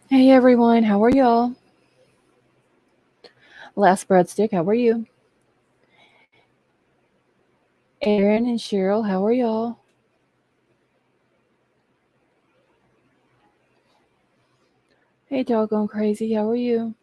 Hey everyone, how are y'all? Last breadstick, how are you? Aaron and Cheryl, how are y'all? Hey doggone crazy, how are you?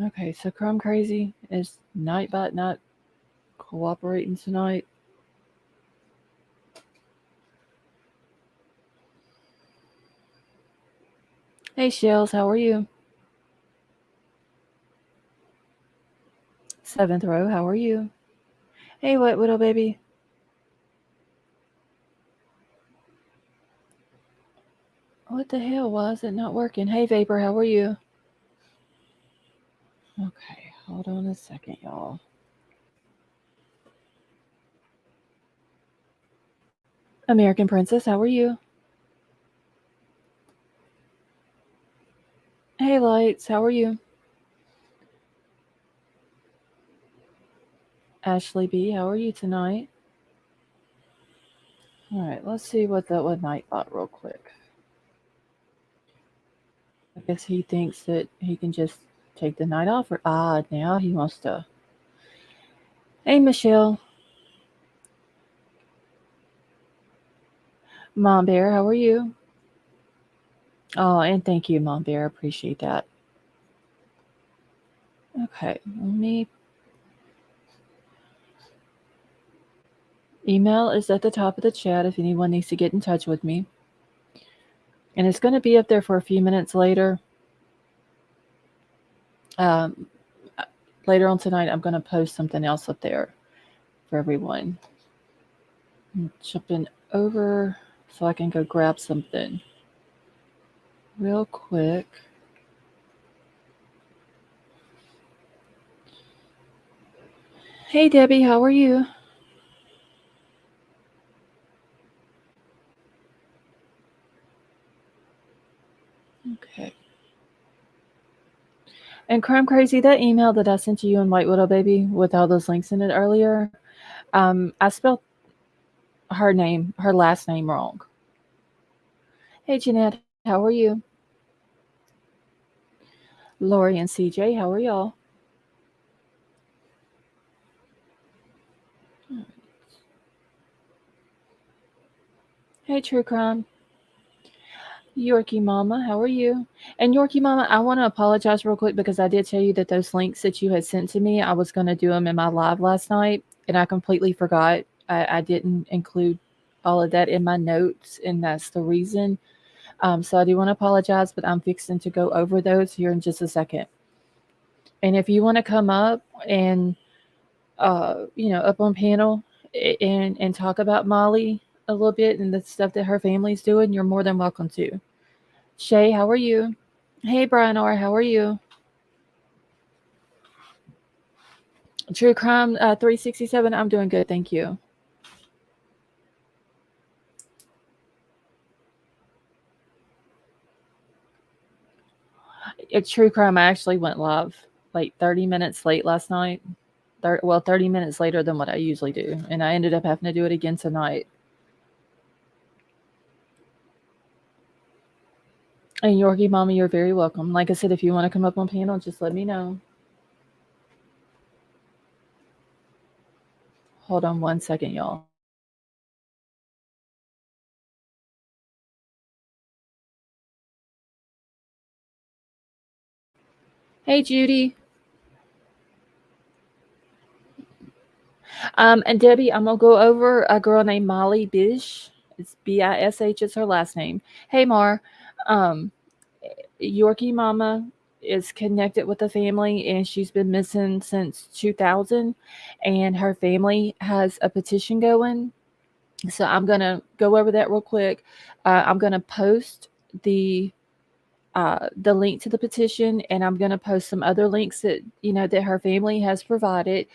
Okay, so Crumb Crazy is Nightbot not cooperating tonight. Hey Shells, how are you? Seventh row, how are you? Hey Wet Widow baby. What the hell? Why is it not working? Hey Vapor, how are you? Okay, hold on a second, y'all. American Princess, how are you? Hey Lights, how are you? Ashley B, how are you tonight? Alright, let's see what that one Nightbot real quick. I guess he thinks that he can just take the night off, or now he wants to. Hey, Michelle. Mom Bear, how are you? Oh, and thank you, Mom Bear. Appreciate that. Okay, let me. Email is at the top of the chat if anyone needs to get in touch with me. And it's going to be up there for a few minutes later. Um, Later on tonight, I'm going to post something else up there for everyone. I'm jumping over so I can go grab something real quick. Hey, Debbie, how are you? Okay. And Crime Crazy, that email that I sent to you and White Widow Baby with all those links in it earlier, I spelled her last name wrong. Hey, Jeanette, how are you? Lori and CJ, how are y'all? Hey, True Crime. Yorkie Mama, how are you? And Yorkie Mama, I want to apologize real quick because I did tell you that those links that you had sent to me, I was going to do them in my live last night, and I completely forgot. I didn't include all of that in my notes, and that's the reason. So I do want to apologize, but I'm fixing to go over those here in just a second. And if you want to come up and up on panel and talk about Molly a little bit and the stuff that her family's doing, you're more than welcome to. Shay, how are you? Hey, Brian R, how are you? True Crime 367, I'm doing good, thank you. It's True Crime. I actually went live like 30 minutes late last night. 30 minutes later than what I usually do. And I ended up having to do it again tonight. And Yorkie Mommy, you're very welcome. Like I said, if you want to come up on panel, just let me know. Hold on one second, y'all. Hey, Judy. And Debbie, I'm going to go over a girl named Molly Bish. It's Bish, it's her last name. Hey, Mar. Um, Yorkie Mama is connected with the family and she's been missing since 2000. And her family has a petition going. So I'm going to go over that real quick. I'm going to post the link to the petition, and I'm going to post some other links that that her family has provided,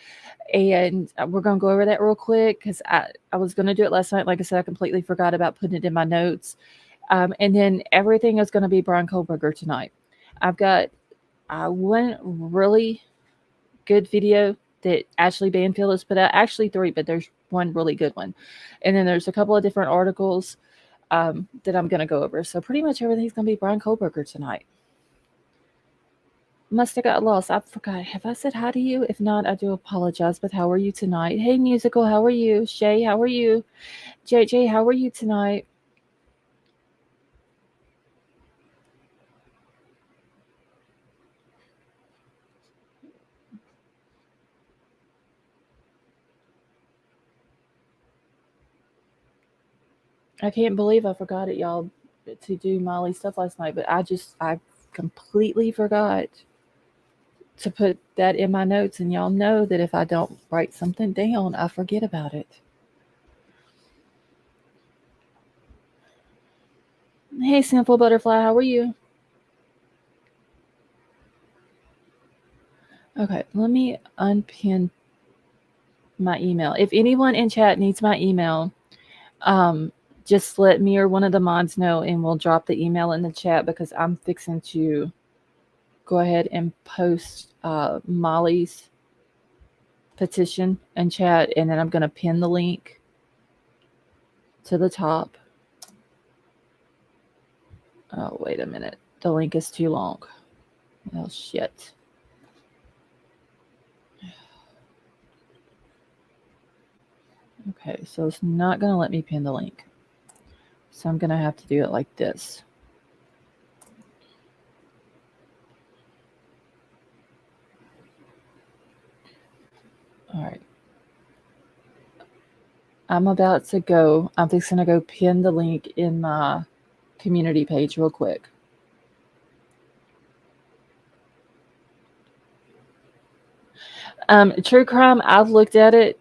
and we're going to go over that real quick because I was going to do it last night. Like I said, I completely forgot about putting it in my notes. And then everything is going to be Bryan Kohberger tonight. I've got one really good video that Ashley Banfield has put out. Actually, three, but there's one really good one. And then there's a couple of different articles that I'm going to go over. So pretty much everything's going to be Bryan Kohberger tonight. Must have got lost. I forgot. Have I said hi to you? If not, I do apologize. But how are you tonight? Hey, Musical, how are you? Shay, how are you? JJ, how are you tonight? I can't believe I forgot it, y'all, to do Molly's stuff last night. But I completely forgot to put that in my notes. And y'all know that if I don't write something down, I forget about it. Hey, Simple Butterfly, how are you? Okay, let me unpin my email. If anyone in chat needs my email, um, just let me or one of the mods know and we'll drop the email in the chat because I'm fixing to go ahead and post Molly's petition and chat, and then I'm going to pin the link to the top. Oh, wait a minute. The link is too long. Oh, shit. Okay, so it's not going to let me pin the link. So I'm going to have to do it like this. All right. I'm about to go. I'm fixing to go pin the link in my community page real quick. True crime, I've looked at it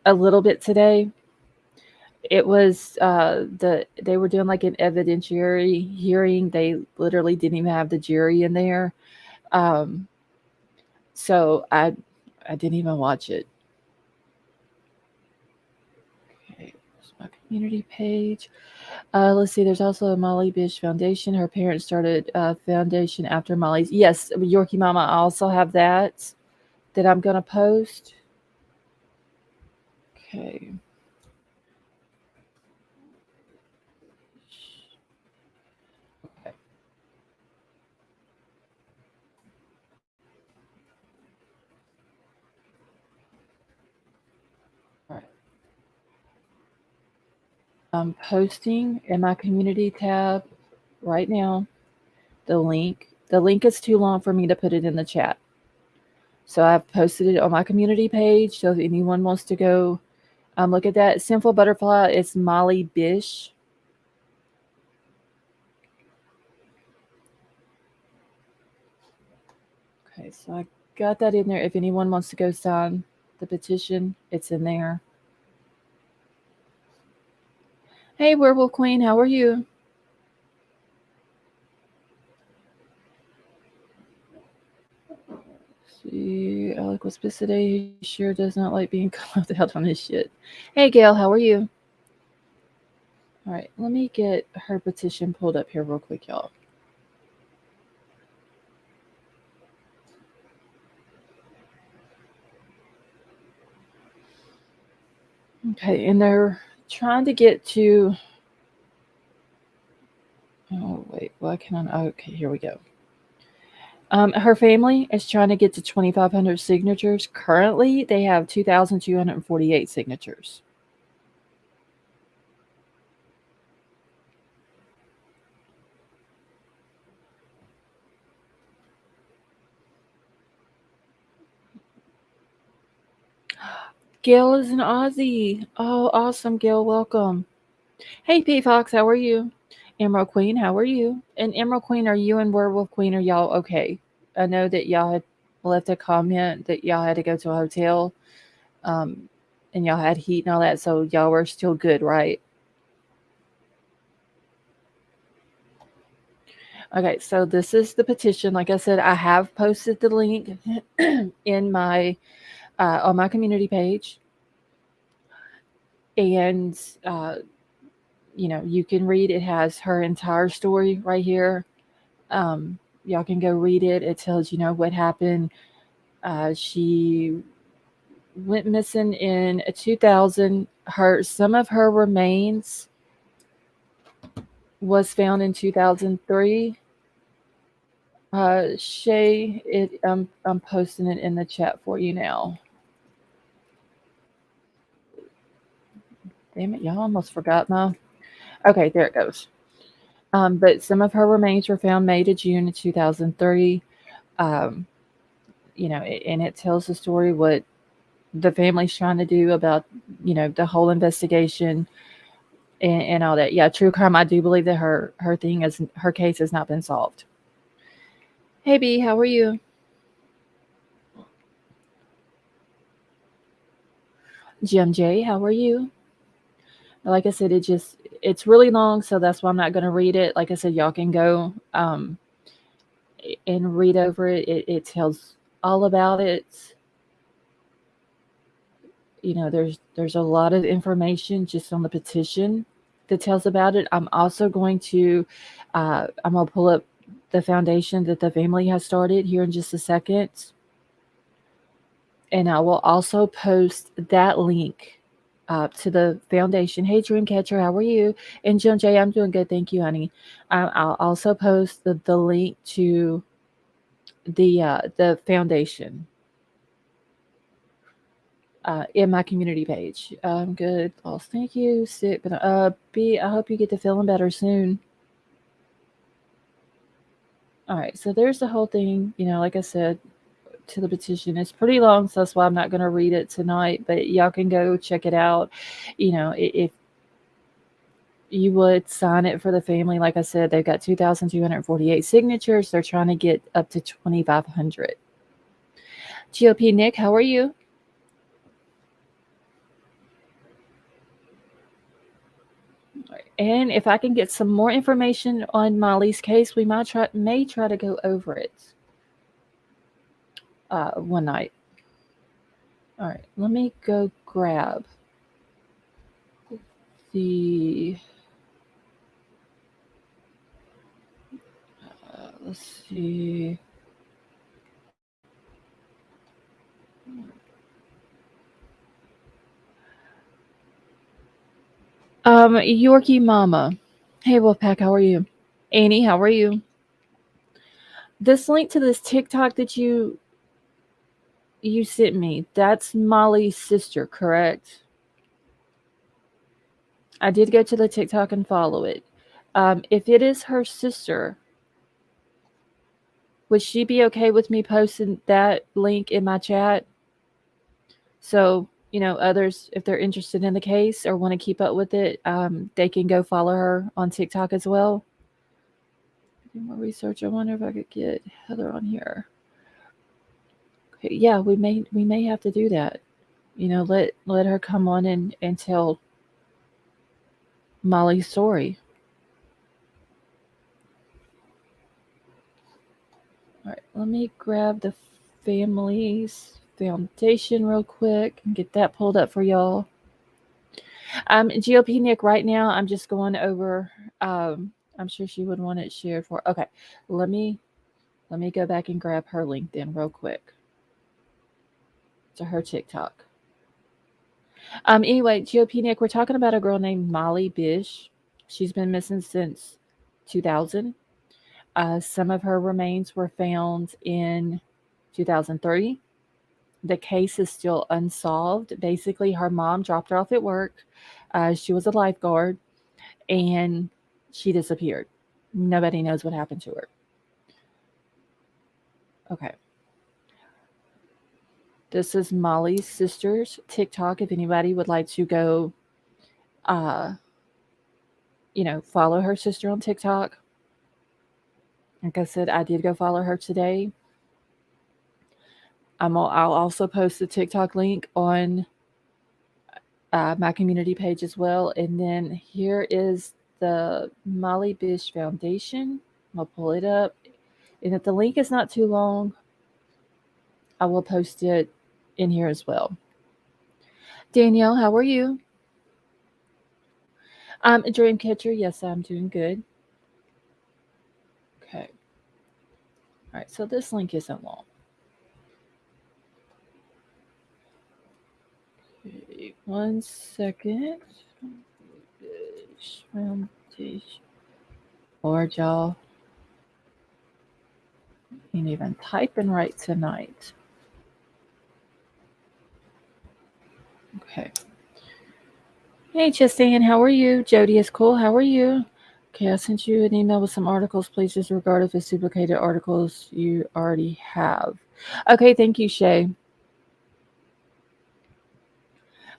a little bit today. It was they were doing like an evidentiary hearing. They literally didn't even have the jury in there. Um, so I didn't even watch it. Okay, there's my community page. Let's see. There's also a Molly Bish Foundation. Her parents started a foundation after Molly's. Yes, Yorkie Mama. I also have that I'm gonna post. Okay. Okay. All right. I'm posting in my community tab right now the link. The link is too long for me to put it in the chat. So I've posted it on my community page. So if anyone wants to go look at that, Sinful Butterfly, it's Molly Bish. Okay, so I got that in there. If anyone wants to go sign the petition, it's in there. Hey, Werewolf Queen, how are you? See, Alec was pissed today. He sure does not like being called out on his shit. Hey, Gail, how are you? All right, let me get her petition pulled up here real quick, y'all. Okay, and they're trying to get to. Oh, wait, why can I? Okay, here we go. Her family is trying to get to 2,500 signatures. Currently, they have 2,248 signatures. Gail is an Aussie. Oh, awesome, Gail. Welcome. Hey, P Fox, how are you? Emerald Queen, how are you? And Emerald Queen, are you and Werewolf Queen, are y'all okay? I know that y'all had left a comment that y'all had to go to a hotel and y'all had heat and all that, so y'all were still good, right? Okay, so this is the petition. Like I said, I have posted the link in my on my community page, and you know, you can read. It has her entire story right here. Y'all can go read it. It tells what happened. She went missing in 2000. Some of her remains was found in 2003. Shay, I'm posting it in the chat for you now. Damn it, y'all almost forgot my. Okay, there it goes. But some of her remains were found May to June of 2003. Um, and it tells the story what the family's trying to do about, the whole investigation and all that. Yeah, true crime. I do believe that her case has not been solved. Hey B, how are you? Jim J, how are you? Like I said, it's really long, so that's why I'm not going to read it. Like I said, y'all can go and read over it. It tells all about it. There's a lot of information just on the petition that tells about it. I'm gonna pull up the foundation that the family has started here in just a second, and I will also post that link to the foundation. Hey, Dreamcatcher, how are you? And Jim J, I'm doing good, thank you, honey. I'll also post the link to the foundation in my community page. I'm good. Lost. Thank you. Sick, but B. I hope you get to feeling better soon. All right. So there's the whole thing. Like I said, to the petition. It's pretty long, so that's why I'm not going to read it tonight. But y'all can go check it out. If you would sign it for the family, like I said, they've got 2,248 signatures. They're trying to get up to 2,500. GOP Nick, how are you? And if I can get some more information on Molly's case, we may try to go over it one night. All right, let me go grab the. Let's see. Yorkie Mama. Hey, Wolfpack, how are you? Annie, how are you? This link to this TikTok that you sent me, that's Molly's sister, correct? I did go to the TikTok and follow it. If it is her sister, would she be okay with me posting that link in my chat? So, others, if they're interested in the case or want to keep up with it, they can go follow her on TikTok as well. Do more research. I wonder if I could get Heather on here. Okay, yeah, we may have to do that. Let her come on and tell Molly's story. All right, let me grab the family's foundation real quick and get that pulled up for y'all. GOP Nick, right now I'm just going over. I'm sure she would want it shared for. Okay, let me go back and grab her link then real quick to her TikTok. Anyway, GOP Nick, we're talking about a girl named Molly Bish. She's been missing since 2000. Some of her remains were found in 2003. The case is still unsolved. Basically, her mom dropped her off at work. She was a lifeguard and she disappeared. Nobody knows what happened to her. Okay. This is Molly's sister's TikTok. If anybody would like to go, follow her sister on TikTok. Like I said, I did go follow her today. I'll also post the TikTok link on my community page as well. And then here is the Molly Bish Foundation. I'll pull it up. And if the link is not too long, I will post it in here as well. Danielle, how are you? Dreamcatcher, yes, I'm doing good. Okay. All right, so this link isn't long. Okay, 1 second. Foundation. Lord, y'all ain't even typing right tonight. Okay. Hey, Justine, how are you? Jody is cool. How are you? Okay, I sent you an email with some articles. Please disregard if it's duplicated articles you already have. Okay, thank you, Shay.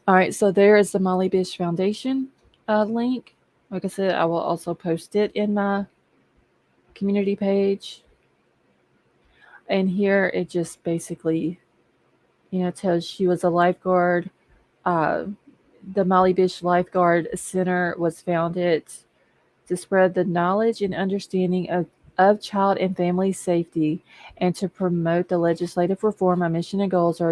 All right, so there is the Molly Bish Foundation link. Like I said, I will also post it in my community page. And here it just basically, tells she was a lifeguard. Uh, the Molly Bish Lifeguard Center was founded to spread the knowledge and understanding of child and family safety and to promote the legislative reform. Our mission and goals are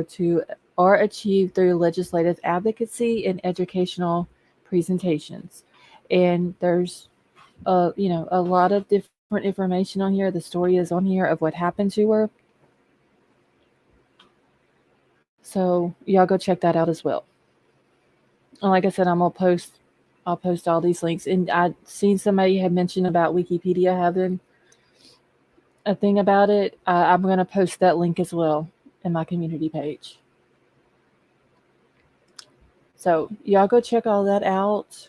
achieved through legislative advocacy and educational presentations. And there's a lot of different information on here. The story is on here of what happened to her. So y'all go check that out as well. And like I said, I'll post all these links. And I seen somebody had mentioned about Wikipedia having a thing about it. I'm gonna post that link as well in my community page. So y'all go check all that out.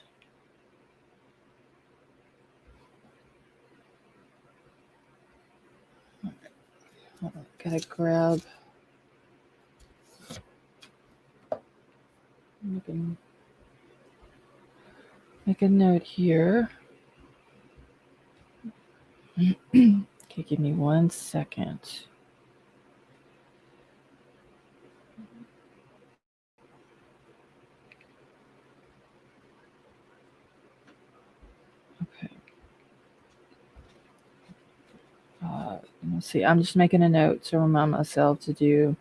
Hold on, gotta grab. Make a note here. Okay, give me 1 second. Okay. Let's see. I'm just making a note to remind myself to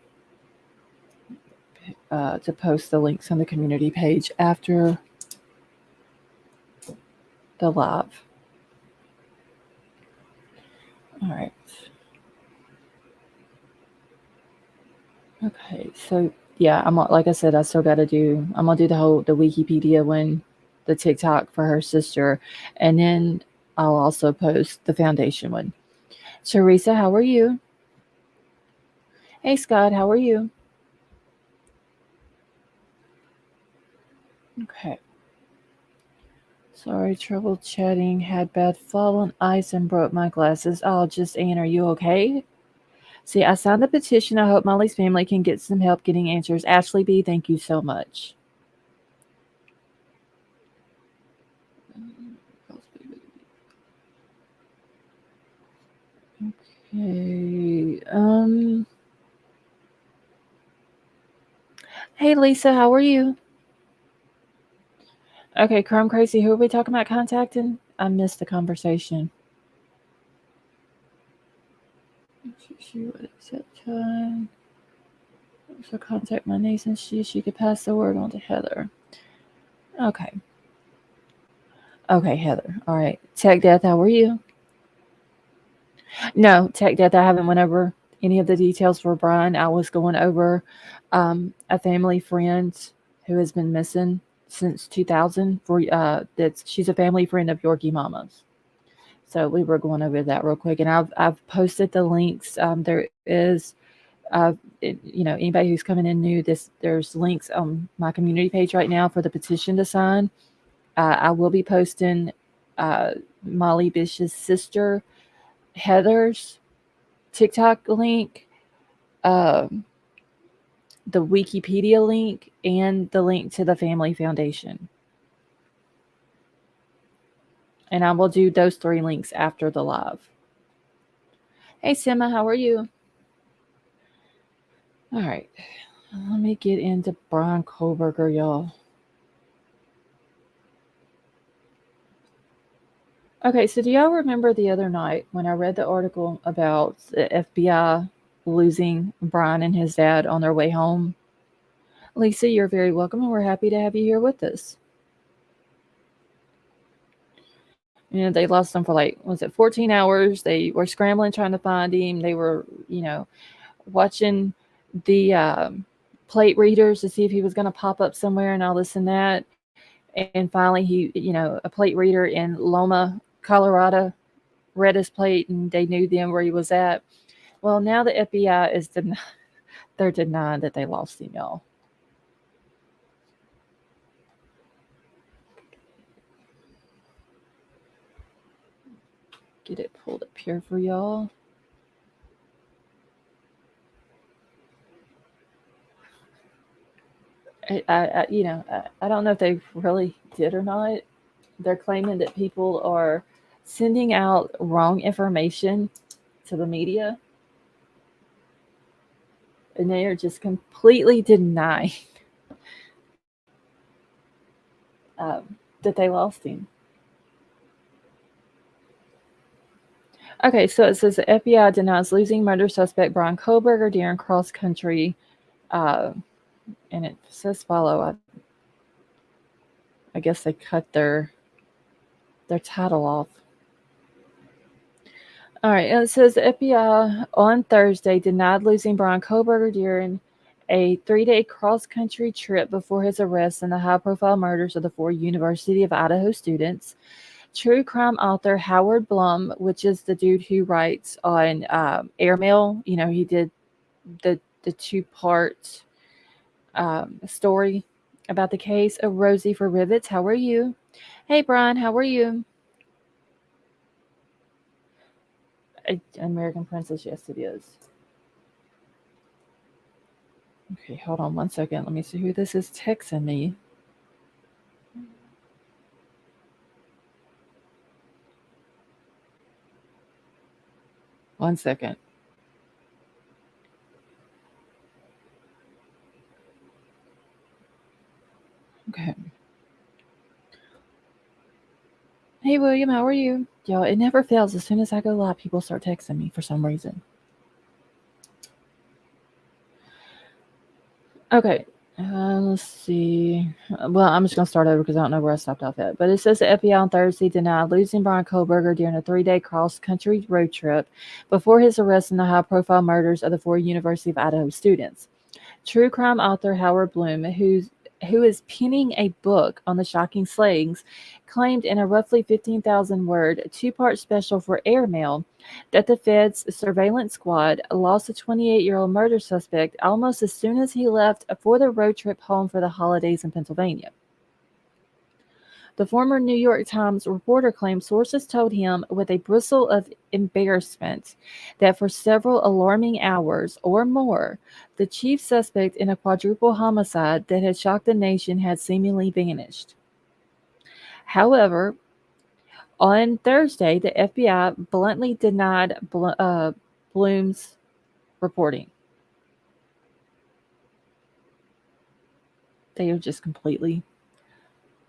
post the links on the community page after the live. All right. Okay, so yeah, like I said, I still got to do. I'm gonna do the Wikipedia one, the TikTok for her sister, and then I'll also post the foundation one. Teresa, how are you? Hey Scott, how are you? Okay. Sorry, trouble chatting. Had bad fall on ice and broke my glasses. Oh, just Anne, are you okay? See, I signed the petition. I hope Molly's family can get some help getting answers. Ashley B, thank you so much. Okay. Hey Lisa, how are you? Okay, Chrome Crazy, who are we talking about contacting? I missed the conversation. She would set time. So contact my niece and she could pass the word on to Heather. Okay. Okay, Heather. All right. Tech Death, how are you? No, Tech Death, I haven't went over any of the details for Bryan. I was going over a family friend who has been missing since 2000 for that's she's a family friend of Yorkie Mama's. So we were going over that real quick, and I've posted the links. There is, anybody who's coming in new, there's links on my community page right now for the petition to sign. I will be posting uh, Molly Bish's sister Heather's TikTok link, um, the Wikipedia link, and the link to the Family Foundation. And I will do those 3 links after the live. Hey, Sima, how are you? All right. Let me get into Bryan Kohberger, y'all. Okay, so do y'all remember the other night when I read the article about the FBI losing Bryan and his dad on their way home? Lisa, you're very welcome, and we're happy to have you here with us. They lost him for like, was it 14 hours? They were scrambling trying to find him. They were, watching the plate readers to see if he was going to pop up somewhere and all this and that. And finally, a plate reader in Loma, Colorado, read his plate and they knew then where he was at. Well, now the FBI they're denying that they lost him, y'all. Get it pulled up here for y'all. I don't know if they really did or not. They're claiming that people are sending out wrong information to the media, and they are just completely denying that they lost him. Okay, so it says the FBI denies losing murder suspect Bryan Kohberger during cross country, uh, and it says follow. I guess they cut their title off. All right, and it says the FBI on Thursday denied losing Bryan Kohberger during a 3-day cross-country trip before his arrest in the high-profile murders of the 4 University of Idaho students. True crime author Howard Blum, which is the dude who writes on Airmail, he did the 2-part story about the case of Rosie for Rivets. How are you? Hey, Brian, how are you? American Princess, yes, it is. Okay, hold on one second. Let me see who this is texting me. One second. Okay. Hey, William, how are you? Yo, it never fails. As soon as I go live, people start texting me for some reason. Okay. Let's see. Well, I'm just going to start over because I don't know where I stopped off at. But it says the FBI on Thursday denied losing Bryan Kohberger during a 3-day cross-country road trip before his arrest in the high-profile murders of the 4 University of Idaho students. True crime author Howard Bloom, who is penning a book on the shocking slayings, claimed in a roughly 15,000-word 2-part special for Airmail that the Fed's surveillance squad lost a 28-year-old murder suspect almost as soon as he left for the road trip home for the holidays in Pennsylvania. The former New York Times reporter claimed sources told him with a bristle of embarrassment that for several alarming hours or more, the chief suspect in a quadruple homicide that had shocked the nation had seemingly vanished. However, on Thursday, the FBI bluntly denied Bloom's reporting. They are just completely.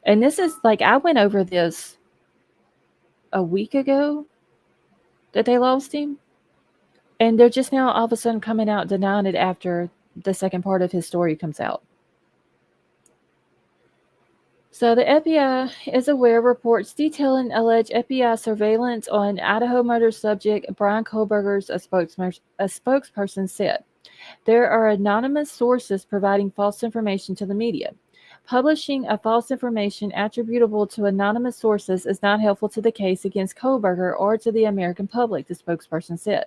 And this is like, I went over this a week ago that they lost him. And they're just now all of a sudden coming out denying it after the second part of his story comes out. So the FBI is aware reports detailing alleged FBI surveillance on Idaho murder subject Bryan Kohberger's a spokesperson said. There are anonymous sources providing false information to the media. Publishing a false information attributable to anonymous sources is not helpful to the case against Kohberger or to the American public, the spokesperson said.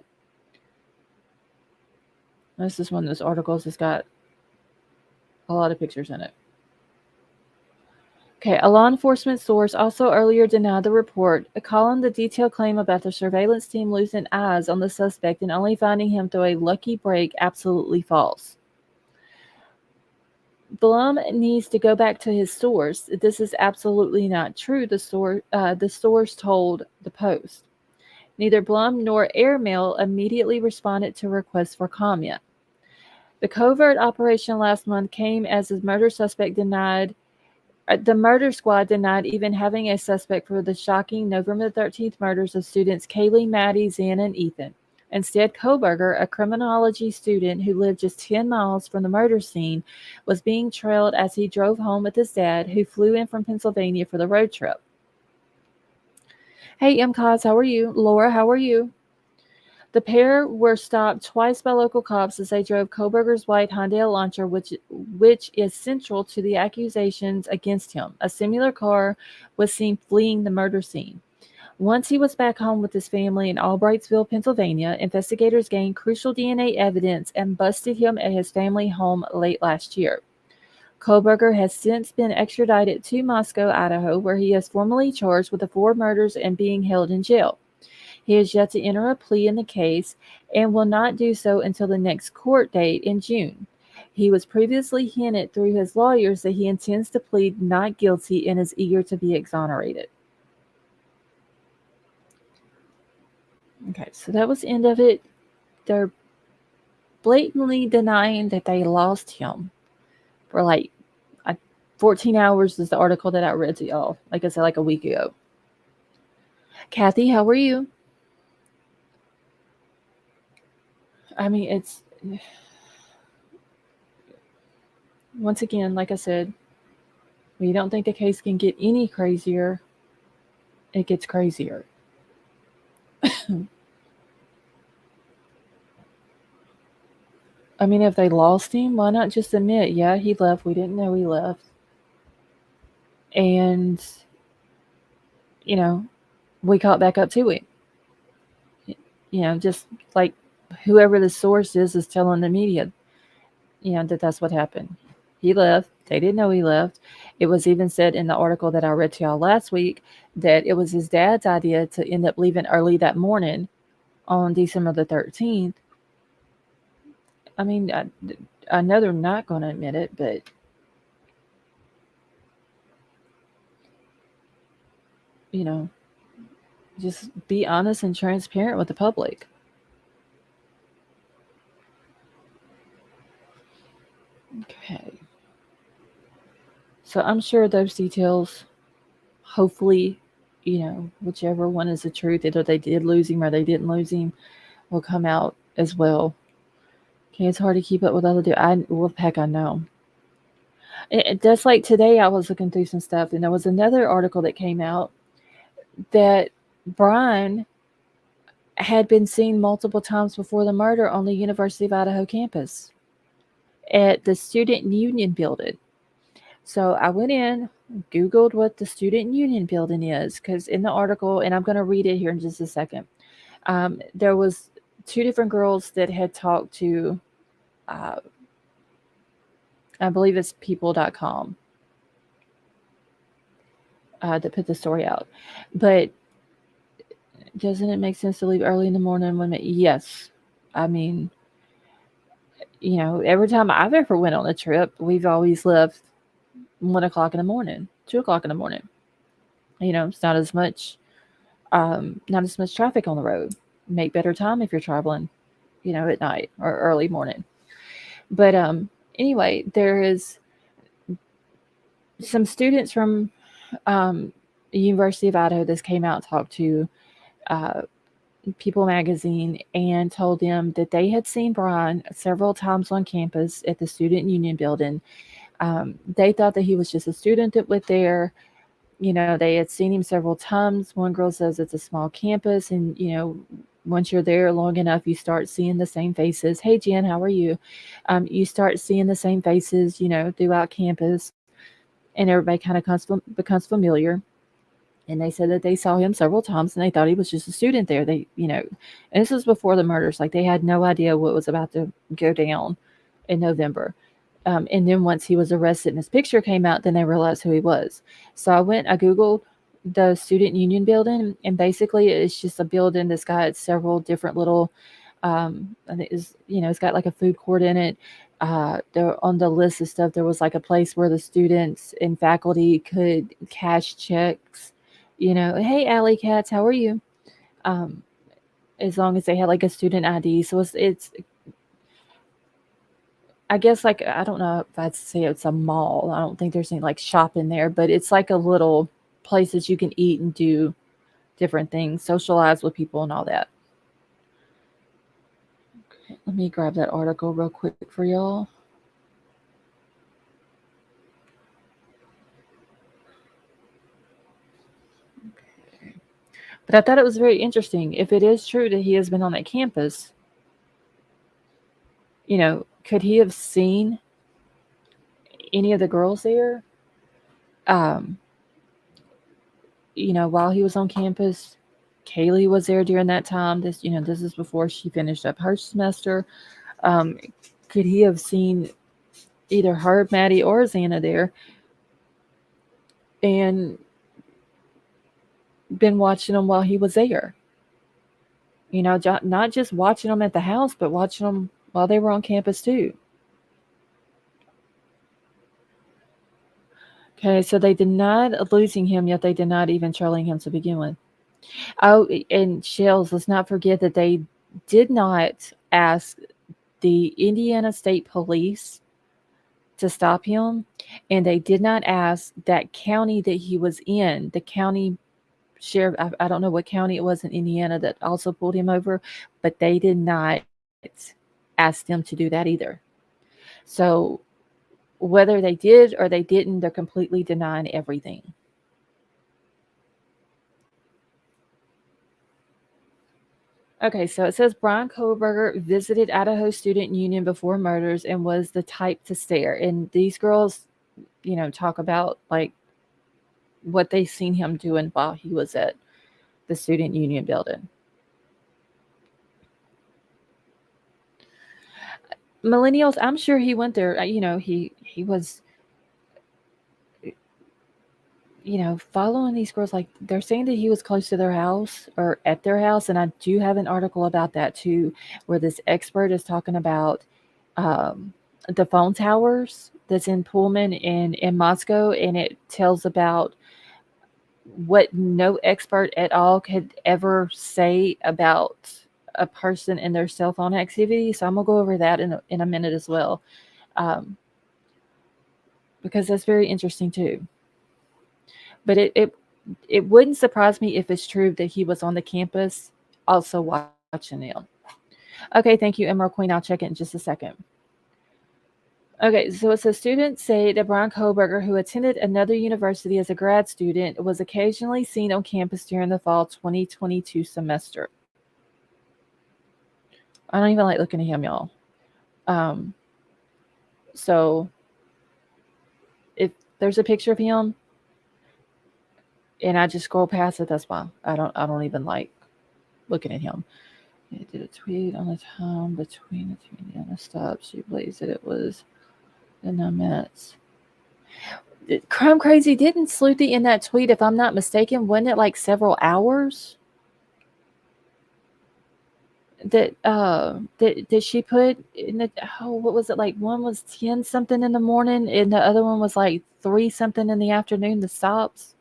This is one of those articles that's got a lot of pictures in it. Okay, a law enforcement source also earlier denied the report, calling the detailed claim about the surveillance team losing eyes on the suspect and only finding him through a lucky break absolutely false. Blum needs to go back to his source. This is absolutely not true, the source told the Post. Neither Blum nor Airmail immediately responded to requests for comment. The covert operation last month came as the murder squad denied even having a suspect for the shocking November 13th murders of students Kaylee, Maddie, Zen, and Ethan. Instead, Kohberger, a criminology student who lived just 10 miles from the murder scene, was being trailed as he drove home with his dad, who flew in from Pennsylvania for the road trip. Hey, Kaz, how are you? Laura, how are you? The pair were stopped twice by local cops as they drove Kohberger's white Hyundai Elantra, which is central to the accusations against him. A similar car was seen fleeing the murder scene. Once he was back home with his family in Albrightsville, Pennsylvania, investigators gained crucial DNA evidence and busted him at his family home late last year. Kohberger has since been extradited to Moscow, Idaho, where he is formally charged with the four murders and being held in jail. He has yet to enter a plea in the case and will not do so until the next court date in June. He was previously hinted through his lawyers that he intends to plead not guilty and is eager to be exonerated. Okay, so that was the end of it. They're blatantly denying that they lost him for like 14 hours is the article that I read to y'all. Like I said, like a week ago. Kathy, how are you? I mean, it's once again, like I said, when you don't think the case can get any crazier, it gets crazier. I mean, if they lost him, why not just admit, yeah, he left. We didn't know he left. And, you know, we caught back up to him. Just like whoever the source is telling the media, that's what happened. He left. They didn't know he left. It was even said in the article that I read to y'all last week that it was his dad's idea to end up leaving early that morning on December the 13th. I mean, I know they're not going to admit it, but you know, just be honest and transparent with the public. Okay. So I'm sure those details, hopefully, whichever one is the truth, either they did lose him or they didn't lose him, will come out as well. Okay, it's hard to keep up with other. Heck, I know. That's like today. I was looking through some stuff, and there was another article that came out that Bryan had been seen multiple times before the murder on the University of Idaho campus at the Student Union building. So I went in, Googled what the Student Union building is, because in the article, and I'm going to read it here in just a second, there was two different girls that had talked to, uh, I believe it's people.com, that put the story out. But doesn't it make sense to leave early in the morning? Yes. I mean, every time I've ever went on a trip, we've always left 1 o'clock in the morning, 2 o'clock in the morning. It's not as much traffic on the road. Make better time if you're traveling, at night or early morning. But anyway, there is some students from the University of Idaho that came out and talked to uh, People magazine and told them that they had seen Bryan several times on campus at the Student Union building. They thought that he was just a student that went there. They had seen him several times. One girl says it's a small campus, and once you're there long enough, you start seeing the same faces. Hey, Jen, how are you? You start seeing the same faces, throughout campus, and everybody kind of becomes familiar. And they said that they saw him several times, and they thought he was just a student there. And this was before the murders. Like they had no idea what was about to go down in November. And then once he was arrested and his picture came out, then they realized who he was. So I Googled the Student Union building, and basically it's just a building that's got several different little, I think it's got like a food court in it. There on the list of stuff, there was like a place where the students and faculty could cash checks. Hey, Alley Cats, how are you? Um, as long as they had like a student ID. So it's I guess, like, I don't know if I'd say it's a mall. I don't think there's any, like, shopping there, but it's like a little place that you can eat and do different things, socialize with people and all that. Okay, let me grab that article real quick for y'all. Okay. But I thought it was very interesting. If it is true that he has been on that campus, could he have seen any of the girls there? Um, while he was on campus, Kaylee was there during that time. This is before she finished up her semester. Um, could he have seen either her, Maddie, or Xana there and been watching them while he was there? Not just watching them at the house, but watching them while they were on campus too. Okay, so they denied losing him, yet they denied even trolling him to begin with. Oh, and Shells, let's not forget that they did not ask the Indiana State Police to stop him, and they did not ask that county that he was in, the county sheriff. I don't know what county it was in Indiana that also pulled him over, but they did not ask them to do that either. So whether they did or they didn't, they're completely denying everything. Okay, so it says Bryan Kohberger visited Idaho Student Union before murders and was the type to stare. And these girls, talk about like what they seen him doing while he was at the student union building. Millennials, I'm sure he went there. He was, following these girls. Like they're saying that he was close to their house or at their house, and I do have an article about that too, where this expert is talking about um, the phone towers that's in Pullman in Moscow, and it tells about what no expert at all could ever say about a person and their cell phone activity. So I'm gonna go over that in a minute as well, um, because that's very interesting too. But it wouldn't surprise me if it's true that he was on the campus also watching them. Okay, thank you, Emerald Queen. I'll check it in just a second. Okay, so it says students say that Brian Kohberger, who attended another university as a grad student, was occasionally seen on campus during the fall 2022 semester. I don't even like looking at him, y'all. Um, so if there's a picture of him and I just scroll past it, that's why. I don't even like looking at him. He did a tweet on the time between the two Indiana stops. She believes that it was in the minutes. Crime Crazy didn't Sleuthy in that tweet, if I'm not mistaken, wasn't it like several hours that she put in the what was it, like one was 10 something in the morning and the other one was like 3 something in the afternoon, the stops.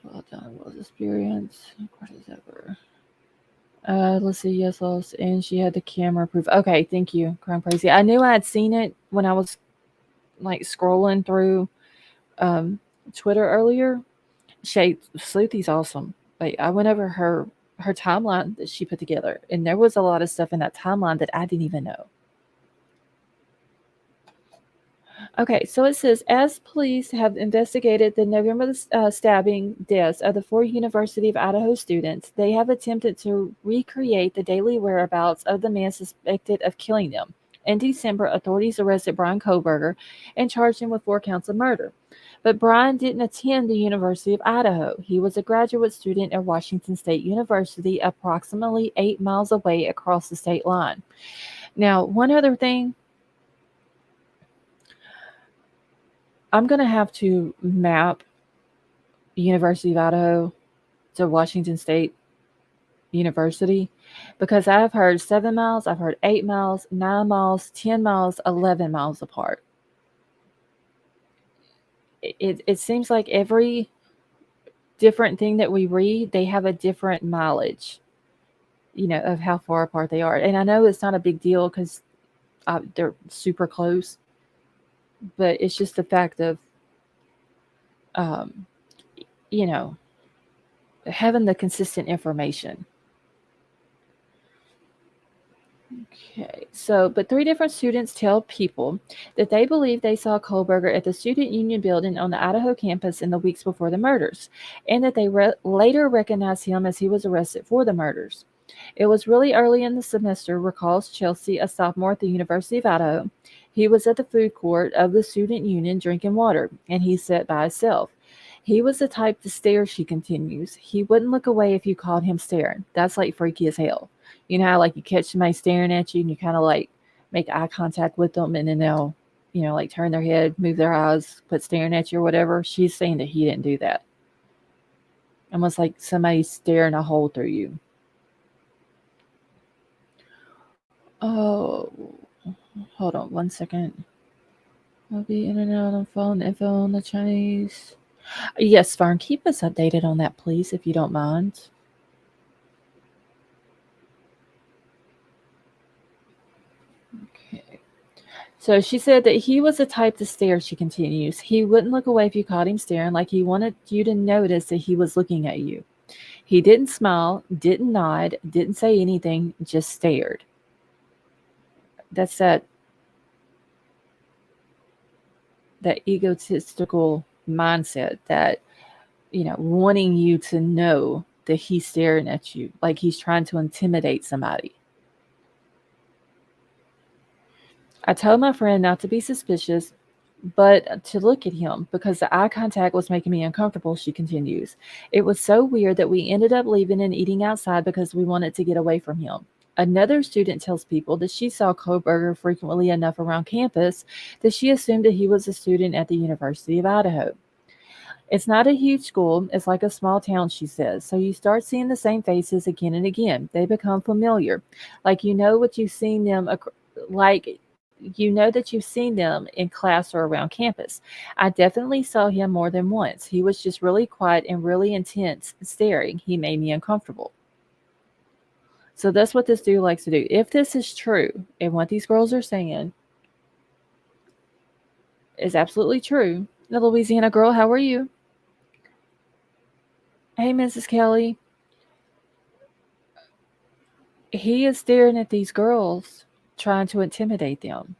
Well done, was experience. What is ever? Let's see. Yes, lost, and she had the camera proof. Okay, thank you, Crime Crazy. I knew I had seen it when I was like scrolling through um, Twitter earlier. Sleuthy's awesome. Like I went over her timeline that she put together, and there was a lot of stuff in that timeline that I didn't even know. Okay, so it says as police have investigated the November stabbing deaths of the 4 University of Idaho students, they have attempted to recreate the daily whereabouts of the man suspected of killing them. In December, authorities arrested Bryan Kohberger and charged him with 4 counts of murder. But Bryan didn't attend the University of Idaho. He was a graduate student at Washington State University, approximately 8 miles away across the state line. Now, one other thing, I'm going to have to map University of Idaho to Washington State University because I've heard 7 miles, I've heard 8 miles, 9 miles, 10 miles, 11 miles apart. It seems like every different thing that we read, they have a different mileage, of how far apart they are. And I know it's not a big deal because they're super close, but it's just the fact of, um, you know, having the consistent information. Okay, so, but three different students tell People that they believe they saw Kohberger at the Student Union building on the Idaho campus in the weeks before the murders, and that they later recognized him as he was arrested for the murders. It was really early in the semester, recalls Chelsea, a sophomore at the University of Idaho. He was at the food court of the Student Union drinking water, and he sat by himself. He was the type to stare, she continues. He wouldn't look away if you caught him staring. That's like freaky as hell. You know how like you catch somebody staring at you and you kind of like make eye contact with them and then they'll, like turn their head, move their eyes, quit staring at you or whatever. She's saying that he didn't do that. Almost like somebody staring a hole through you. Oh, hold on 1 second. I'll be in and out on phone info on the Chinese. Yes, Fern, keep us updated on that, please, if you don't mind. Okay. So she said that he was the type to stare, she continues. He wouldn't look away if you caught him staring, like he wanted you to notice that he was looking at you. He didn't smile, didn't nod, didn't say anything, just stared. That's that egotistical mindset that, wanting you to know that he's staring at you, like he's trying to intimidate somebody. I told my friend not to be suspicious, but to look at him because the eye contact was making me uncomfortable, she continues. It was so weird that we ended up leaving and eating outside because we wanted to get away from him. Another student tells People that she saw Kohberger frequently enough around campus that she assumed that he was a student at the University of Idaho. It's not a huge school, it's like a small town, she says. So you start seeing the same faces again and again. They become familiar. Like you know what you've seen them like you know that you've seen them in class or around campus. I definitely saw him more than once. He was just really quiet and really intense staring. He made me uncomfortable. So that's what this dude likes to do. If this is true and what these girls are saying is absolutely true. The Louisiana girl, how are you? Hey, Mrs. Kelly. He is staring at these girls, trying to intimidate them.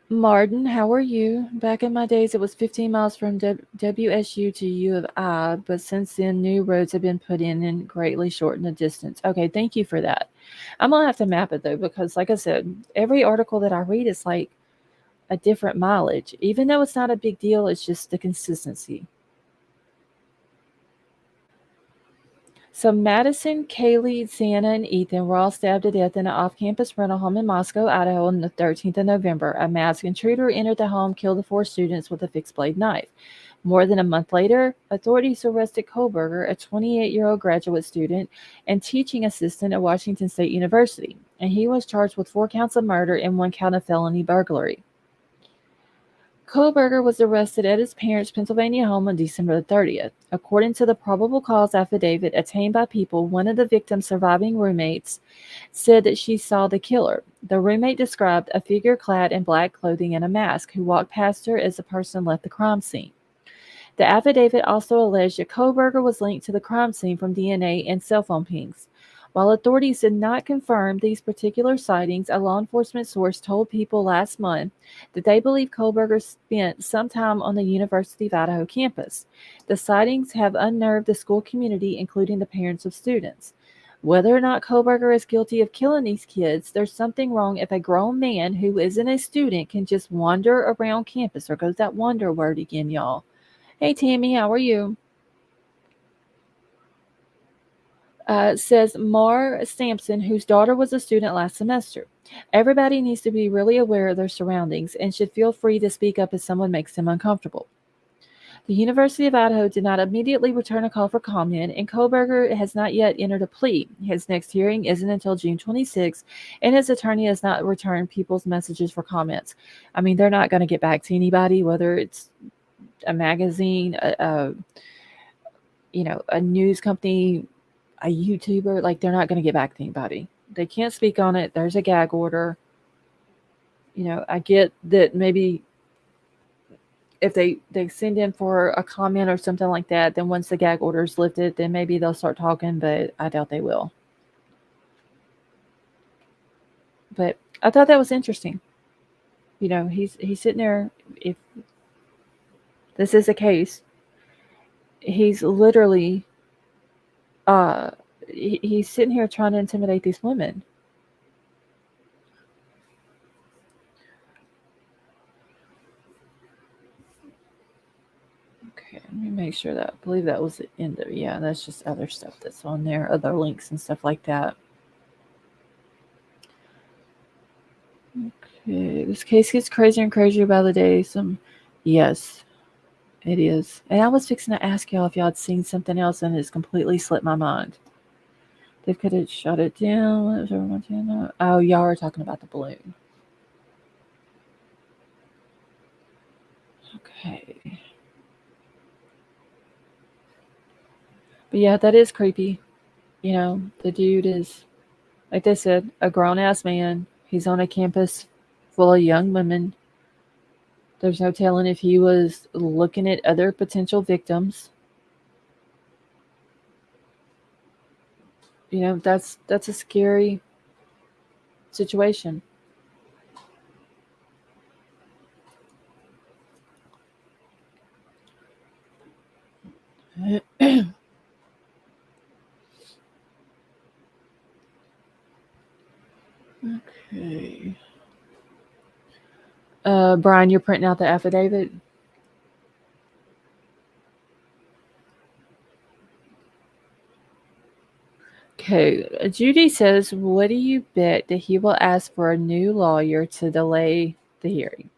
Martin, how are you? Back in my days, it was 15 miles from WSU to U of I, but since then, new roads have been put in and greatly shortened the distance. Okay, thank you for that. I'm gonna have to map it though, because like I said, every article that I read is like a different mileage. Even though it's not a big deal, it's just the consistency. So Madison, Kaylee, Xana, and Ethan were all stabbed to death in an off-campus rental home in Moscow, Idaho on the 13th of November. A masked intruder entered the home, killed the four students with a fixed-blade knife. More than a month later, authorities arrested Kohberger, a 28-year-old graduate student and teaching assistant at Washington State University, and he was charged with 4 counts of murder and 1 count of felony burglary. Kohberger was arrested at his parents' Pennsylvania home on December 30th. According to the probable cause affidavit obtained by People, one of the victim's surviving roommates said that she saw the killer. The roommate described a figure clad in black clothing and a mask who walked past her as the person left the crime scene. The affidavit also alleged that Kohberger was linked to the crime scene from DNA and cell phone pings. While authorities did not confirm these particular sightings, a law enforcement source told People last month that they believe Kohberger spent some time on the University of Idaho campus. The sightings have unnerved the school community, including the parents of students. Whether or not Kohberger is guilty of killing these kids, there's something wrong if a grown man who isn't a student can just wander around campus. There goes that wander word again, y'all. Hey, Tammy, how are you? Says Mar Sampson, whose daughter was a student last semester. Everybody needs to be really aware of their surroundings and should feel free to speak up if someone makes them uncomfortable. The University of Idaho did not immediately return a call for comment, and Kohberger has not yet entered a plea. His next hearing isn't until June 26th, and his attorney has not returned People's messages for comments. I mean, they're not going to get back to anybody, whether it's a magazine, a news company, a YouTuber. Like, they're not going to get back to anybody. They can't speak on it. There's a gag order. I get that maybe if they send in for a comment or something like that, then once the gag order is lifted, then maybe they'll start talking, but I doubt they will. But I thought that was interesting. He's sitting there. If this is a case, he's literally uh he's sitting here trying to intimidate these women. Okay, let me make sure that I believe that was the end of it. Yeah, that's just other stuff that's on there, other links and stuff like that. Okay, this case gets crazier and crazier by the day. Yes, it is. And I was fixing to ask y'all if y'all had seen something else, and it's completely slipped my mind. They could have shut it down. What was everyone doing? Oh, y'all are talking about the balloon. Okay. But yeah, that is creepy. The dude is, like they said, a grown ass man. He's on a campus full of young women. There's no telling if he was looking at other potential victims. That's a scary situation. Okay. Bryan, you're printing out the affidavit. Okay. Judy says, "What do you bet that he will ask for a new lawyer to delay the hearing?"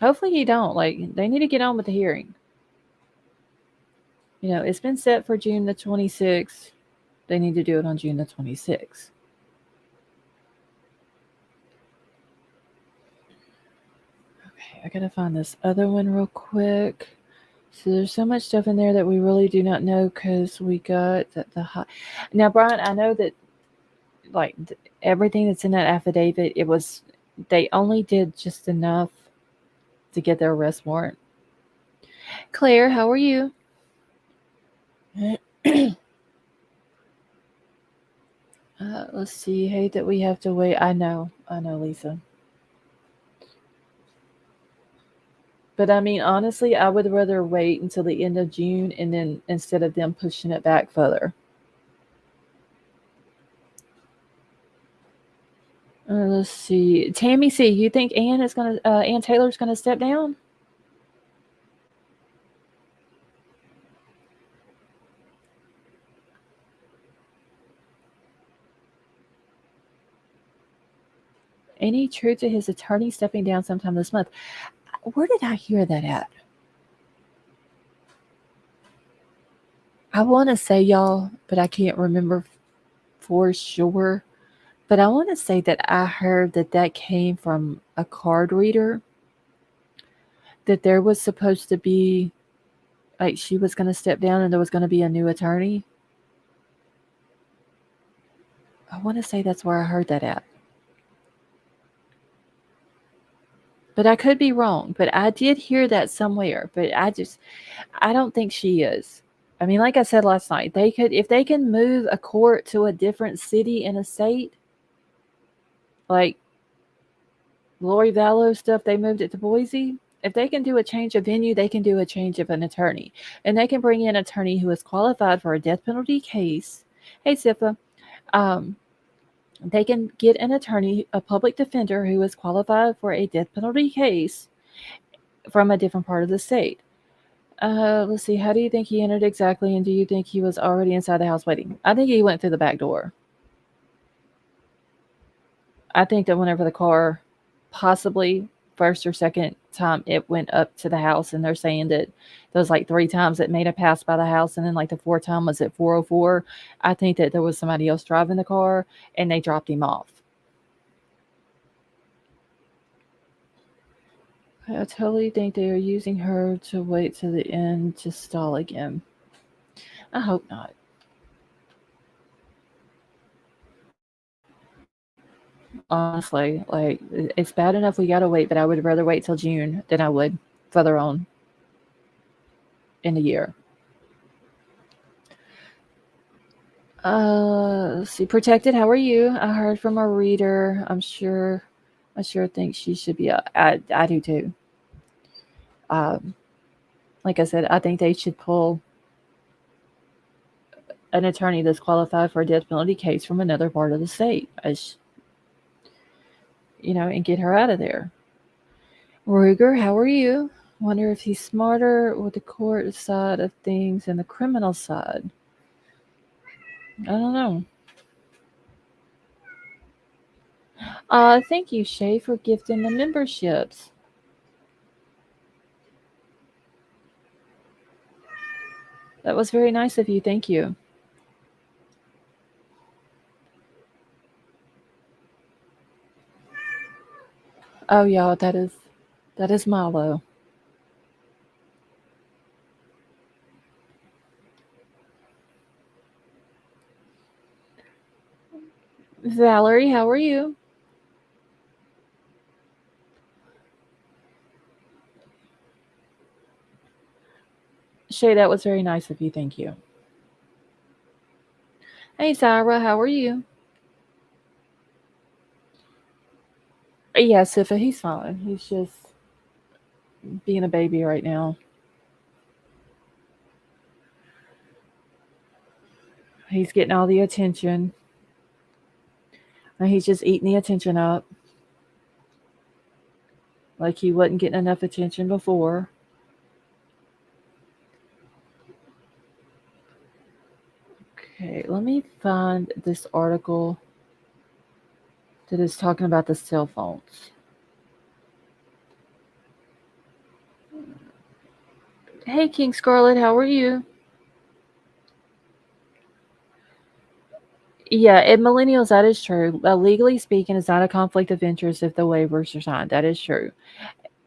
Hopefully he don't. Like, they need to get on with the hearing. It's been set for June the 26th. They need to do it on June the 26th. Okay, I gotta find this other one real quick. So there's so much stuff in there that we really do not know because we got the hot. Now, Bryan, I know that like everything that's in that affidavit, they only did just enough to get their arrest warrant. Claire, how are you? Let's see. Hate that we have to wait. I know, Lisa. But I mean, honestly, I would rather wait until the end of June and then instead of them pushing it back further. Let's see. Tammy C, you think Ann Taylor's gonna step down? Any truth to his attorney stepping down sometime this month? Where did I hear that at? I want to say y'all, but I can't remember for sure. But I want to say that I heard that came from a card reader. That there was supposed to be, like, she was going to step down and there was going to be a new attorney. I want to say that's where I heard that at. But I could be wrong. But I did hear that somewhere. But I don't think she is. I mean, like I said last night, if they can move a court to a different city and a state, like Lori Vallow stuff, they moved it to Boise. If they can do a change of venue, they can do a change of an attorney. And they can bring in an attorney who is qualified for a death penalty case. Hey, Sifa. Um, they can get an attorney, a public defender who is qualified for a death penalty case from a different part of the state. Let's see. How do you think he entered exactly? And do you think he was already inside the house waiting? I think he went through the back door. I think that whenever the car, possibly first or second time it went up to the house, and they're saying that there was like 3 times it made a pass by the house, and then like the 4th time was at 404. I think that there was somebody else driving the car, and they dropped him off. I totally think they are using her to wait to the end to stall again. I hope not. Honestly, like it's bad enough we gotta wait, but I would rather wait till June than I would further on in the year. Let's see. Protected, how are you? I heard from a reader. I sure think she should be. I do too. Um, like I said, I think they should pull an attorney that's qualified for a death penalty case from another part of the state, as and get her out of there. Ruger, how are you? Wonder if he's smarter with the court side of things and the criminal side. I don't know. Thank you, Shay, for gifting the memberships. That was very nice of you. Thank you. Oh yeah, that is Milo. Valerie, how are you? Shay, that was very nice of you. Thank you. Hey, Sarah, how are you? Yeah, Sifa, he's fine. He's just being a baby right now. He's getting all the attention, and he's just eating the attention up like he wasn't getting enough attention before. Okay, let me find this article that is talking about the cell phones. Hey, King Scarlet, how are you? Yeah, in millennials, that is true. Legally speaking, it's not a conflict of interest if the waivers are signed. That is true.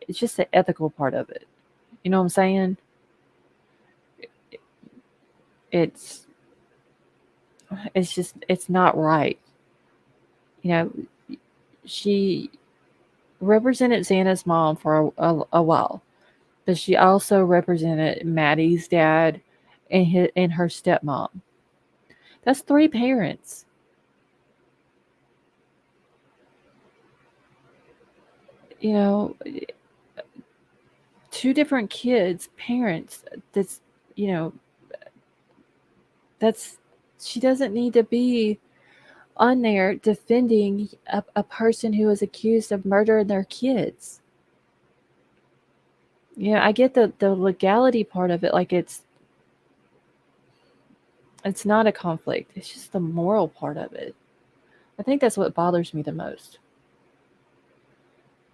It's just the ethical part of it. You know what I'm saying? It's it's not right. You know, she represented Xana's mom for a while, but she also represented Maddie's dad and her stepmom. That's three parents. You know, two different kids, parents. That's you know that's she doesn't need to be on there defending a person who is accused of murdering their kids. I get the legality part of it, like it's not a conflict. It's just the moral part of it. I think that's what bothers me the most.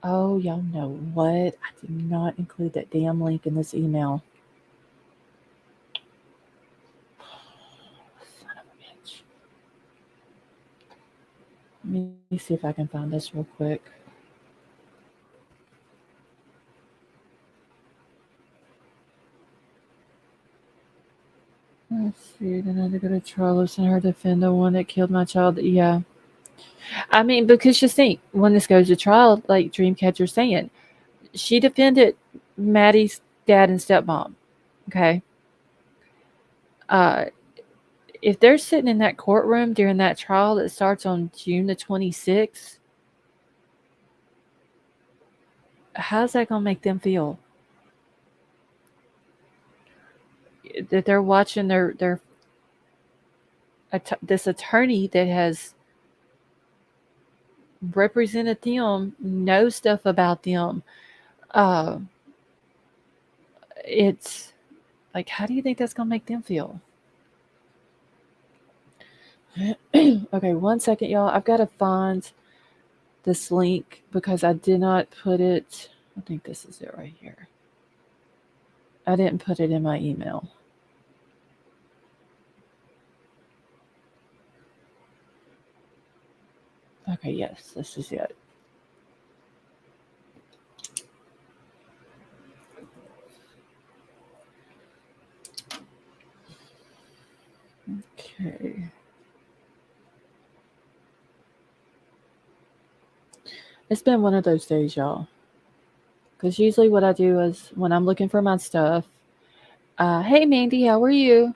Oh, y'all know what? I did not include that damn link in this email. Son of a bitch. Let me see if I can find this real quick. Let's see. Then I had to go to trial, listen to her defend the one that killed my child. Yeah. I mean, because just think, when this goes to trial, like Dreamcatcher's saying, she defended Maddie's dad and stepmom. Okay. Uh, if they're sitting in that courtroom during that trial that starts on June the 26th, how's that going to make them feel? That they're watching their this attorney that has represented them, knows stuff about them. Uh, it's like, how do you think that's going to make them feel? Okay, 1 second, y'all. I've got to find this link because I did not put it. I think this is it right here. I didn't put it in my email. Okay, yes, this is it. Okay. It's been one of those days, y'all. Because usually what I do is when I'm looking for my stuff, hey Mandy, how are you?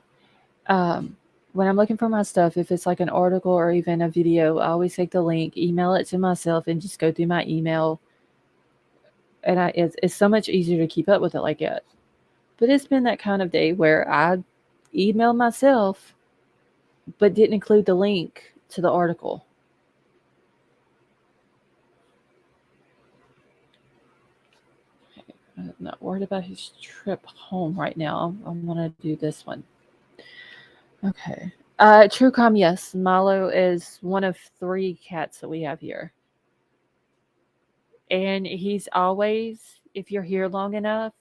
Um, when I'm looking for my stuff, if it's like an article or even a video, I always take the link, email it to myself, and just go through my email. And it's so much easier to keep up with it like that. But it's been that kind of day where I emailed myself, but didn't include the link to the article. I'm not worried about his trip home right now. I'm going to do this one. Okay. True Crime, yes. Milo is one of 3 cats that we have here. And he's always, if you're here long enough,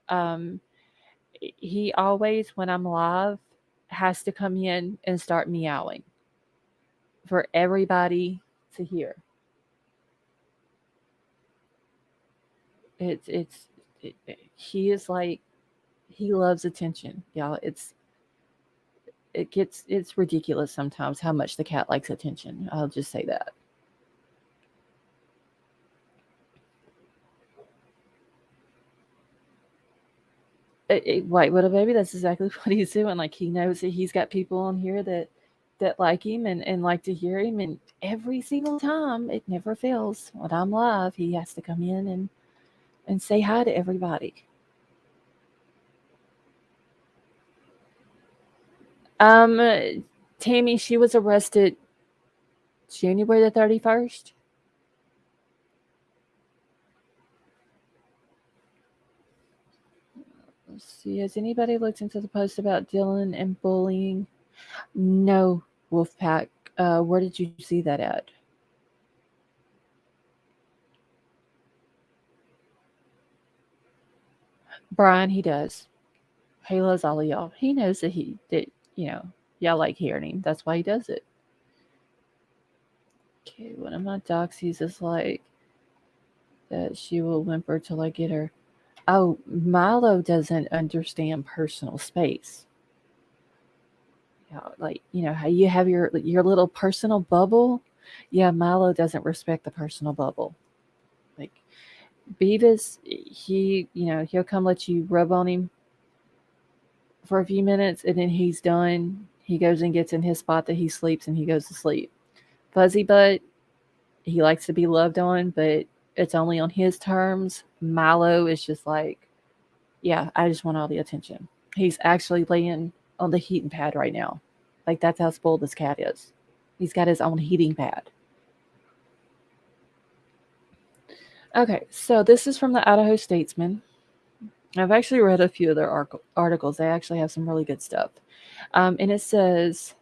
um, he always, when I'm live, has to come in and start meowing for everybody to hear. It's he is like he loves attention, y'all. It's ridiculous sometimes how much the cat likes attention. I'll just say that. White widow baby, that's exactly what he's doing. Like he knows that he's got people on here that like him and like to hear him, and every single time it never fails. When I'm live, he has to come in and say hi to everybody. Um, Tammy, she was arrested January the 31st. Let's see. Has anybody looked into the post about Dylan and bullying? No, Wolfpack. Where did you see that at? Brian, he does. He loves all of y'all. He knows that you know y'all like hearing him. That's why he does it. Okay, one of my doxies is like that she will whimper till I get her. Oh, Milo doesn't understand personal space. Yeah, like how you have your little personal bubble. Yeah, Milo doesn't respect the personal bubble. Like Beavis, he'll come let you rub on him for a few minutes, and then he's done. He goes and gets in his spot that he sleeps, and he goes to sleep. Fuzzy Butt, he likes to be loved on, but it's only on his terms. Milo is just like, yeah, I just want all the attention. He's actually laying on the heating pad right now. Like that's how spoiled this cat is. He's got his own heating pad. Okay, so this is from the Idaho Statesman. I've actually read a few of their articles. They actually have some really good stuff. And it says,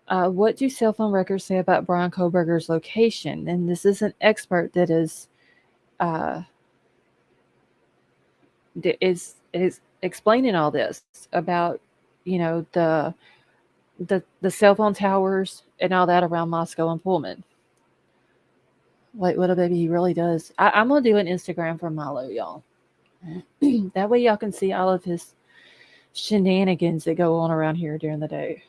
what do cell phone records say about Bryan Kohberger's location? And this is an expert that uh, is explaining all this about the cell phone towers and all that around Moscow and Pullman. Like little baby, he really does. I'm gonna do an Instagram for Milo, y'all. That way y'all can see all of his shenanigans that go on around here during the day.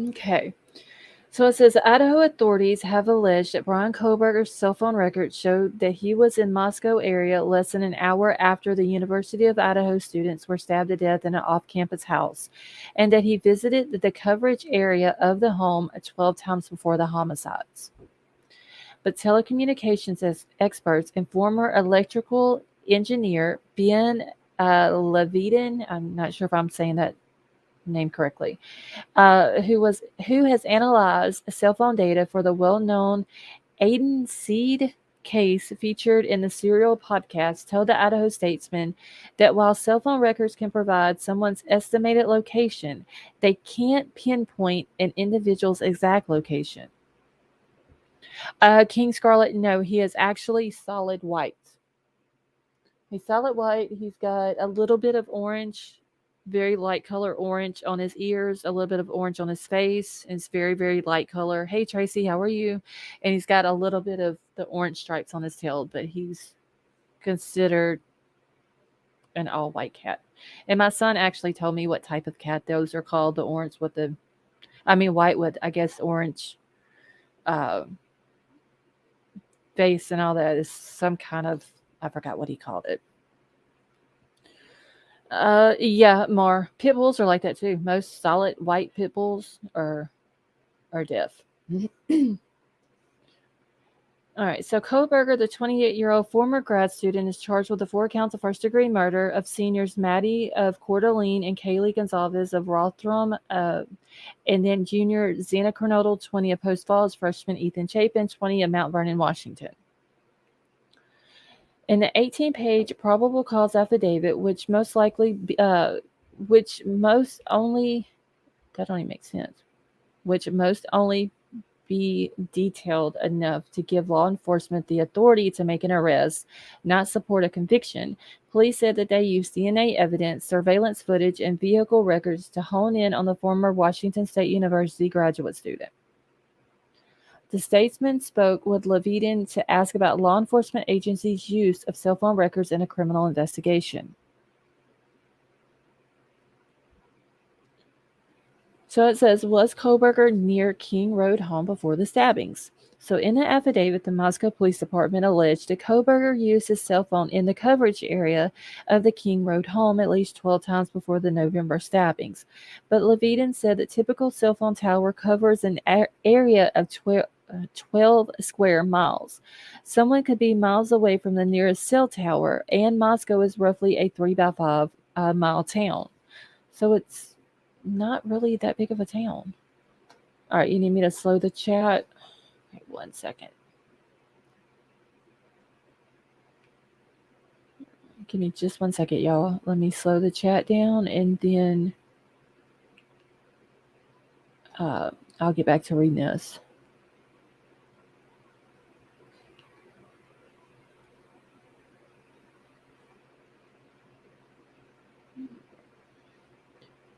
Okay. So it says Idaho authorities have alleged that Bryan Kohberger's cell phone records showed that he was in Moscow area less than an hour after the University of Idaho students were stabbed to death in an off-campus house, and that he visited the coverage area of the home 12 times before the homicides. But telecommunications experts and former electrical engineer Ben Levitin, I'm not sure if I'm saying that name correctly, who has analyzed cell phone data for the well-known Aiden Seed case featured in the Serial podcast, told the Idaho Statesman that while cell phone records can provide someone's estimated location, they can't pinpoint an individual's exact location. King Scarlet, no, he is actually solid white. He's solid white. He's got a little bit of orange, very light color orange on his ears, a little bit of orange on his face. It's very, very light color. Hey, Tracy, how are you? And he's got a little bit of the orange stripes on his tail, but he's considered an all white cat. And my son actually told me what type of cat those are called. The orange with white with, I guess, orange uh, face and all that is some kind of, I forgot what he called it. Yeah, more pit bulls are like that too. Most solid white pit bulls are deaf. All right, so Kohberger, the 28-year-old former grad student, is charged with the 4 counts of first-degree murder of seniors Maddie of Coeur d'Alene and Kaylee Gonzalez of Rotherham, and then junior Xena Kernodle, 20 of Post Falls, freshman Ethan Chapin, 20 of Mount Vernon, Washington. In the 18-page probable cause affidavit, which most only that don't even make sense, which most only be detailed enough to give law enforcement the authority to make an arrest, not support a conviction. Police said that they used DNA evidence, surveillance footage, and vehicle records to hone in on the former Washington State University graduate student. The statesman spoke with Levitin to ask about law enforcement agencies' use of cell phone records in a criminal investigation. So it says, was Kohberger near King Road home before the stabbings? So in the affidavit, the Moscow Police Department alleged that Kohberger used his cell phone in the coverage area of the King Road home at least 12 times before the November stabbings. But Levitin said that typical cell phone tower covers an area of 12 square miles. Someone could be miles away from the nearest cell tower, and Moscow is roughly a 3 by 5 mile town. So it's not really that big of a town. All right, you need me to slow the chat? Okay, 1 second. Give me just 1 second, y'all. Let me slow the chat down, and then I'll get back to reading this.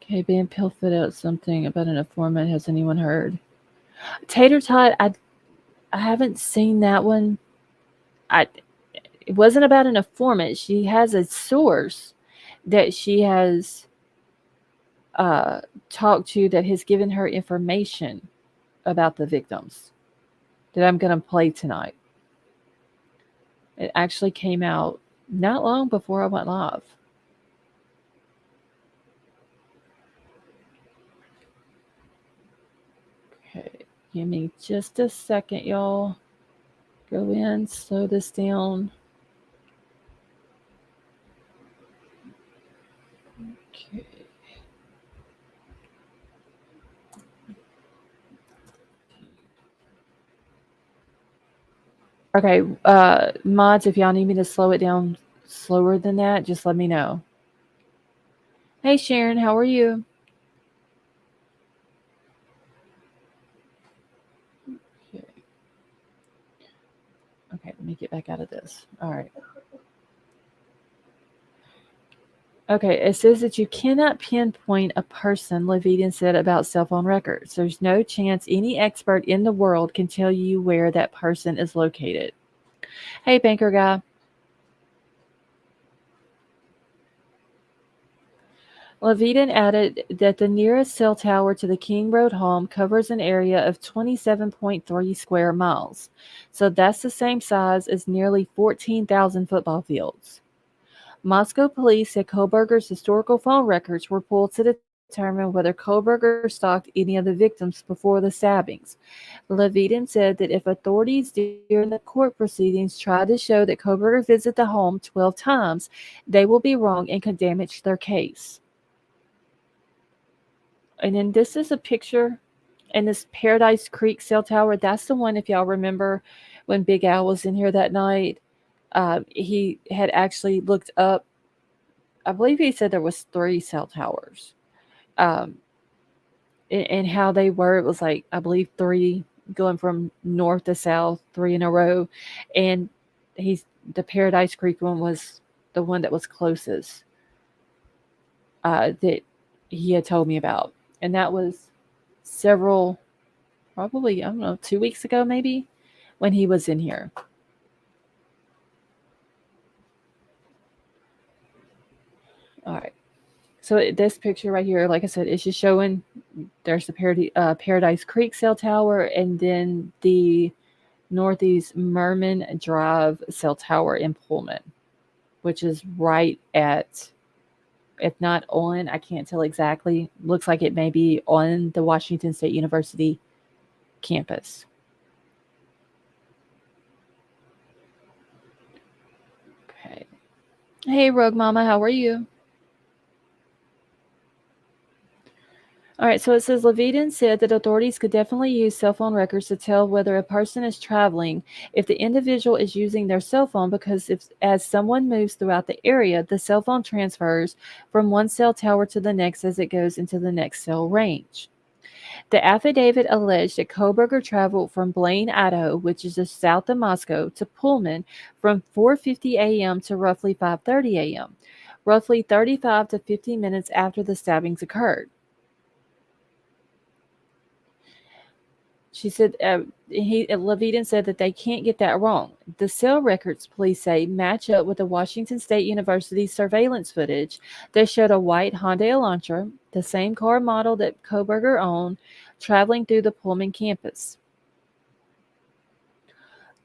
Okay, Banfield put out something about an informant. Has anyone heard? Tater Tot, I haven't seen that one. It wasn't about an informant. She has a source that she has talked to that has given her information about the victims that I'm going to play tonight. It actually came out not long before I went live. Okay, give me just a second, y'all. Go in, slow this down. Okay. Okay, mods, if y'all need me to slow it down slower than that, just let me know. Hey, Sharon, how are you? Okay, let me get back out of this. All right. Okay, it says that you cannot pinpoint a person, Levitin said about cell phone records. There's no chance any expert in the world can tell you where that person is located. Hey, banker guy. Levitin added that the nearest cell tower to the King Road home covers an area of 27.3 square miles. So that's the same size as nearly 14,000 football fields. Moscow police said Kohberger's historical phone records were pulled to determine whether Kohberger stalked any of the victims before the stabbings. Levitin said that if authorities during the court proceedings try to show that Kohberger visited the home 12 times, they will be wrong and could damage their case. And then this is a picture in this Paradise Creek cell tower. That's the one, if y'all remember, when Big Al was in here that night. He had actually looked up. I believe he said there was 3 cell towers. And how they were, it was like, I believe 3 going from north to south, 3 in a row. And the Paradise Creek one was the one that was closest, that he had told me about. And that was several, probably, I don't know, 2 weeks ago maybe, when he was in here. All right. So this picture right here, like I said, it's just showing there's the Paradise Creek cell tower, and then the Northeast Merman Drive cell tower in Pullman, which is right at if not on, I can't tell exactly. Looks like it may be on the Washington State University campus. Okay. Hey, Rogue Mama, how are you? All right, so it says Levitin said that authorities could definitely use cell phone records to tell whether a person is traveling if the individual is using their cell phone because if as someone moves throughout the area, the cell phone transfers from one cell tower to the next as it goes into the next cell range. The affidavit alleged that Kohberger traveled from Blaine, Idaho, which is just south of Moscow, to Pullman from 4:50 a.m. to roughly 5:30 a.m., roughly 35 to 50 minutes after the stabbings occurred. She said, Levitin said that they can't get that wrong. The cell records, police say, match up with the Washington State University surveillance footage that showed a white Hyundai Elantra, the same car model that Kohberger owned, traveling through the Pullman campus.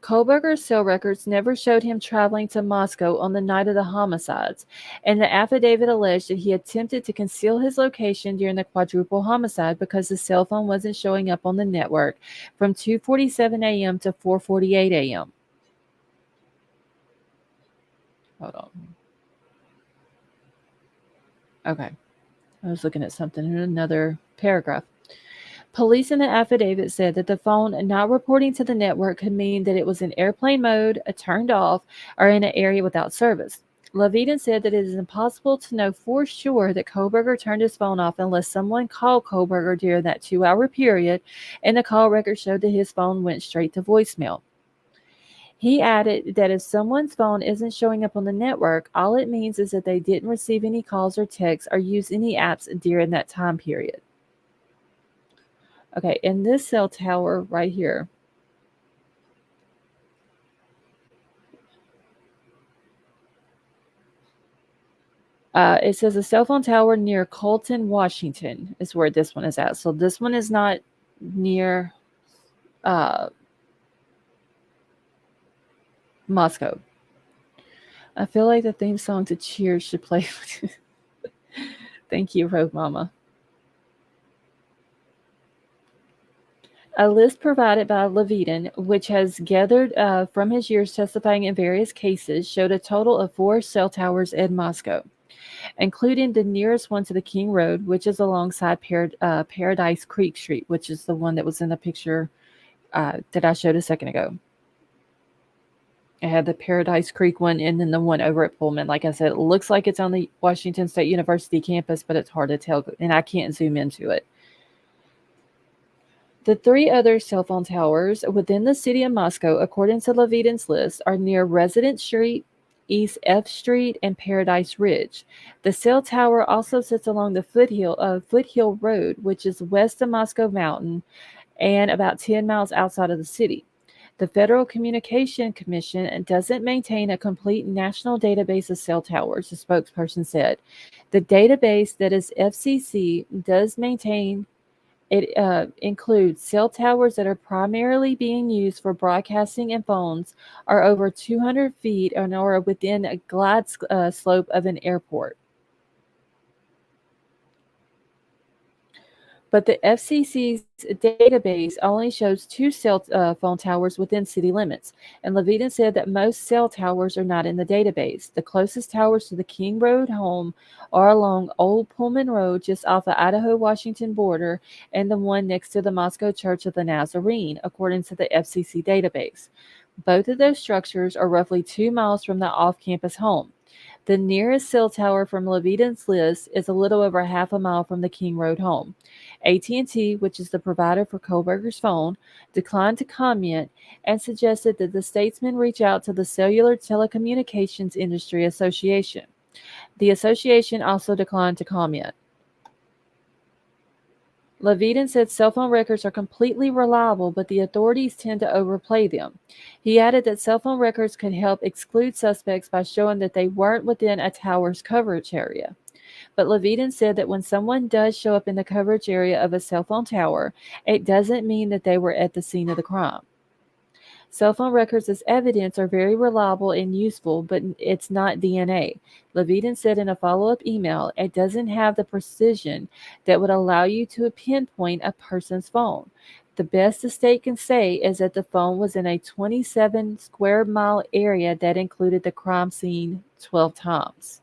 Kohberger's cell records never showed him traveling to Moscow on the night of the homicides, and the affidavit alleged that he attempted to conceal his location during the quadruple homicide because his cell phone wasn't showing up on the network from 2:47 a.m. to 4:48 a.m. Hold on. Okay. I was looking at something in another paragraph. Police in the affidavit said that the phone not reporting to the network could mean that it was in airplane mode, turned off, or in an area without service. Levitin said that it is impossible to know for sure that Kohberger turned his phone off unless someone called Kohberger during that 2 hour period, and the call record showed that his phone went straight to voicemail. He added that if someone's phone isn't showing up on the network, all it means is that they didn't receive any calls or texts or use any apps during that time period. Okay, in this cell tower right here, it says a cell phone tower near Colton, Washington is where this one is at. So this one is not near uh, Moscow. I feel like the theme song to Cheers should play. Thank you, Rogue Mama. A list provided by Levitin, which has gathered from his years testifying in various cases, showed a total of 4 cell towers in Moscow, including the nearest one to the King Road, which is alongside Paradise Creek Street, which is the one that was in the picture that I showed a second ago. I had the Paradise Creek one and then the one over at Pullman. Like I said, it looks like it's on the Washington State University campus, but it's hard to tell, and I can't zoom into it. The 3 other cell phone towers within the city of Moscow, according to Levitin's list, are near Resident Street, East F Street, and Paradise Ridge. The cell tower also sits along the Foothill Road, which is west of Moscow Mountain and about 10 miles outside of the city. The Federal Communication Commission doesn't maintain a complete national database of cell towers, the spokesperson said. The database that is FCC does maintain it includes cell towers that are primarily being used for broadcasting and phones, are over 200 feet, and are within a glide slope of an airport. But the FCC's database only shows 2 cell phone towers within city limits, and Levitin said that most cell towers are not in the database. The closest towers to the King Road home are along Old Pullman Road, just off the Idaho-Washington border, and the one next to the Moscow Church of the Nazarene, according to the FCC database. Both of those structures are roughly 2 miles from the off-campus home. The nearest cell tower from Levitin's list is a little over half a mile from the King Road home. AT&T, which is the provider for Kohberger's phone, declined to comment and suggested that the statesman reach out to the Cellular Telecommunications Industry Association. The association also declined to comment. Levitin said cell phone records are completely reliable, but the authorities tend to overplay them. He added that cell phone records could help exclude suspects by showing that they weren't within a tower's coverage area. But Levitin said that when someone does show up in the coverage area of a cell phone tower, it doesn't mean that they were at the scene of the crime. Cell phone records as evidence are very reliable and useful, but it's not DNA. Leviten said in a follow up email, it doesn't have the precision that would allow you to pinpoint a person's phone. The best the state can say is that the phone was in a 27 square mile area that included the crime scene 12 times.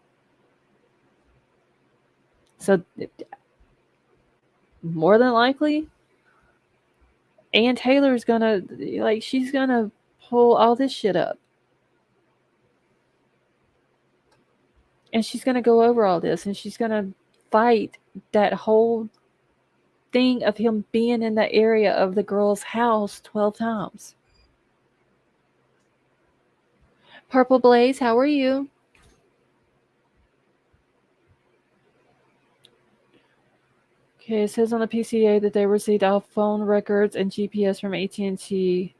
So, more than likely, Ann Taylor's gonna, like, she's gonna pull all this shit up. And she's going to go over all this and she's going to fight that whole thing of him being in the area of the girl's house 12 times. Purple Blaze, how are you? Okay, it says on the PCA that they received all phone records and GPS from AT&T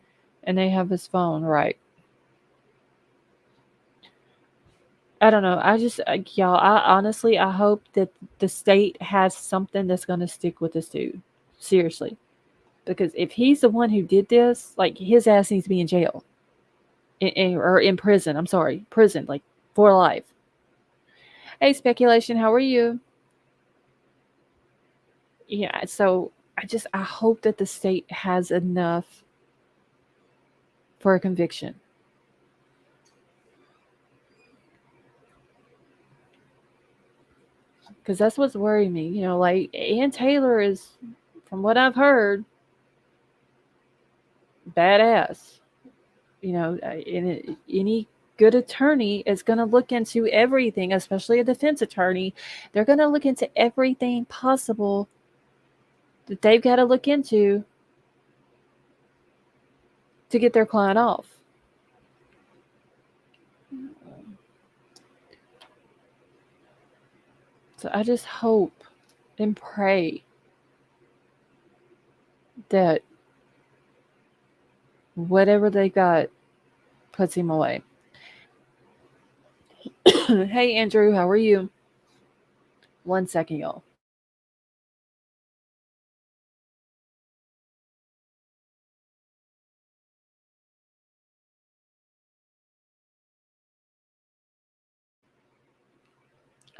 and they have his phone, right? I don't know. Y'all, I honestly, I hope that the state has something that's going to stick with this dude. Seriously. Because if he's the one who did this, like, his ass needs to be in jail. Or in prison. I'm sorry. Prison, like, for life. Hey, Speculation, how are you? Yeah, so I hope that the state has enough for a conviction. Because that's what's worrying me. You know, like, Ann Taylor is, from what I've heard, badass. You know, any good attorney is going to look into everything, especially a defense attorney. They're going to look into everything possible that they've got to look into to get their client off. So I just hope and pray that whatever they got puts him away. Hey, Andrew, how are you? 1 second, y'all.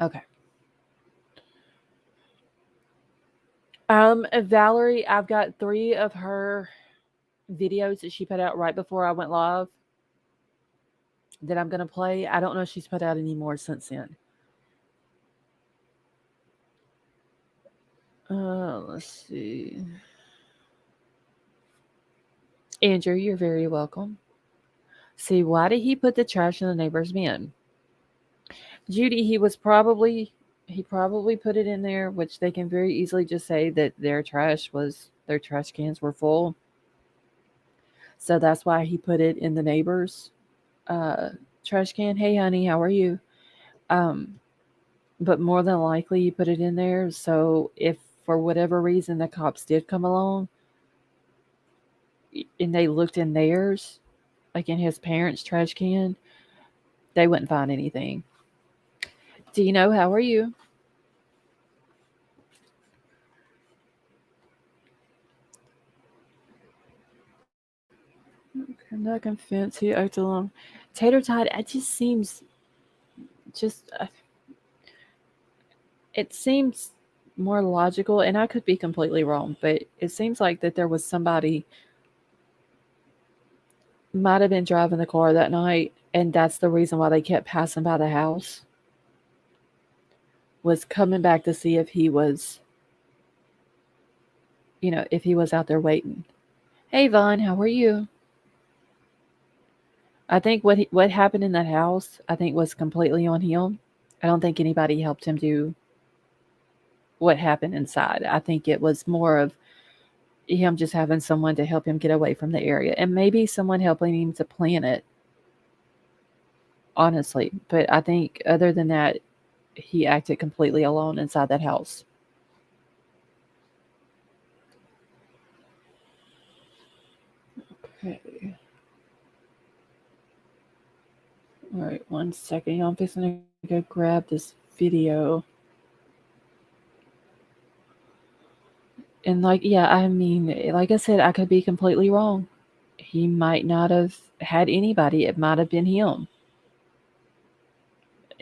Okay. Valerie, I've got 3 of her videos that she put out right before I went live that I'm gonna play. I don't know if she's put out any more since then. Let's see. Andrew, you're very welcome. See, why did he put the trash in the neighbor's bin? Judy, he probably put it in there, which they can very easily just say that their trash cans were full. So that's why he put it in the neighbor's uh, trash can. Hey, honey, how are you? Um, but more than likely, he put it in there. So if for whatever reason the cops did come along and they looked in theirs, like in his parents' trash can, they wouldn't find anything. Dino, how are you? I'm not convinced he acted alone. Tater Tot, it just seems just it seems more logical, and I could be completely wrong, but it seems like that there was somebody might have been driving the car that night, and that's the reason why they kept passing by the house. Was coming back to see if he was, if he was out there waiting. Hey, Vaughn, how are you? I think what happened in that house, I think was completely on him. I don't think anybody helped him do what happened inside. I think it was more of him just having someone to help him get away from the area and maybe someone helping him to plan it, honestly. But I think other than that, he acted completely alone inside that house. Okay. All right, 1 second. Y'all, I'm fixing to go grab this video. And like, yeah, I mean, like I said, I could be completely wrong. he might not have had anybody. It might have been him,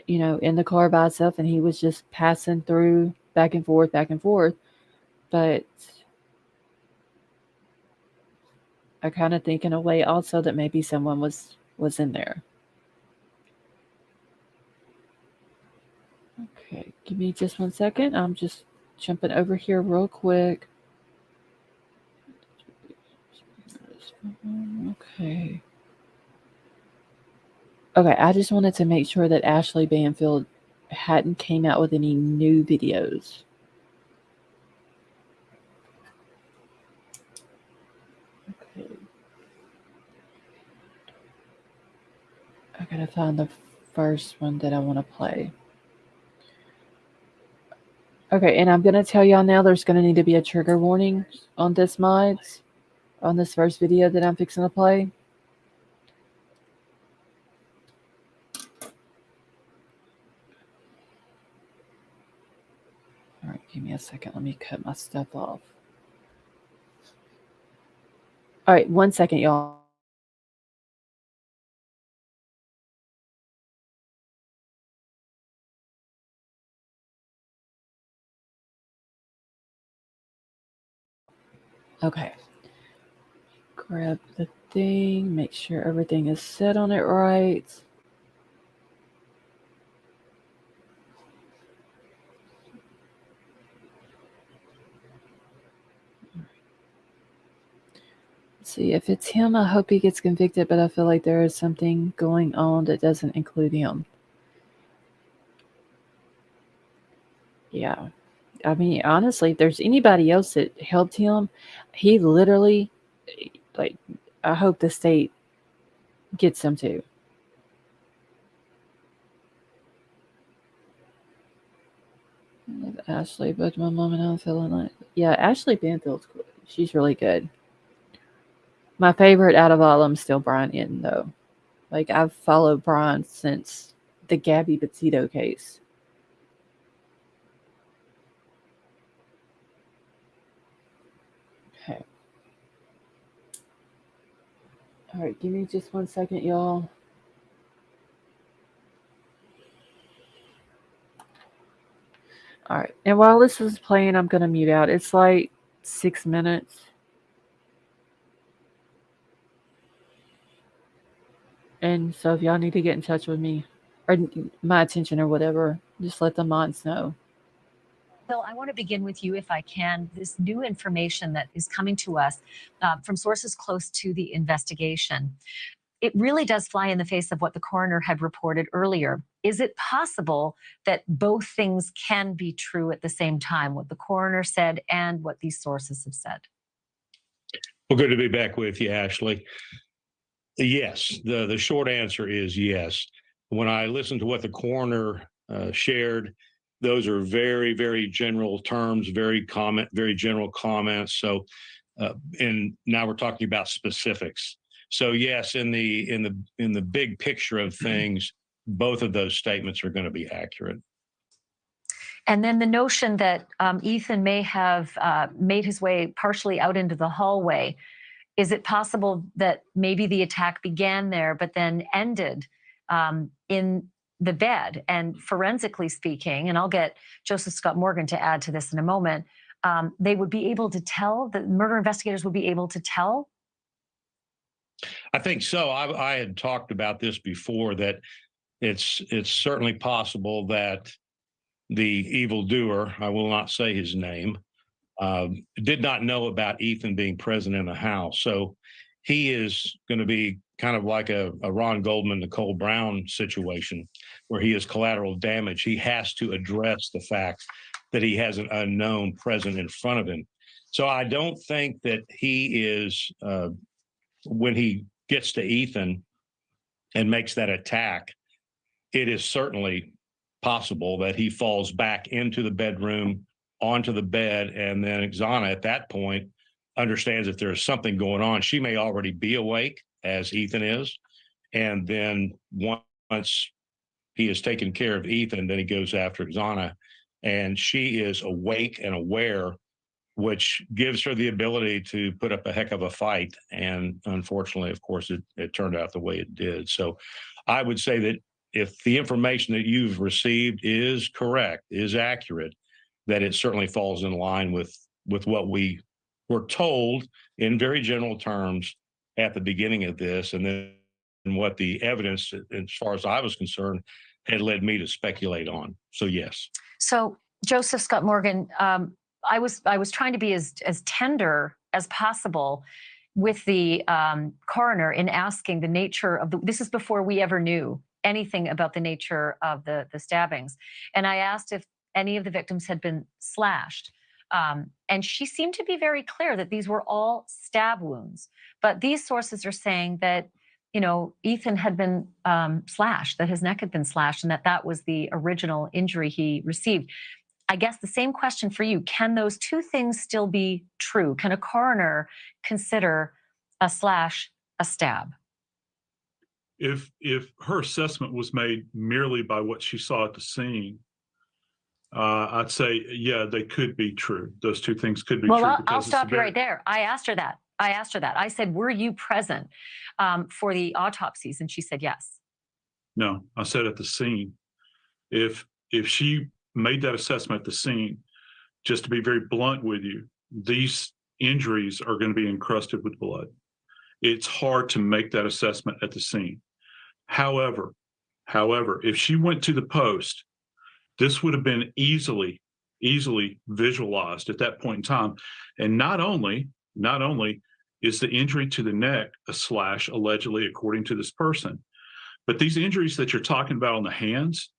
in the car by himself, and he was just passing through back and forth, back and forth. But I kind of think in a way also that maybe someone was in there. Okay, give me just 1 second. I'm just jumping over here real quick. Okay. Okay, I just wanted to make sure that Ashley Banfield hadn't came out with any new videos. Okay. I gotta find the first one that I want to play. Okay, and I'm gonna tell y'all now there's gonna need to be a trigger warning on this mods, on this first video that I'm fixing to play. All right, give me a second. Let me cut my stuff off. All right, 1 second, y'all. Okay. Grab the thing, make sure everything is set on it right. Let's see, if it's him, I hope he gets convicted, but I feel like there is something going on that doesn't include him. Yeah. I mean, honestly, if there's anybody else that helped him, he literally, like, I hope the state gets him too. Ashley, but my mom and I feeling like, yeah, Ashley Banfield's cool. She's really good. My favorite out of all of them is still Bryan, though. Like, I've followed Bryan since the Gabby Petito case. Okay. All right, give me just 1 second, y'all. All right, and while this is playing, I'm gonna mute out. It's like 6 minutes. And so if y'all need to get in touch with me or my attention or whatever, just let the mods know. Bill, I want to begin with you, if I can. This new information that is coming to us from sources close to the investigation, it really does fly in the face of what the coroner had reported earlier. Is it possible that both things can be true at the same time, what the coroner said and what these sources have said? Well, good to be back with you, Ashley. Yes, the short answer is yes. When I listened to what the coroner shared, those are very, very general terms, very general comments. So, and now we're talking about specifics. So, yes, in the big picture of things, both of those statements are going to be accurate. And then the notion that Ethan may have made his way partially out into the hallway. Is it possible that maybe the attack began there, but then ended in the bed? And forensically speaking, and I'll get Joseph Scott Morgan to add to this in a moment, they would be able to tell, the murder investigators would be able to tell? I think so. I had talked about this before, that it's certainly possible that the evildoer, I will not say his name, did not know about Ethan being present in the house. So he is going to be kind of like a Ron Goldman, Nicole Brown situation, where he is collateral damage. He has to address the fact that he has an unknown present in front of him. So I don't think that he is, when he gets to Ethan and makes that attack, it is certainly possible that he falls back into the bedroom, onto the bed, and then Xana at that point understands that there's something going on. She may already be awake, as Ethan is, and then once he has taken care of Ethan, then he goes after Xana, and she is awake and aware which gives her the ability to put up a heck of a fight. And unfortunately, of course, it turned out the way it did. So I would say that if the information that you've received is correct, is accurate, that it certainly falls in line with what we were told in very general terms at the beginning of this, and then what the evidence, as far as I was concerned, had led me to speculate on. So yes. So Joseph Scott Morgan, I was trying to be as tender as possible with the coroner in asking the nature of this is before we ever knew anything about the nature of the stabbings. And I asked if any of the victims had been slashed. And she seemed to be very clear that these were all stab wounds. But these sources are saying that, Ethan had been slashed, that his neck had been slashed, and that was the original injury he received. I guess the same question for you. Can those two things still be true? Can a coroner consider a slash a stab? If her assessment was made merely by what she saw at the scene, I'd say, yeah, they could be true. Those two things could be true. Well, I'll stop you right there. I asked her that. I said, were you present for the autopsies? And she said, yes. No, I said at the scene. If she made that assessment at the scene, just to be very blunt with you, these injuries are going to be encrusted with blood. It's hard to make that assessment at the scene. However, if she went to the post, this would have been easily visualized at that point in time. And not only is the injury to the neck a slash, allegedly, according to this person, but these injuries that you're talking about on the hands,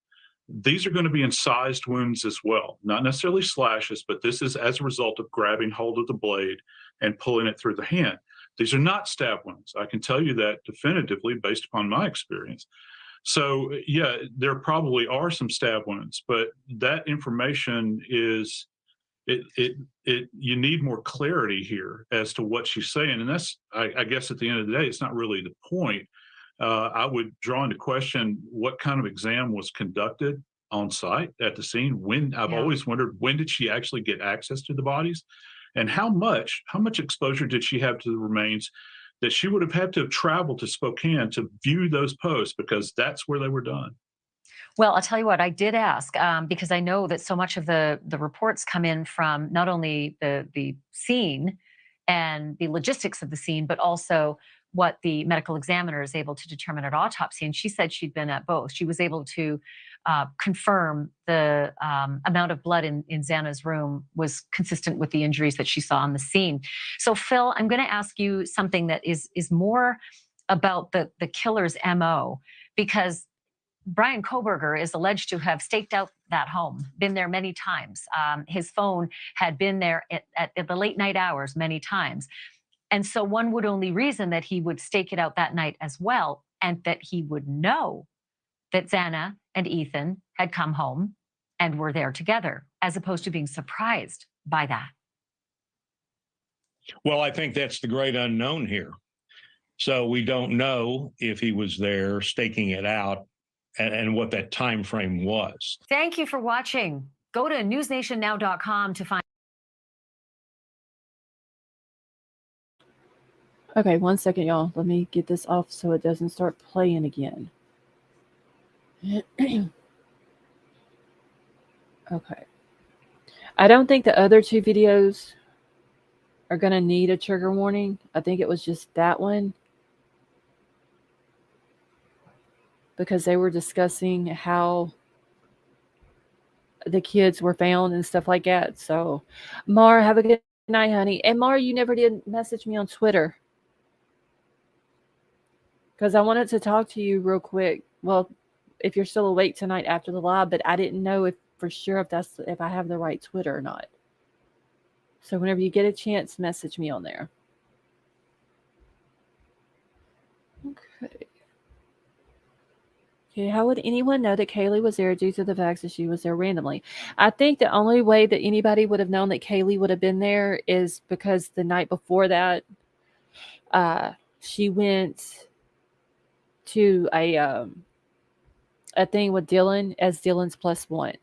these are going to be incised wounds as well. Not necessarily slashes, but this is as a result of grabbing hold of the blade and pulling it through the hand. These are not stab wounds. I can tell you that definitively based upon my experience. So yeah, there probably are some stab wounds, but that information is, you need more clarity here as to what she's saying. And that's, I guess at the end of the day, it's not really the point. I would draw into question what kind of exam was conducted on site at the scene. I've always wondered, when did she actually get access to the bodies? And how much exposure did she have to the remains that she would have had to have traveled to Spokane to view those posts, because that's where they were done? Well, I'll tell you what, I did ask because I know that so much of the reports come in from not only the scene and the logistics of the scene, but also what the medical examiner is able to determine at autopsy. And she said she'd been at both. She was able to confirm the amount of blood in Xana's room was consistent with the injuries that she saw on the scene. So, Phil, I'm going to ask you something that is more about the killer's MO, because Bryan Kohberger is alleged to have staked out that home, been there many times. His phone had been there at the late night hours many times. And so one would only reason that he would stake it out that night as well, and that he would know that Xana and Ethan had come home and were there together, as opposed to being surprised by that. Well, I think that's the great unknown here. So we don't know if he was there staking it out and what that time frame was. Thank you for watching. Go to newsnationnow.com to find. Okay, 1 second, y'all. Let me get this off so it doesn't start playing again. Okay. I don't think the other two videos are going to need a trigger warning. I think it was just that one, because they were discussing how the kids were found and stuff like that. So, Mar, have a good night, honey. And Mar, you never did message me on Twitter, because I wanted to talk to you real quick. Well, if you're still awake tonight after the live, but I didn't know if for sure if I have the right Twitter or not. So whenever you get a chance, message me on there. Okay. Okay, how would anyone know that Kaylee was there due to the fact that she was there randomly? I think the only way that anybody would have known that Kaylee would have been there is because the night before that, she went to a thing with Dylan as Dylan's +1.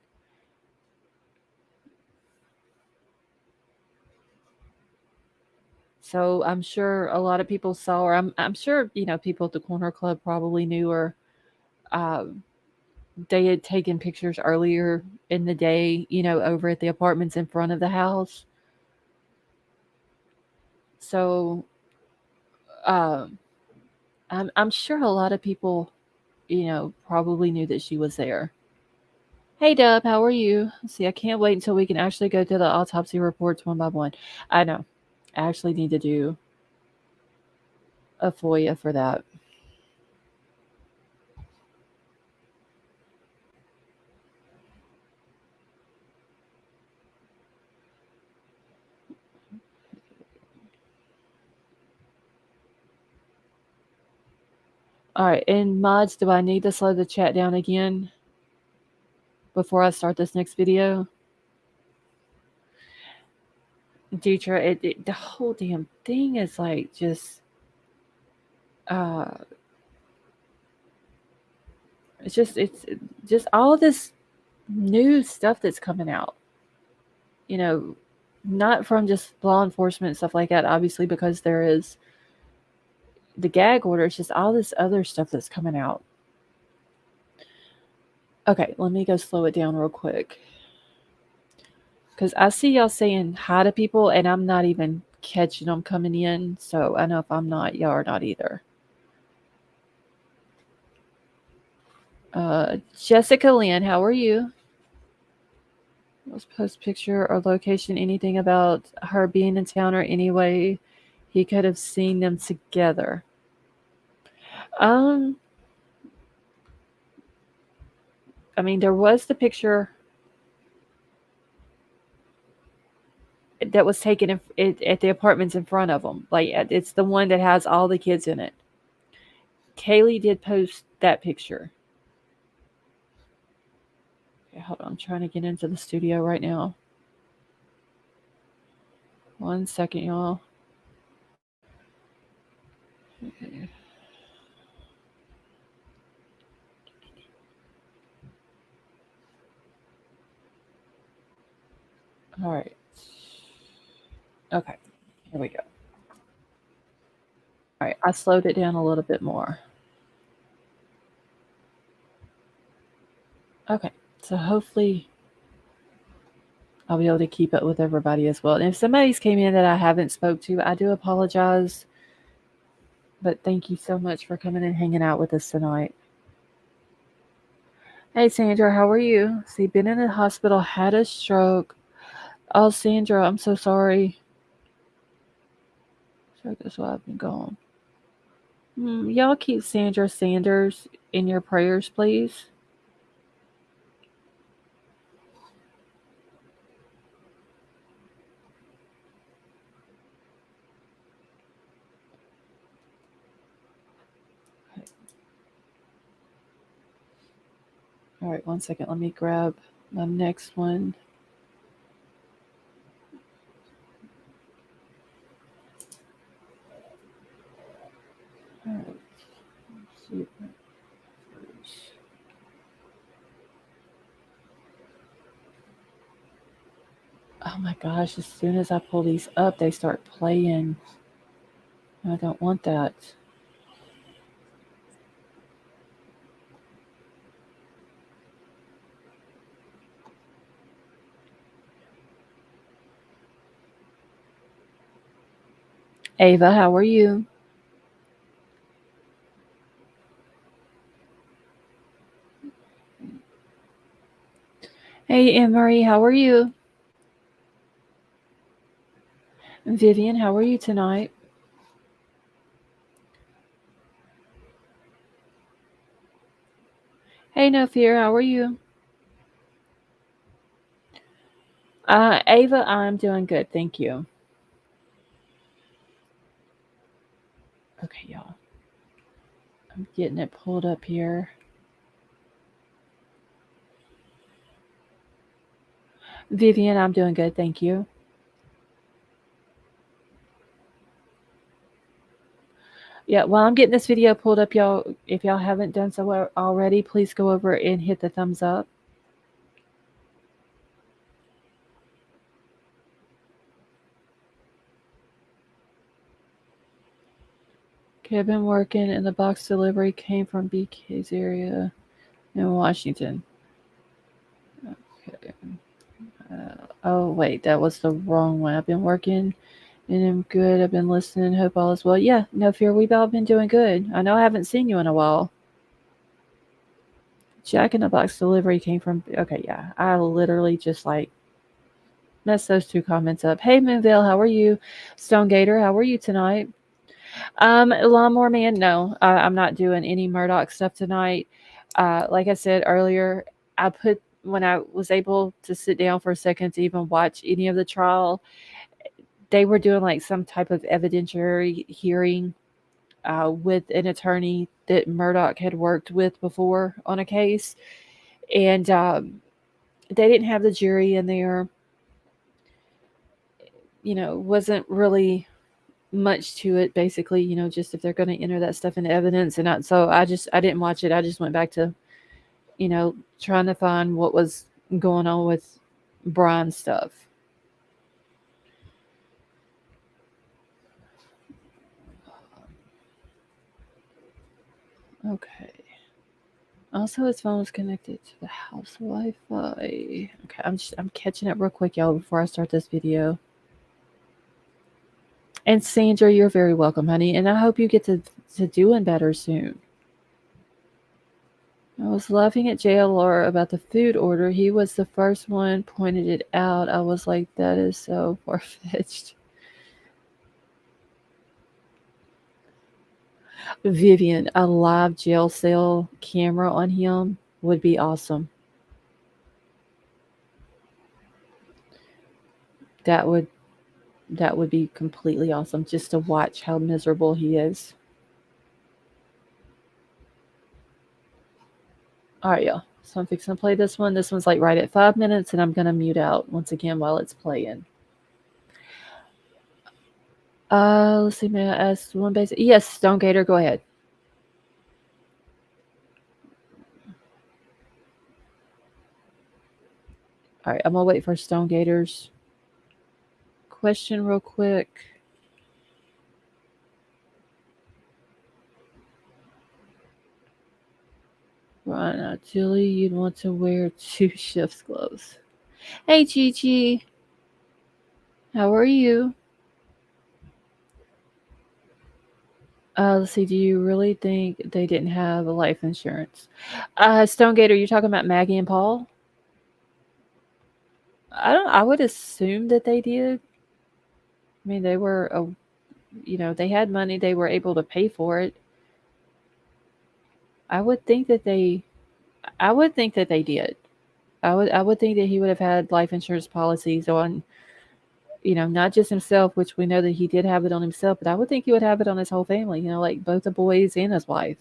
So I'm sure a lot of people saw her. I'm sure, people at the corner club probably knew her. Um, they had taken pictures earlier in the day, over at the apartments in front of the house. So um, I'm sure a lot of people, probably knew that she was there. Hey Dub, how are you? See, I can't wait until we can actually go through the autopsy reports one by one. I know. I actually need to do a FOIA for that. All right, and mods, do I need to slow the chat down again before I start this next video? Deetra, the whole damn thing is like uh, it's just all this new stuff that's coming out. You know, not from just law enforcement and stuff like that, obviously, because there is the gag order. It's just all this other stuff that's coming out. Okay, let me go slow it down real quick. Because I see y'all saying hi to people, and I'm not even catching them coming in. So I know if I'm not, y'all are not either. Jessica Lynn, how are you? Let's post picture or location, anything about her being in town or any way he could have seen them together. Um, I mean, there was the picture that was taken at the apartments in front of them. Like, it's the one that has all the kids in it. Kaylee did post that picture. Okay, hold on. I'm trying to get into the studio right now. 1 second, y'all. Okay. All right. Okay. Here we go. All right. I slowed it down a little bit more. Okay. So hopefully I'll be able to keep up with everybody as well. And if somebody's came in that I haven't spoke to, I do apologize. But thank you so much for coming and hanging out with us tonight. Hey Sandra, how are you? See, been in the hospital, had a stroke. Oh, Sandra, I'm so sorry. Stroke is why I've been gone. Y'all keep Sandra Sanders in your prayers, please. All right, 1 second. Let me grab my next one. All right. Let's see. Oh my gosh, as soon as I pull these up, they start playing. I don't want that. Ava, how are you? Hey, Anne Marie, how are you? Vivian, how are you tonight? Hey, No Fear, how are you? Ava, I'm doing good, thank you. Okay, y'all. I'm getting it pulled up here. Vivian, I'm doing good, thank you. Yeah, while I'm getting this video pulled up, y'all, if y'all haven't done so already, please go over and hit the thumbs up. Okay, I've been working, and the box delivery came from BK's area in Washington. Okay. Oh, wait, that was the wrong one. I've been working, and I'm good. I've been listening. Hope all is well. Yeah, no fear. We've all been doing good. I know I haven't seen you in a while. Jack in the Box delivery came from. Okay, yeah. I literally just like messed those two comments up. Hey, Moonville, how are you? Stone Gator, how are you tonight? Lawnmower Man, no, I'm not doing any Murdoch stuff tonight. Like I said earlier, I put when I was able to sit down for a second to even watch any of the trial, they were doing like some type of evidentiary hearing with an attorney that Murdoch had worked with before on a case, and they didn't have the jury in there. Wasn't really much to it. Basically, just if they're going to enter that stuff into evidence, and so I didn't watch it. I just went back to trying to find what was going on with Bryan stuff. Okay. Also, his phone was connected to the house Wi-Fi. Okay, I'm catching up real quick, y'all, before I start this video. And Sandra, you're very welcome, honey, and I hope you get to doing better soon. I was laughing at JLR about the food order. He was the first one pointed it out. I was like, that is so far-fetched. Vivian, a live jail cell camera on him would be awesome. That would be completely awesome, just to watch how miserable he is. All right, y'all. So I'm fixing to play this one. This one's like right at 5 minutes, and I'm going to mute out once again while it's playing. Let's see. May I ask one basic? Yes, Stone Gator, go ahead. All right, I'm going to wait for Stone Gator's question real quick. Right now, Julie, you'd want to wear 2 shifts gloves. Hey, Gigi. How are you? Let's see. Do you really think they didn't have a life insurance? Stone Gator, you're talking about Maggie and Paul? I would assume that they did. I mean, they were, they had money. They were able to pay for it. I would think that they did. I would think that he would have had life insurance policies on, not just himself, which we know that he did have it on himself, but I would think he would have it on his whole family, like both the boys and his wife.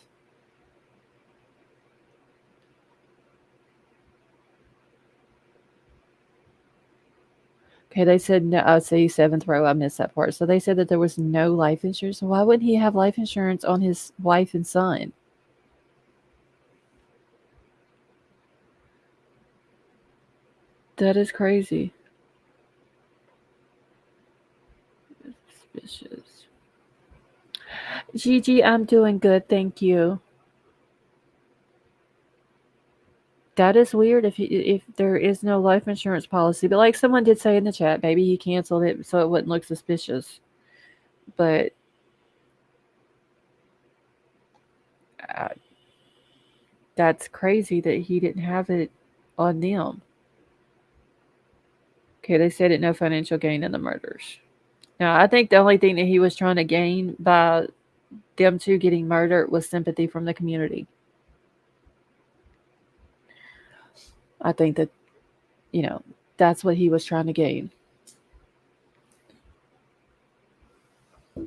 Okay, they said no. I'll see 7th row. I missed that part. So they said that there was no life insurance. So why wouldn't he have life insurance on his wife and son? That is crazy. Suspicious. Gigi, I'm doing good, thank you. That is weird if there is no life insurance policy. But like someone did say in the chat, maybe he canceled it so it wouldn't look suspicious. But that's crazy that he didn't have it on them. Okay, they said it no financial gain in the murders. Now, I think the only thing that he was trying to gain by them two getting murdered was sympathy from the community. I think that, that's what he was trying to gain. All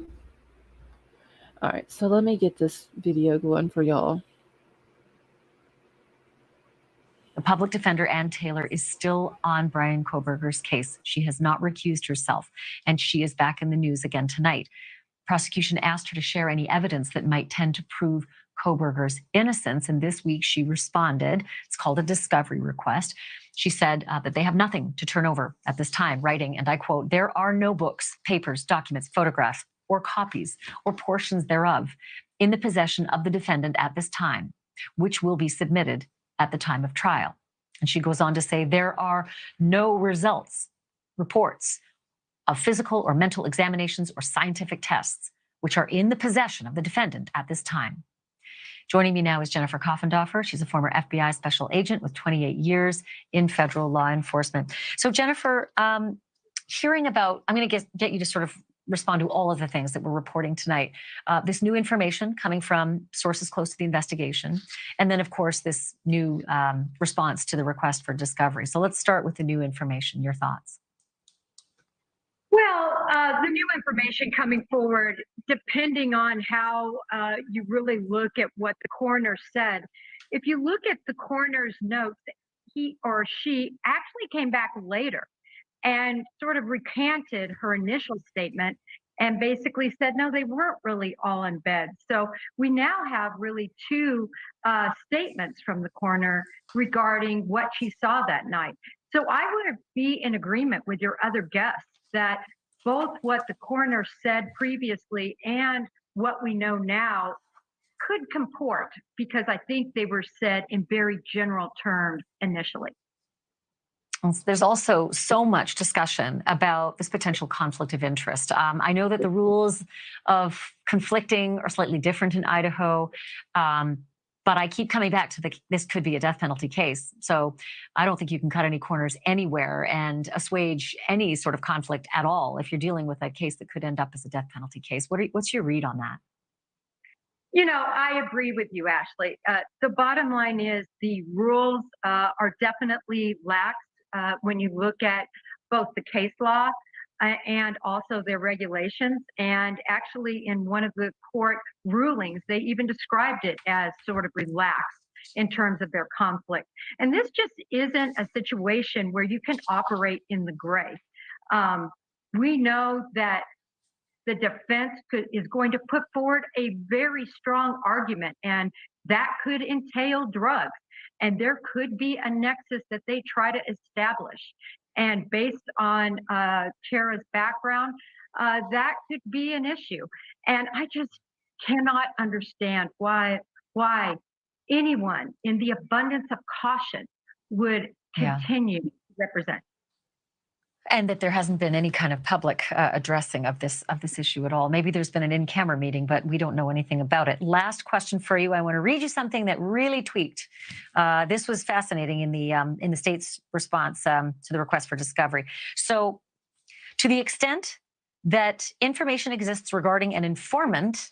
right, so let me get this video going for y'all. The public defender, Ann Taylor, is still on Bryan Kohberger's case. She has not recused herself, and she is back in the news again tonight. Prosecution asked her to share any evidence that might tend to prove Kohberger's innocence, and this week she responded. It's called a discovery request. She said that they have nothing to turn over at this time, writing, and I quote, "There are no books, papers, documents, photographs, or copies or portions thereof in the possession of the defendant at this time, which will be submitted at the time of trial. And she goes on to say there are no reports of physical or mental examinations or scientific tests which are in the possession of the defendant at this time. Joining me now is Jennifer Koffendorfer. She's a former FBI special agent with 28 years in federal law enforcement. So Jennifer, hearing about, I'm going to get you to sort of respond to all of the things that we're reporting tonight. This new information coming from sources close to the investigation. And then, of course, this new response to the request for discovery. So let's start with the new information. Your thoughts? Well, the new information coming forward, depending on how you really look at what the coroner said, if you look at the coroner's notes, he or she actually came back later and sort of recanted her initial statement and basically said, no, they weren't really all in bed. So we now have really two statements from the coroner regarding what she saw that night. So I would be in agreement with your other guests that both what the coroner said previously and what we know now could comport, because I think they were said in very general terms initially. There's also so much discussion about this potential conflict of interest. I know that the rules of conflicting are slightly different in Idaho, but I keep coming back to this could be a death penalty case. So I don't think you can cut any corners anywhere and assuage any sort of conflict at all if you're dealing with a case that could end up as a death penalty case. What's your read on that? You know, I agree with you, Ashley. The bottom line is the rules are definitely lax when you look at both the case law and also their regulations. And actually, in one of the court rulings, they even described it as sort of relaxed in terms of their conflict. And this just isn't a situation where you can operate in the gray. We know that the defense is going to put forward a very strong argument, and that could entail drugs. And there could be a nexus that they try to establish. And based on Kara's background, that could be an issue. And I just cannot understand why anyone in the abundance of caution would continue to represent. And that there hasn't been any kind of public addressing of this issue at all. Maybe there's been an in-camera meeting, but we don't know anything about it. Last question for you. I want to read you something that really tweaked. This was fascinating in the state's response to the request for discovery. So, to the extent that information exists regarding an informant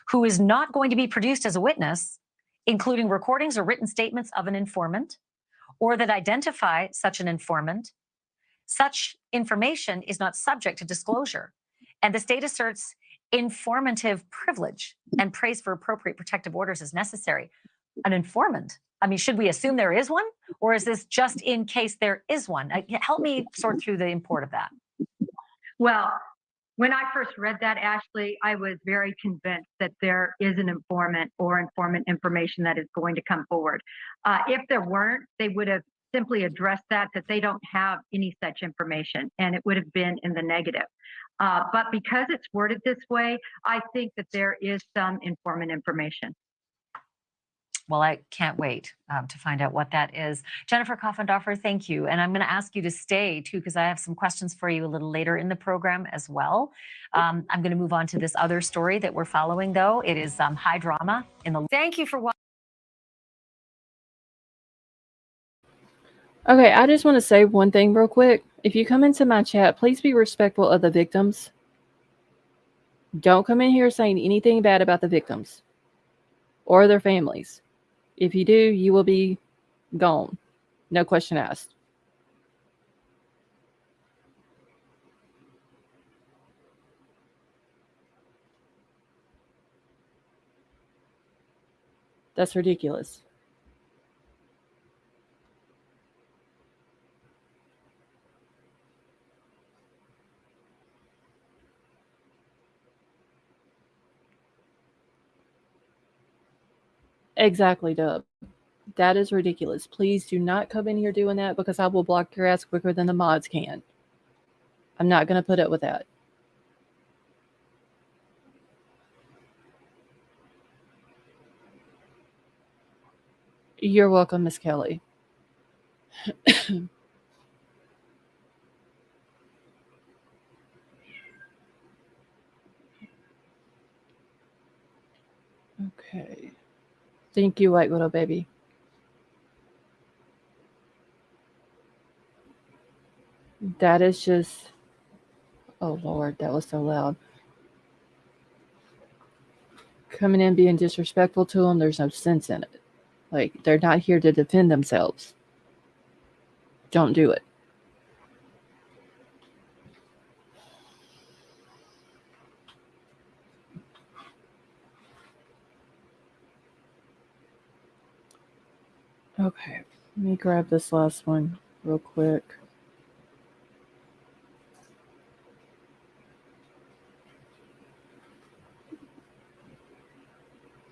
who is not going to be produced as a witness, including recordings or written statements of an informant, or that identify such an informant, such information is not subject to disclosure. And the state asserts informative privilege and prays for appropriate protective orders as necessary. An informant, I mean, should we assume there is one? Or is this just in case there is one? Help me sort through the import of that. Well, when I first read that, Ashley, I was very convinced that there is an informant or informant information that is going to come forward. If there weren't, they would have simply addressed that they don't have any such information, and it would have been in the negative. But because it's worded this way, I think that there is some informant information. Well, I can't wait to find out what that is. Jennifer Koffendorfer, thank you. And I'm going to ask you to stay too, because I have some questions for you a little later in the program as well. I'm going to move on to this other story that we're following, though. It is high drama in the. Thank you for watching. Okay, I just want to say one thing real quick. If you come into my chat, please be respectful of the victims. Don't come in here saying anything bad about the victims or their families. If you do, you will be gone. No question asked. That's ridiculous. Exactly, Dub. That is ridiculous. Please do not come in here doing that, because I will block your ass quicker than the mods can. I'm not going to put up with that. You're welcome, Miss Kelly. Okay. Thank you, white little baby. That is just, oh Lord, that was so loud. Coming in being disrespectful to them, there's no sense in it. Like, they're not here to defend themselves. Don't do it. Okay, let me grab this last one real quick.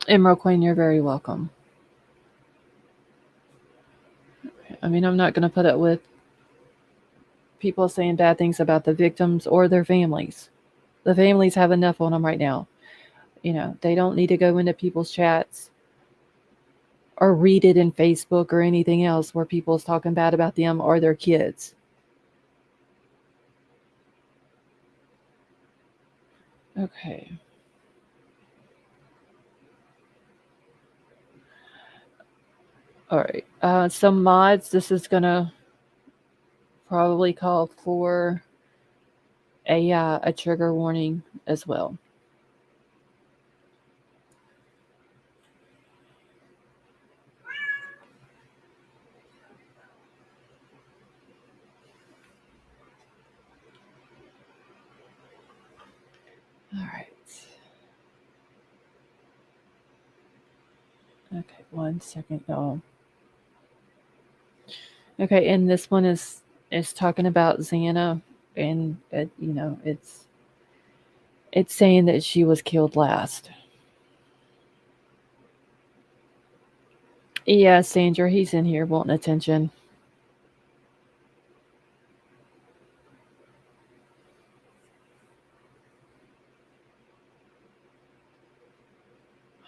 Emerald Queen, you're very welcome. I mean, I'm not going to put up with people saying bad things about the victims or their families. The families have enough on them right now. You know, they don't need to go into people's chats or read it in Facebook or anything else where people's talking bad about them or their kids. Okay. All right. Some mods, this is going to probably call for a trigger warning as well. All right. Okay, 1 second, y'all. Okay, and this one is talking about Xana, and you know, it's saying that she was killed last. Yeah, Sandra, he's in here wanting attention.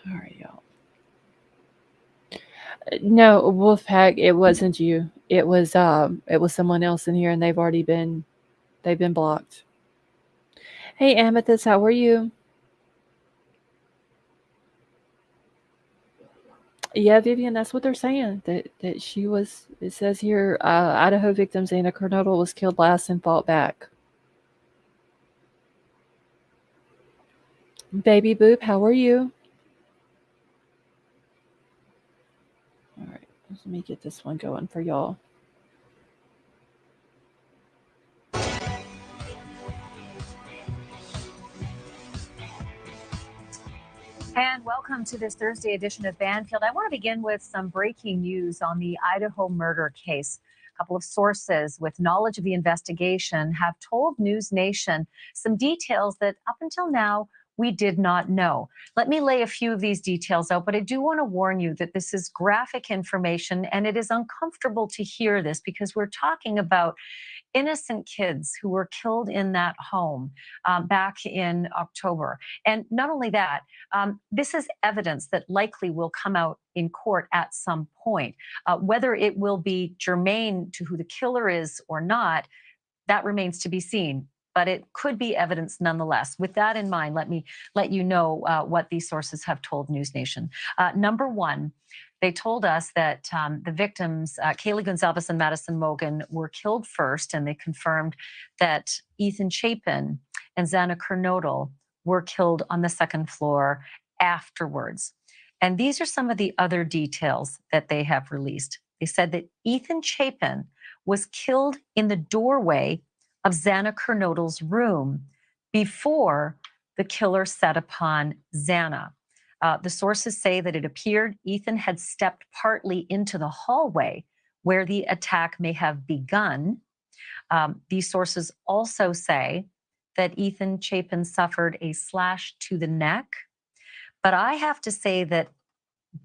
All right, y'all. No, Wolfpack, it wasn't you. It was someone else in here, and they've been blocked. Hey, Amethyst, how are you? Yeah, Vivian, that's what they're saying. That she was. It says here, Idaho victim Xana Kernodle was killed last and fought back. Baby Boop, how are you? All right, let me get this one going for y'all. And welcome to this Thursday edition of Banfield. I want to begin with some breaking news on the Idaho murder case. A couple of sources with knowledge of the investigation have told News Nation some details that up until now we did not know. Let me lay a few of these details out, but I do want to warn you that this is graphic information and it is uncomfortable to hear this because we're talking about innocent kids who were killed in that home back in October. And not only that, this is evidence that likely will come out in court at some point. Whether it will be germane to who the killer is or not, that remains to be seen. But it could be evidence nonetheless. With that in mind, let me let you know what these sources have told News Nation. Number one, they told us that the victims, Kaylee Gonzalez and Madison Mogan, were killed first, and they confirmed that Ethan Chapin and Xana Kernodle were killed on the second floor afterwards. And these are some of the other details that they have released. They said that Ethan Chapin was killed in the doorway of Xana Kernodle's room before the killer set upon Xana. The sources say that it appeared Ethan had stepped partly into the hallway where the attack may have begun. These sources also say that Ethan Chapin suffered a slash to the neck. But I have to say that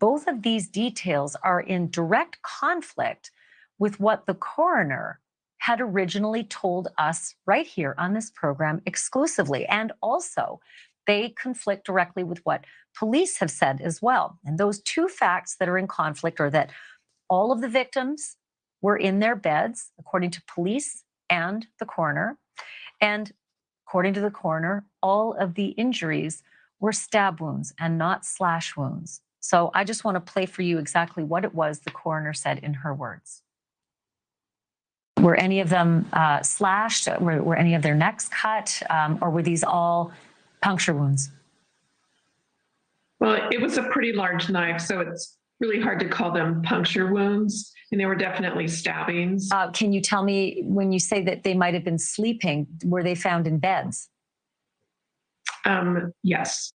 both of these details are in direct conflict with what the coroner had originally told us right here on this program exclusively, and also they conflict directly with what police have said as well. And those two facts that are in conflict are that all of the victims were in their beds, according to police and the coroner. And according to the coroner, all of the injuries were stab wounds and not slash wounds. So I just want to play for you exactly what it was the coroner said in her words. Were any of them slashed? Were any of their necks cut? Or were these all puncture wounds? Well, it was a pretty large knife, so it's really hard to call them puncture wounds. And they were definitely stabbings. Can you tell me, when you say that they might have been sleeping, were they found in beds? Yes.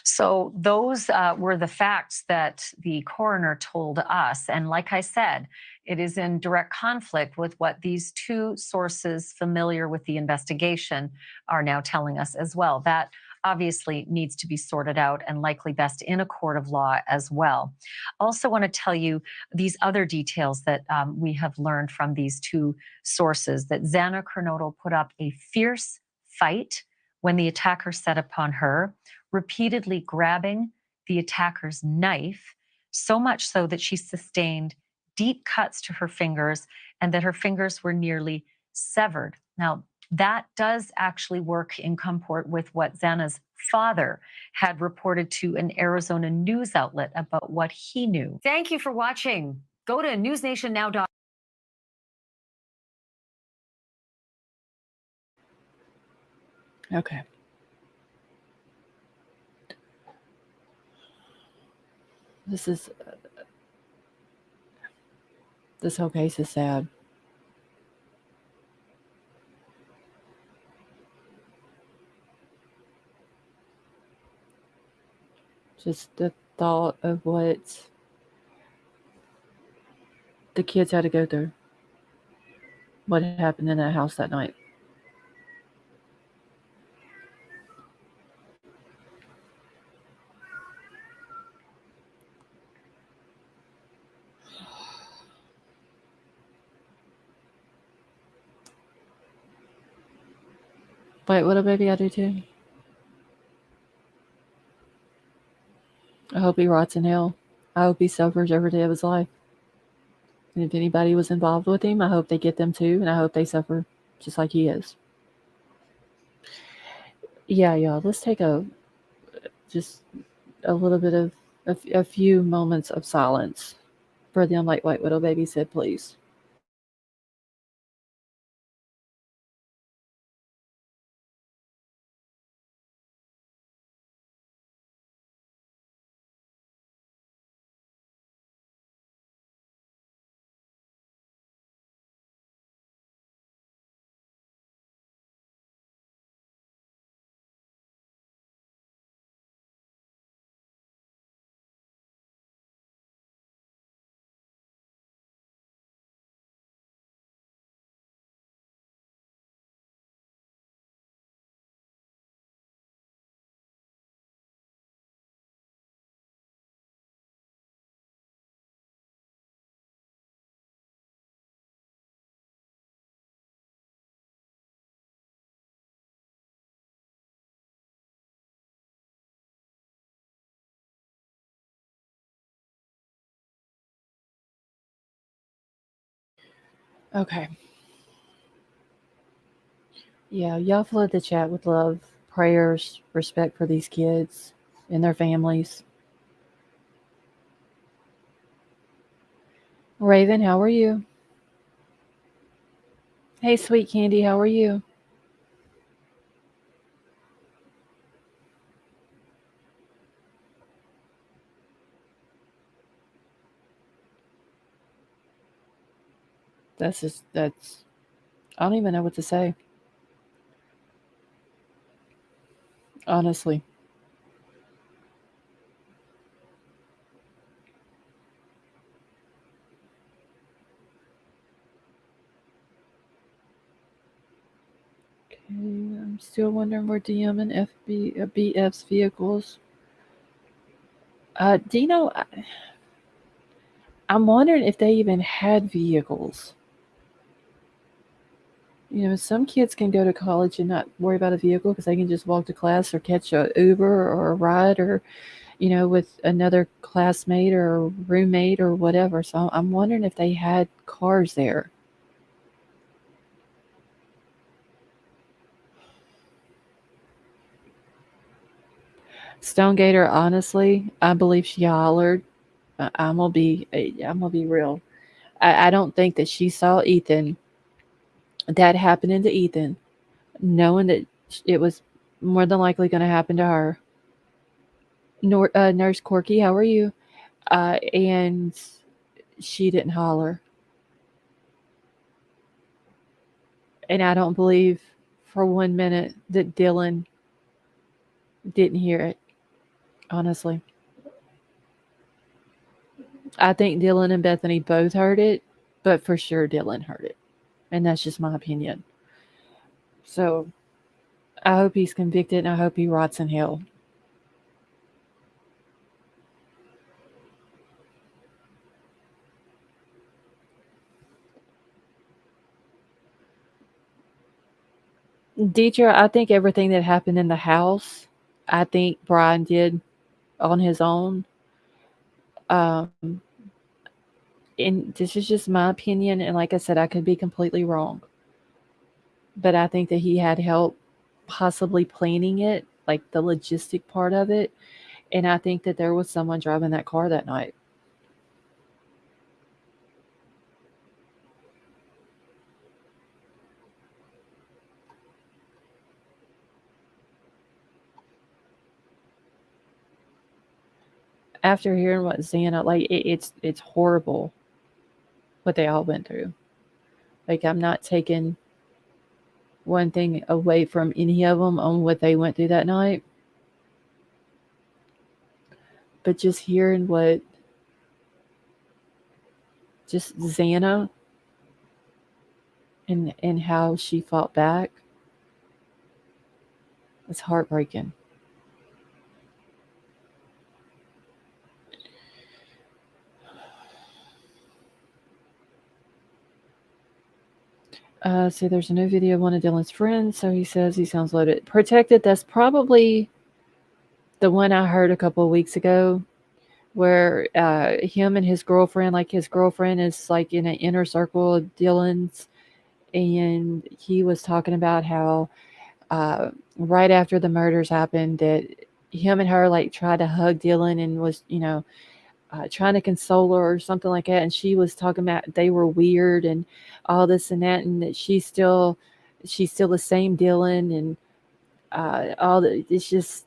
So those were the facts that the coroner told us. And like I said, it is in direct conflict with what these two sources familiar with the investigation are now telling us as well. That obviously needs to be sorted out and likely best in a court of law as well. Also want to tell you these other details that we have learned from these two sources, that Xana Kernodle put up a fierce fight when the attacker set upon her, repeatedly grabbing the attacker's knife, so much so that she sustained deep cuts to her fingers and that her fingers were nearly severed. Now, that does actually work in comport with what Xana's father had reported to an Arizona news outlet about what he knew. Thank you for watching. Go to newsnationnow.com. Okay. This whole case is sad. Just the thought of what the kids had to go through. What happened in that house that night. Wait, what a baby I do too. I hope he rots in hell. I hope he suffers every day of his life. And if anybody was involved with him, I hope they get them too, and I hope they suffer just like he is. Yeah, y'all, let's take just a little bit of a few moments of silence for them, like White Widow Baby said, please. Okay. Yeah, y'all flood the chat with love, prayers, respect for these kids and their families. Raven, how are you? Hey, sweet Candy, how are you? That's I don't even know what to say. Honestly. Okay, I'm still wondering where DM and BF's vehicles. Dino, I'm wondering if they even had vehicles. Some kids can go to college and not worry about a vehicle because they can just walk to class or catch a Uber or a ride or, with another classmate or roommate or whatever. So I'm wondering if they had cars there. Stonegater, honestly, I believe she hollered. I'm gonna be real. I don't think that she saw Ethan, that happening to Ethan, knowing that it was more than likely going to happen to her. Nurse Corky, how are you? And she didn't holler. And I don't believe for 1 minute that Dylan didn't hear it, honestly. I think Dylan and Bethany both heard it, but for sure Dylan heard it. And that's just my opinion. So I hope he's convicted and I hope he rots in hell. Deidre, I think everything that happened in the house, I think Brian did on his own. Um, and this is just my opinion. And like I said, I could be completely wrong. But I think that he had help possibly planning it, like the logistic part of it. And I think that there was someone driving that car that night. After hearing what Xana, like it's horrible what they all went through. Like I'm not taking one thing away from any of them on what they went through that night, but just hearing what just Xana and how she fought back, it's heartbreaking. See, there's a new video of one of Dylan's friends, so he says he sounds loaded. Protected, that's probably the one I heard a couple of weeks ago where him and his girlfriend, like his girlfriend is like in an inner circle of Dylan's, and he was talking about how right after the murders happened that him and her like tried to hug Dylan and was, trying to console her or something like that. And she was talking about they were weird and all this and that, and that she's still the same Dylan and all the. It's just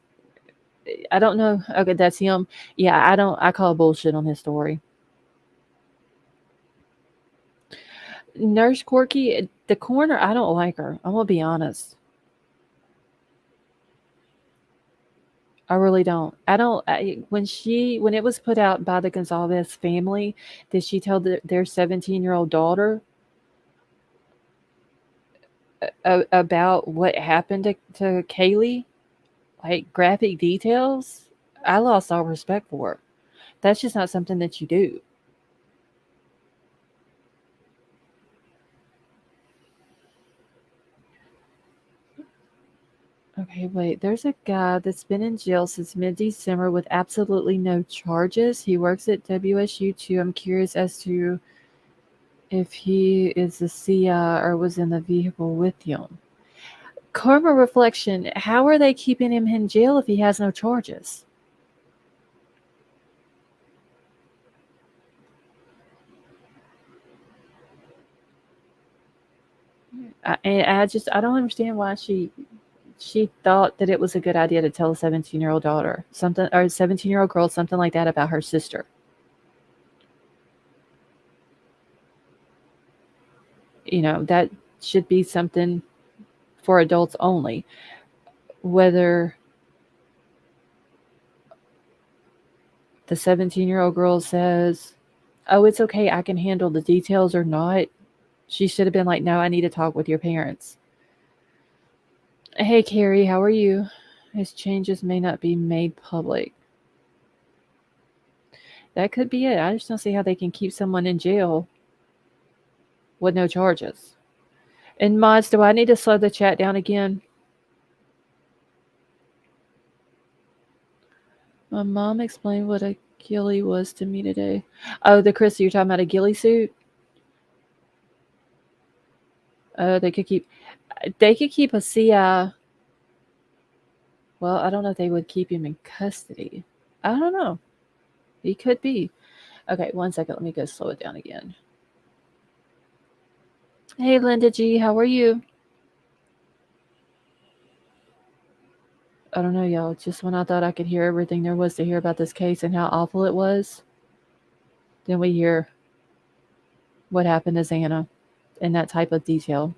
I don't know. Okay, that's him. Yeah, I don't. I call bullshit on his story. Nurse Corky, the coroner, I don't like her. I'm gonna be honest. I really don't. I don't. When it was put out by the Gonzalez family, did she tell their 17-year-old daughter about what happened to Kaylee? Like graphic details? I lost all respect for her. That's just not something that you do. Okay, wait. There's a guy that's been in jail since mid-December with absolutely no charges. He works at WSU too. I'm curious as to if he is a CI or was in the vehicle with him. Karma reflection. How are they keeping him in jail if he has no charges? I don't understand why she thought that it was a good idea to tell a 17-year-old daughter something or a 17-year-old girl something like that about her sister. That should be something for adults only. Whether the 17-year-old girl says, "Oh, it's okay, I can handle the details," or not, she should have been like, "No, I need to talk with your parents." Hey, Carrie, how are you? His changes may not be made public. That could be it. I just don't see how they can keep someone in jail with no charges. And mods, do I need to slow the chat down again? My mom explained what a ghillie was to me today. Oh, the Chris, you're talking about a ghillie suit? They could keep a CI. Well, I don't know if they would keep him in custody. I don't know. He could be. Okay, 1 second. Let me go slow it down again. Hey, Linda G, how are you? I don't know, y'all. Just when I thought I could hear everything there was to hear about this case and how awful it was, then we hear what happened to Xana in that type of detail.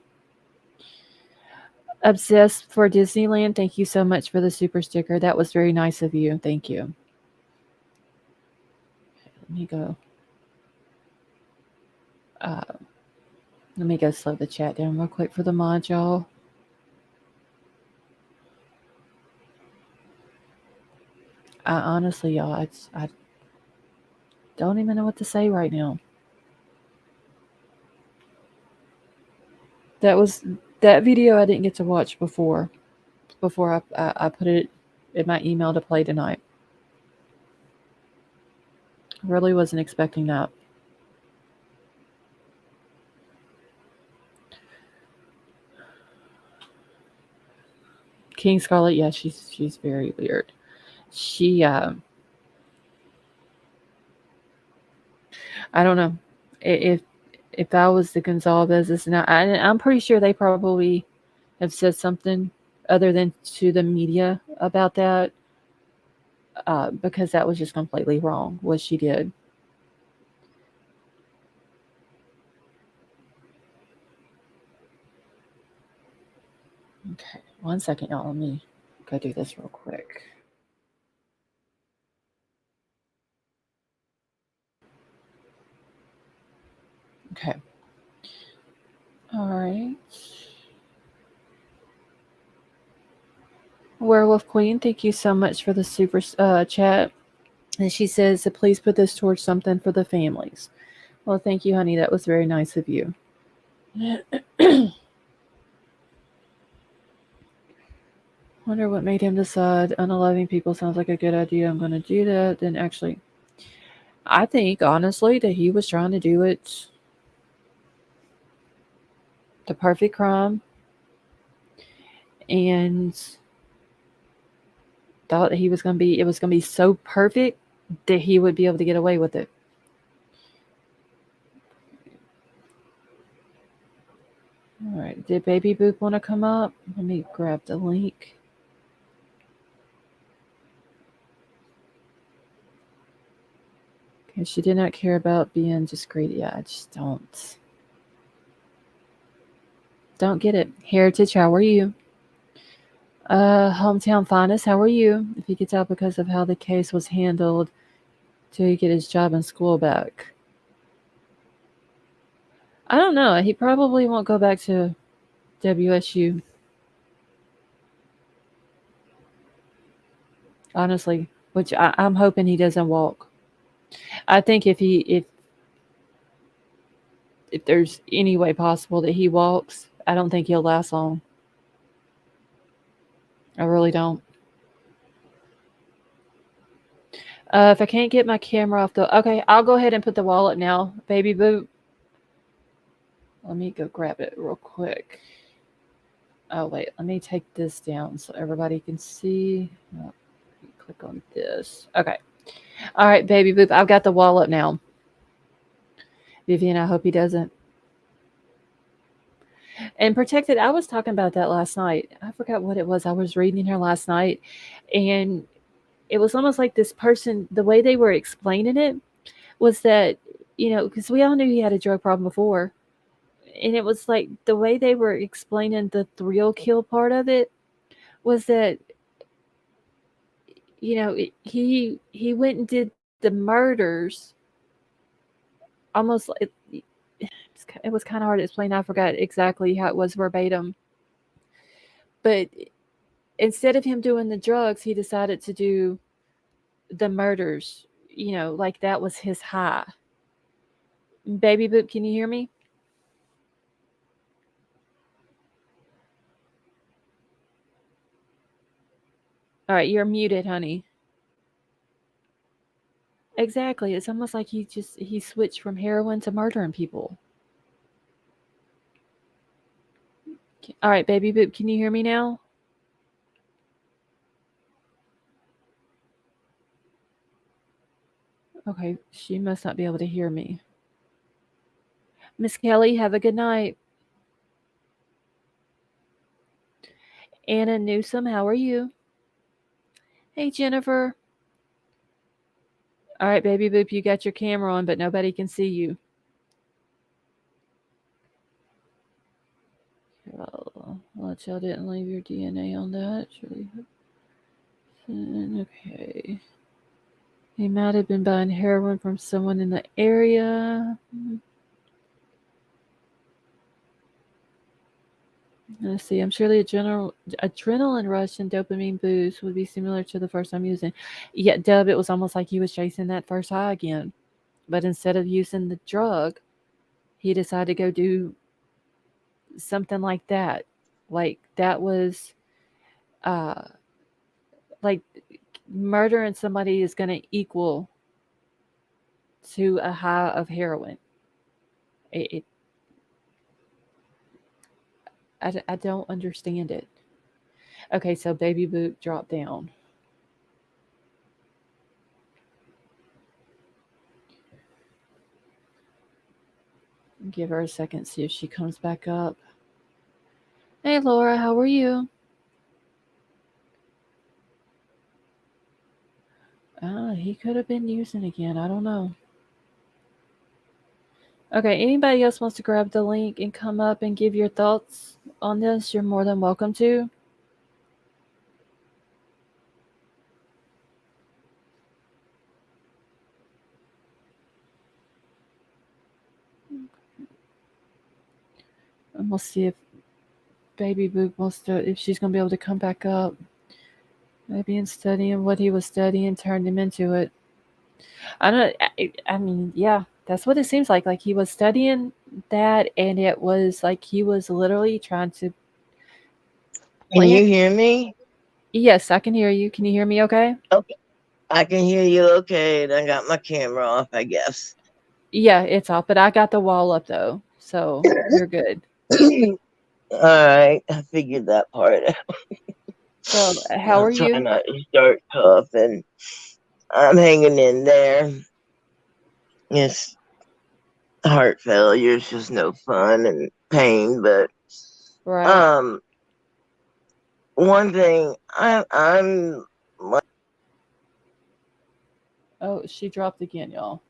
Obsessed for Disneyland, thank you so much for the super sticker. That was very nice of you. Thank you. Let me go slow the chat down real quick for the mod, y'all. Honestly, y'all, I don't even know what to say right now. That video I didn't get to watch before I put it in my email to play tonight. Really wasn't expecting that. King Scarlet, yeah, she's very weird. She I don't know if I was the Gonzalez's, and I'm pretty sure they probably have said something other than to the media about that, because that was just completely wrong what she did. Okay, 1 second, y'all. Let me go do this real quick. Okay. All right. Werewolf Queen, thank you so much for the super chat. And she says, please put this towards something for the families. Well, thank you, honey. That was very nice of you. Wonder what made him decide unaliving people sounds like a good idea. I'm going to do that. Then actually, I think, honestly, that he was trying to do it the perfect crime and thought that it was going to be so perfect that he would be able to get away with it. All right. Did Baby Boop want to come up? Let me grab the link. Okay, she did not care about being discreet. Yeah, I just don't get it. Heritage, how are you? Hometown Finest, how are you? If he gets out because of how the case was handled till he get his job and school back. I don't know. He probably won't go back to WSU. Honestly, which I'm hoping he doesn't walk. I think if there's any way possible that he walks, I don't think he'll last long. I really don't. If I can't get my camera off okay, I'll go ahead and put the wallet now, Baby Boot. Let me go grab it real quick. Oh, wait, let me take this down so everybody can see. Oh, click on this. Okay. All right, Baby Boop, I've got the wallet now. Vivian, I hope he doesn't. And Protected, I was talking about that last night. I forgot what it was. I was reading her last night, and it was almost like this person, the way they were explaining it was that, because we all knew he had a drug problem before. And it was like the way they were explaining the thrill kill part of it was that, he went and did the murders almost like it was kind of hard to explain. I forgot exactly how it was verbatim. But instead of him doing the drugs, he decided to do the murders, like that was his high. Baby Boop, can you hear me? All right, you're muted, honey. Exactly. It's almost like he switched from heroin to murdering people. All right, baby boop, can you hear me now? Okay, she must not be able to hear me. Miss Kelly, have a good night. Anna Newsom, how are you? Hey, Jennifer. All right, baby boop, you got your camera on, but nobody can see you. Well, y'all didn't leave your DNA on that. Okay. He might have been buying heroin from someone in the area. Let's see. I'm sure the adrenaline rush and dopamine boost would be similar to the first time using. Yeah, Dub, it was almost like he was chasing that first high again. But instead of using the drug, he decided to go do something like that. Like that was uh like murdering somebody is going to equal to a high of heroin. It I don't understand it. Okay, so baby boot dropped down. Give her a second, see if she comes back up. Hey Laura, how are you? He could have been using again. I don't know. Okay, anybody else wants to grab the link and come up and give your thoughts on this? You're more than welcome to. And we'll see if Baby Boop wants to, if she's going to be able to come back up. Maybe in studying what he was studying turned him into it. I don't. I mean, yeah, that's what it seems like. Like he was studying that, and it was like he was literally trying to. Can you hear me? Yes, I can hear you. Can you hear me? Okay. Okay, I can hear you. Okay, and I got my camera off, I guess. Yeah, it's off, but I got the wall up though, so you're good. All right, I figured that part out. So, how are I'm trying you? not to start coughing. I'm hanging in there. It's heart failure. It's just no fun and pain, but Right. um, one thing I'm Oh, she dropped again, y'all.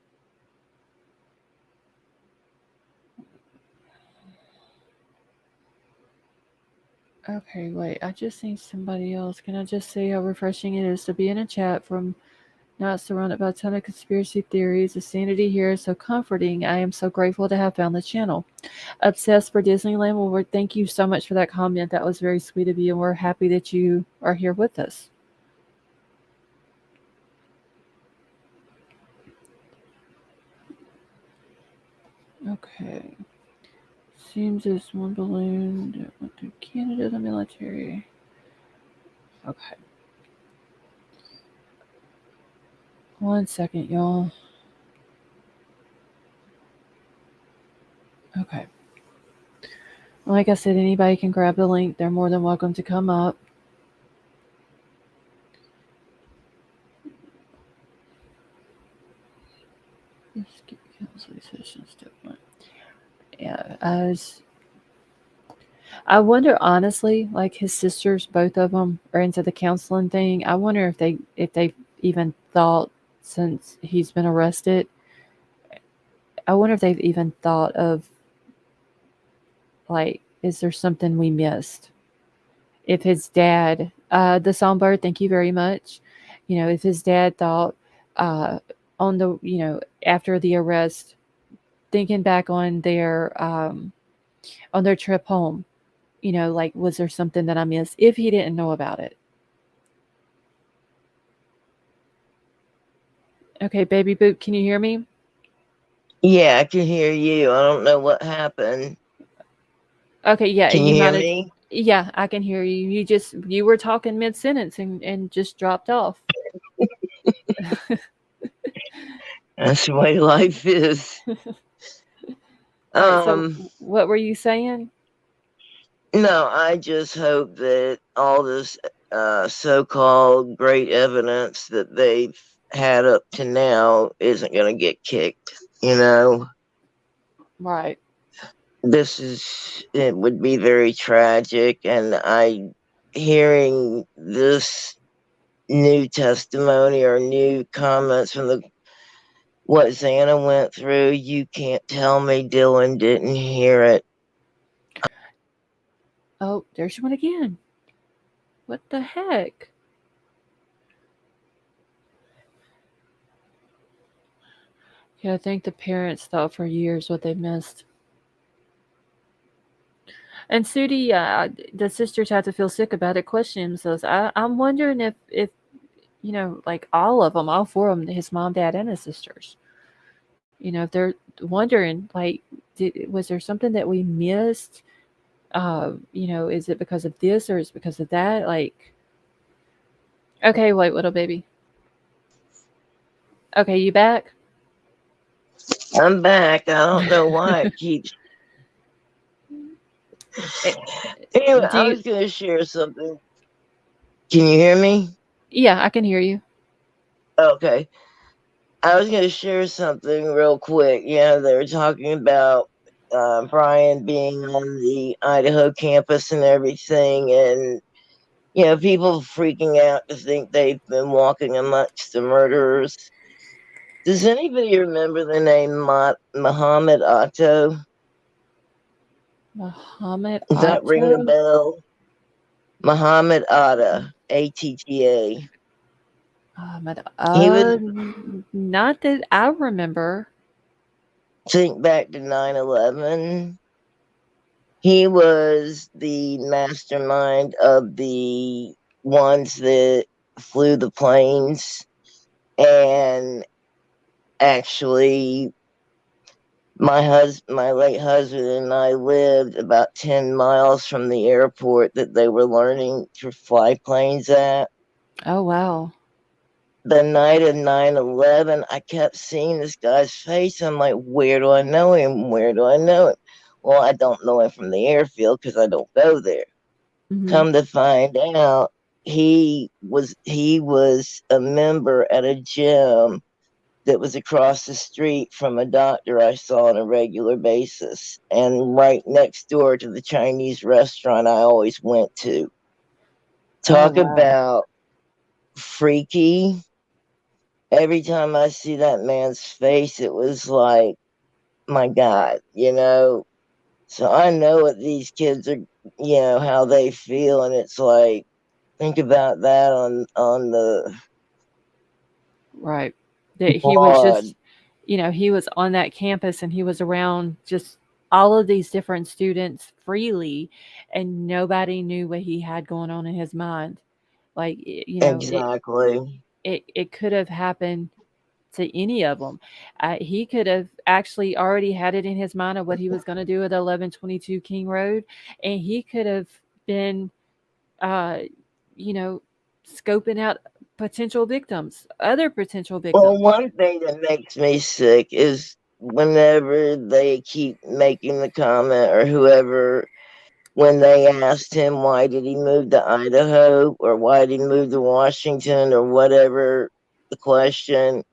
Okay, wait. I just seen somebody else. Can I just say how refreshing it is to be in a chat from not surrounded by a ton of conspiracy theories? The sanity here is so comforting. I am so grateful to have found the channel. Obsessed for Disneyland. Well, thank you so much for that comment. That was very sweet of you, and we're happy that you are here with us. Okay. Seems as one balloon that went to Canada, the military. Okay. One second, y'all. Okay. Like I said, anybody can grab the link. They're more than welcome to come up. Skip counseling session step one. Yeah, I wonder honestly, like his sisters, both of them are into the counseling thing. I wonder if they even thought since he's been arrested. I wonder if they've even thought of like, is there something we missed? If his dad, the songbird, thank you very much. You know, if his dad thought uh, on the, after the arrest, thinking back on their trip home, like was there something that I missed if he didn't know about it? Okay, baby boot, can you hear me? I can hear you. I don't know what happened. Okay, yeah, Can you you hear might have. me? Yeah, I can hear you. You were talking mid sentence and just dropped off. That's the way life is. All right. So Um, what were you saying? no, I just hope that all this so-called great evidence that they've had up to now isn't going to get kicked. You know, Right. it would be very tragic, and hearing this new testimony or new comments from what Xana went through, you can't tell me Dylan didn't hear it. Oh, there she went again. What the heck? Yeah, I think the parents thought for years what they missed. And Sudi, the sisters had to feel sick about it, questioning themselves. I'm wondering if like all of them, all four of them, his mom, dad, and his sisters, if they're wondering, like, was there something that we missed? Is it because of this or is it because of that? Like, okay, wait, little baby. Okay, you back? I'm back. I don't know why it keeps. Anyway, Do I you? was going to share something. Can you hear me? Yeah, I can hear you. Okay. I was going to share something real quick. Yeah, they were talking about Bryan being on the Idaho campus and everything, and people freaking out to think they've been walking amongst the murderers. Does anybody remember the name Muhammad Otto? Muhammad Does that ring a Otto. bell? Muhammad Atta, Atta. Muhammad. He was, Not that I remember. think back to 9/11. He was the mastermind of the ones that flew the planes. And actually, my late husband and I lived about 10 miles from the airport that they were learning to fly planes at. Oh wow. The night of 9/11, I kept seeing this guy's face. I'm like, where do I know him? Where do I know him? Well, I don't know him from the airfield because I don't go there. Hmm. Come to find out, he was a member at a gym that was across the street from a doctor I saw on a regular basis, and right next door to the Chinese restaurant I always went to. Oh Talk wow. about freaky. Every time I see that man's face, it was like, my God. So I know what these kids are, how they feel, and it's like, think about that on the Right. That he was broad. just, he was on that campus and he was around just all of these different students freely, and nobody knew what he had going on in his mind. Like, Exactly. it could have happened to any of them. He could have actually already had it in his mind of what he was going to do at 1122 King Road, and he could have been, uh, you know, scoping out potential victims, other potential Well, victims. one thing that makes me sick is whenever they keep making the comment, or whoever, when they asked him why did he move to Idaho or why did he move to Washington or whatever the question,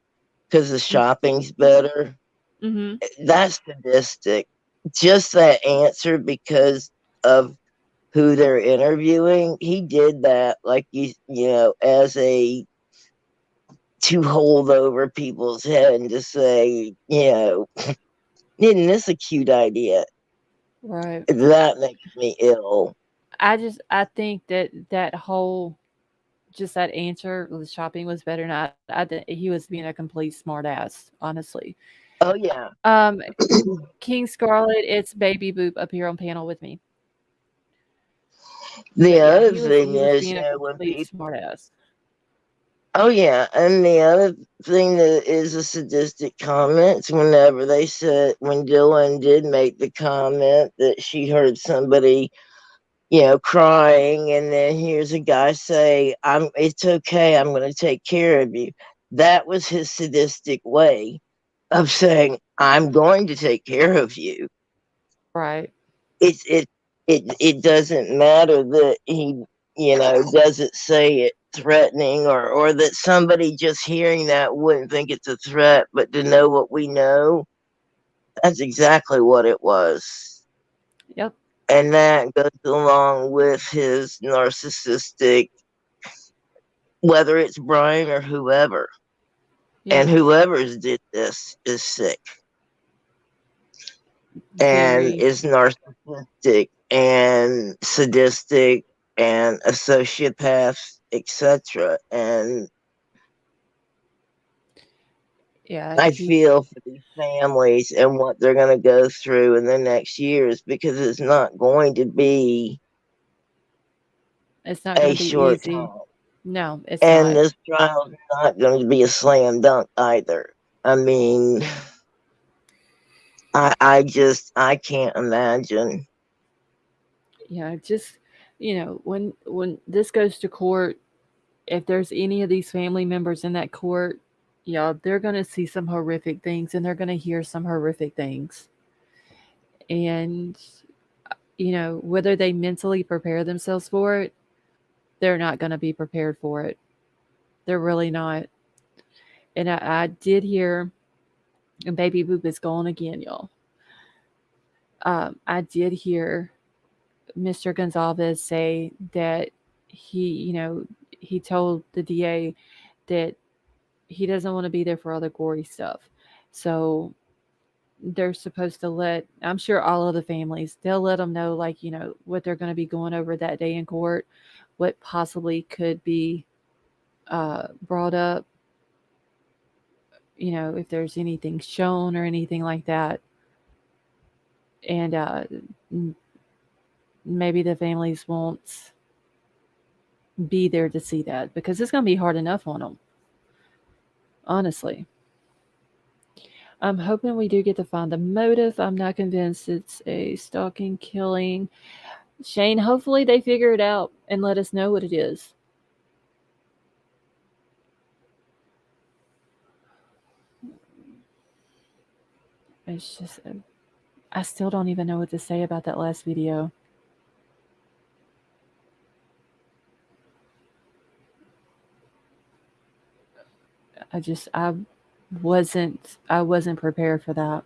because the shopping's better. Mm-hmm. That's sadistic. Just that answer because of who they're interviewing. He did that like as a to hold over people's head and to say, isn't this a cute idea? Right. That makes me ill. I think that whole, just that answer, the shopping was better. Not, he was being a complete smart ass, honestly. Oh yeah. Um, King Scarlet, it's Baby Boop up here on panel with me. The But yeah, other he thing was is, being a when complete people, smart ass. oh yeah, and the other thing that is a sadistic comment, whenever they said, when Dylan did make the comment that she heard somebody, crying, and then here's a guy say, it's okay, I'm going to take care of you. That was his sadistic way of saying, I'm going to take care of you. Right. It doesn't matter that he, doesn't say it threatening, or that somebody just hearing that wouldn't think it's a threat, but to know what we know, that's exactly what it was. Yep. And that goes along with his narcissistic, whether it's Bryan or whoever. Yeah. And whoever's did this is sick and Very. is narcissistic and sadistic and a sociopath, etc. And Yeah. I feel for these families and what they're going to go through in the next years, because it's not going to be It's not going a to be short easy. time. No, it's And not. this trial is not going to be a slam dunk either. I mean, I can't imagine. Yeah, just when this goes to court, if there's any of these family members in that court, yeah, they're going to see some horrific things and they're going to hear some horrific things. And whether they mentally prepare themselves for it, they're not going to be prepared for it. They're really not. And I did hear, and Baby Boop is gone again, y'all. I did hear Mr. Gonzalez say that he told the DA that he doesn't want to be there for all the gory stuff. So they're supposed to I'm sure all of the families, they'll let them know, like, what they're going to be going over that day in court, what possibly could be brought up, if there's anything shown or anything like that. And maybe the families won't be there to see that because it's going to be hard enough on them, honestly. I'm hoping we do get to find the motive. I'm not convinced it's a stalking killing. Shane, hopefully they figure it out and let us know what it is. It's just, I still don't even know what to say about that last video. I wasn't prepared for that.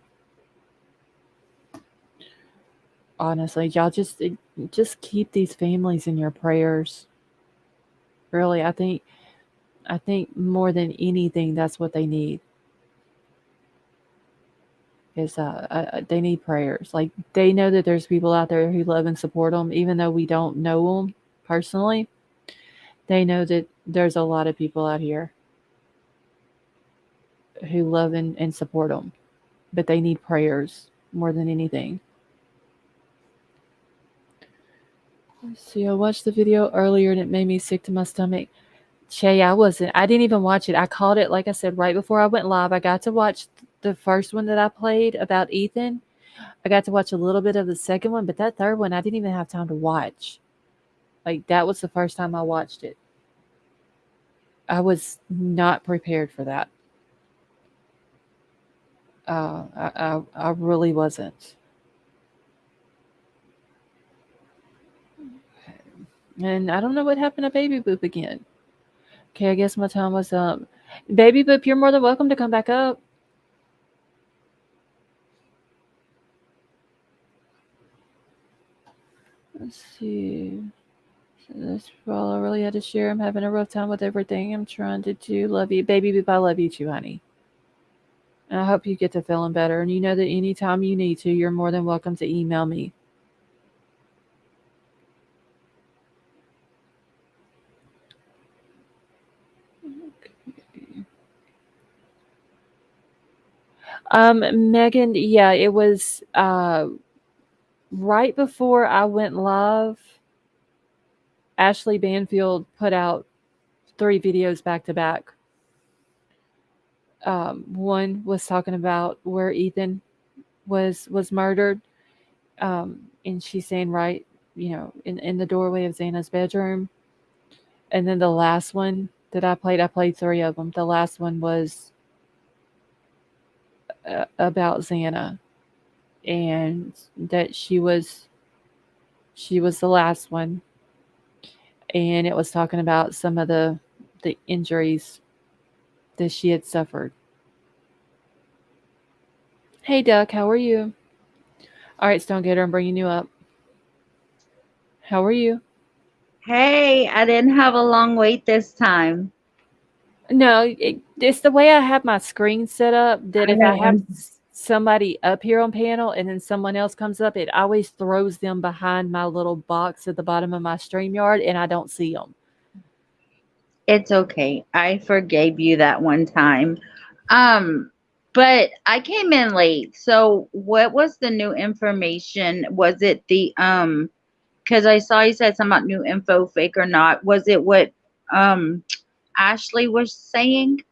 Honestly, y'all just keep these families in your prayers. Really, I think more than anything, that's what they need. Is they need prayers. Like, they know that there's people out there who love and support them, even though we don't know them personally. They know that there's a lot of people out here who love and support them, but they need prayers more than anything. Let's see, I watched the video earlier and it made me sick to my stomach. Shay, I didn't even watch it. I caught it, like I said, right before I went live. I got to watch the first one that I played about Ethan. I got to watch a little bit of the second one, but that third one, I didn't even have time to watch. Like, that was the first time I watched it. I was not prepared for that. I really wasn't. And I don't know what happened to Baby Boop again. Okay, I guess my time was up. Baby Boop, you're more than welcome to come back up. Let's see. So that's all I really had to share. I'm having a rough time with everything I'm trying to do. Love you. Baby Boop, I love you too, honey. And I hope you get to feeling better. And you know that anytime you need to, you're more than welcome to email me. Megan, yeah, it was right before I went live. Ashley Banfield put out 3 videos back to back. One was talking about where Ethan was murdered, and she's saying right in the doorway of Xana's bedroom. And then the last one that I played 3 of them. The last one was about Xana, and that she was the last one, and it was talking about some of the injuries that she had suffered. Hey Duck, how are you? All right, Stonegator, I'm bringing you up. How are you? Hey, I didn't have a long wait this time. No, it's the way I have my screen set up that I if I know. have somebody up here on panel and then someone else comes up, it always throws them behind my little box at the bottom of my StreamYard and I don't see them. It's okay. I forgave you that one time. But I came in late. So what was the new information? Was it the because I saw you said something about new info, fake or not. Was it what Ashley was saying?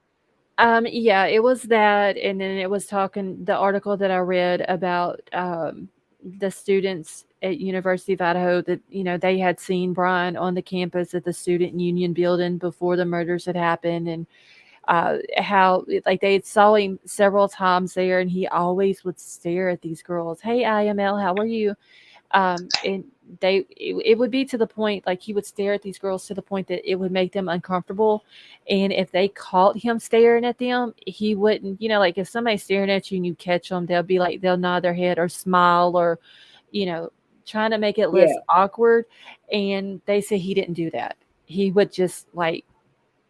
Yeah, it was that, and then it was talking the article that I read about the students at University of Idaho that they had seen Bryan on the campus at the student union building before the murders had happened, and how like they had saw him several times there, and he always would stare at these girls. Hey, IML, how are you? And it would be to the point like he would stare at these girls to the point that it would make them uncomfortable, and if they caught him staring at them, he wouldn't, like if somebody's staring at you and you catch them, they'll be like they'll nod their head or smile or you know trying to make it less Yeah. awkward, and they say he didn't do that. He would just like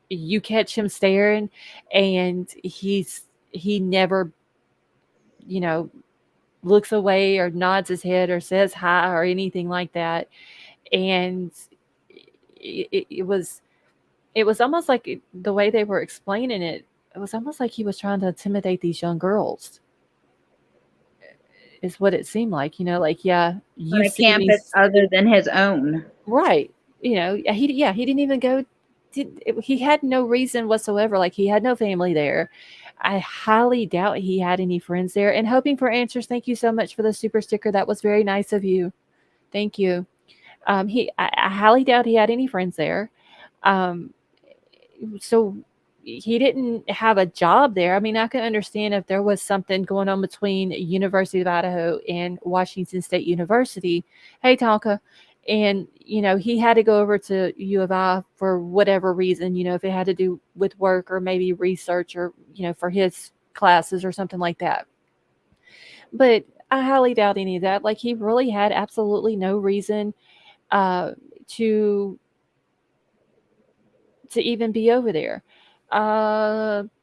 you catch him staring, and he never you know looks away or nods his head or says hi or anything like that. And it was almost like the way they were explaining it. It was almost like he was trying to intimidate these young girls. Is what it seemed like. Like yeah, On you a see campus these other than his own. right. He didn't even go. He had no reason whatsoever. Like he had no family there. I highly doubt he had any friends there. And hoping for answers. Thank you so much for the super sticker. That was very nice of you. Thank you. I highly doubt he had any friends there. Um, so he didn't have a job there. I mean, I can understand if there was something going on between University of Idaho and Washington State University. Hey, Tonka. And, he had to go over to U of I for whatever reason, if it had to do with work or maybe research or, for his classes or something like that. But I highly doubt any of that. Like, he really had absolutely no reason uh, to even be over there.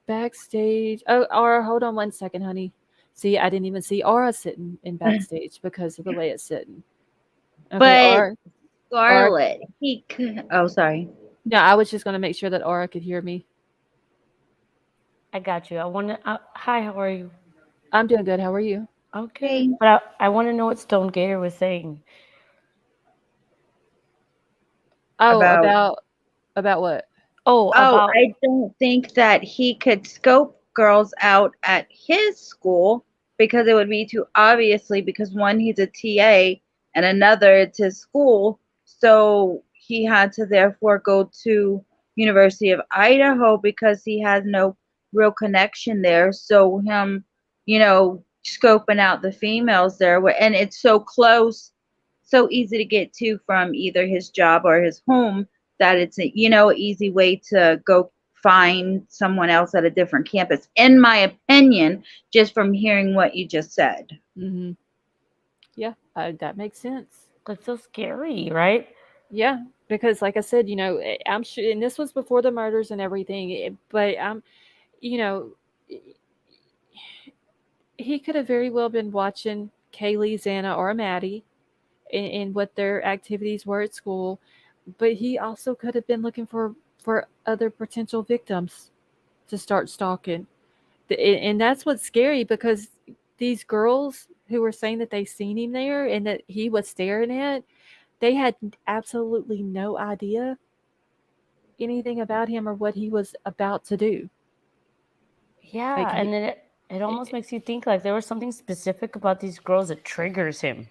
Backstage. Oh, Aura, hold on one second, honey. See, I didn't even see Aura sitting in backstage because of the way it's sitting. Okay, But Aura. Scarlett, oh, sorry. No, I was just going to make sure that Aura could hear me. I got you. I want to. Hi, how are you? I'm doing good. How are you? Okay. Hey. But I want to know what Stone Gator was saying. Oh, about what? Oh, about I don't think that he could scope girls out at his school because it would be too obviously because one, he's a TA and another it's his school. So he had to therefore go to University of Idaho because he has no real connection there. So him, scoping out the females there and it's so close, so easy to get to from either his job or his home that it's a easy way to go find someone else at a different campus, in my opinion, just from hearing what you just said. Mm-hmm. Yeah, that makes sense. That's so scary, right? Yeah, because like I said, I'm sure, and this was before the murders and everything, but you know, he could have very well been watching Kaylee, Xana, or Maddie and what their activities were at school, but he also could have been looking for other potential victims to start stalking. And that's what's scary because these girls who were saying that they seen him there and that he was staring at, they had absolutely no idea anything about him or what he was about to do. Yeah, Like and then it almost makes you think like there was something specific about these girls that triggers him.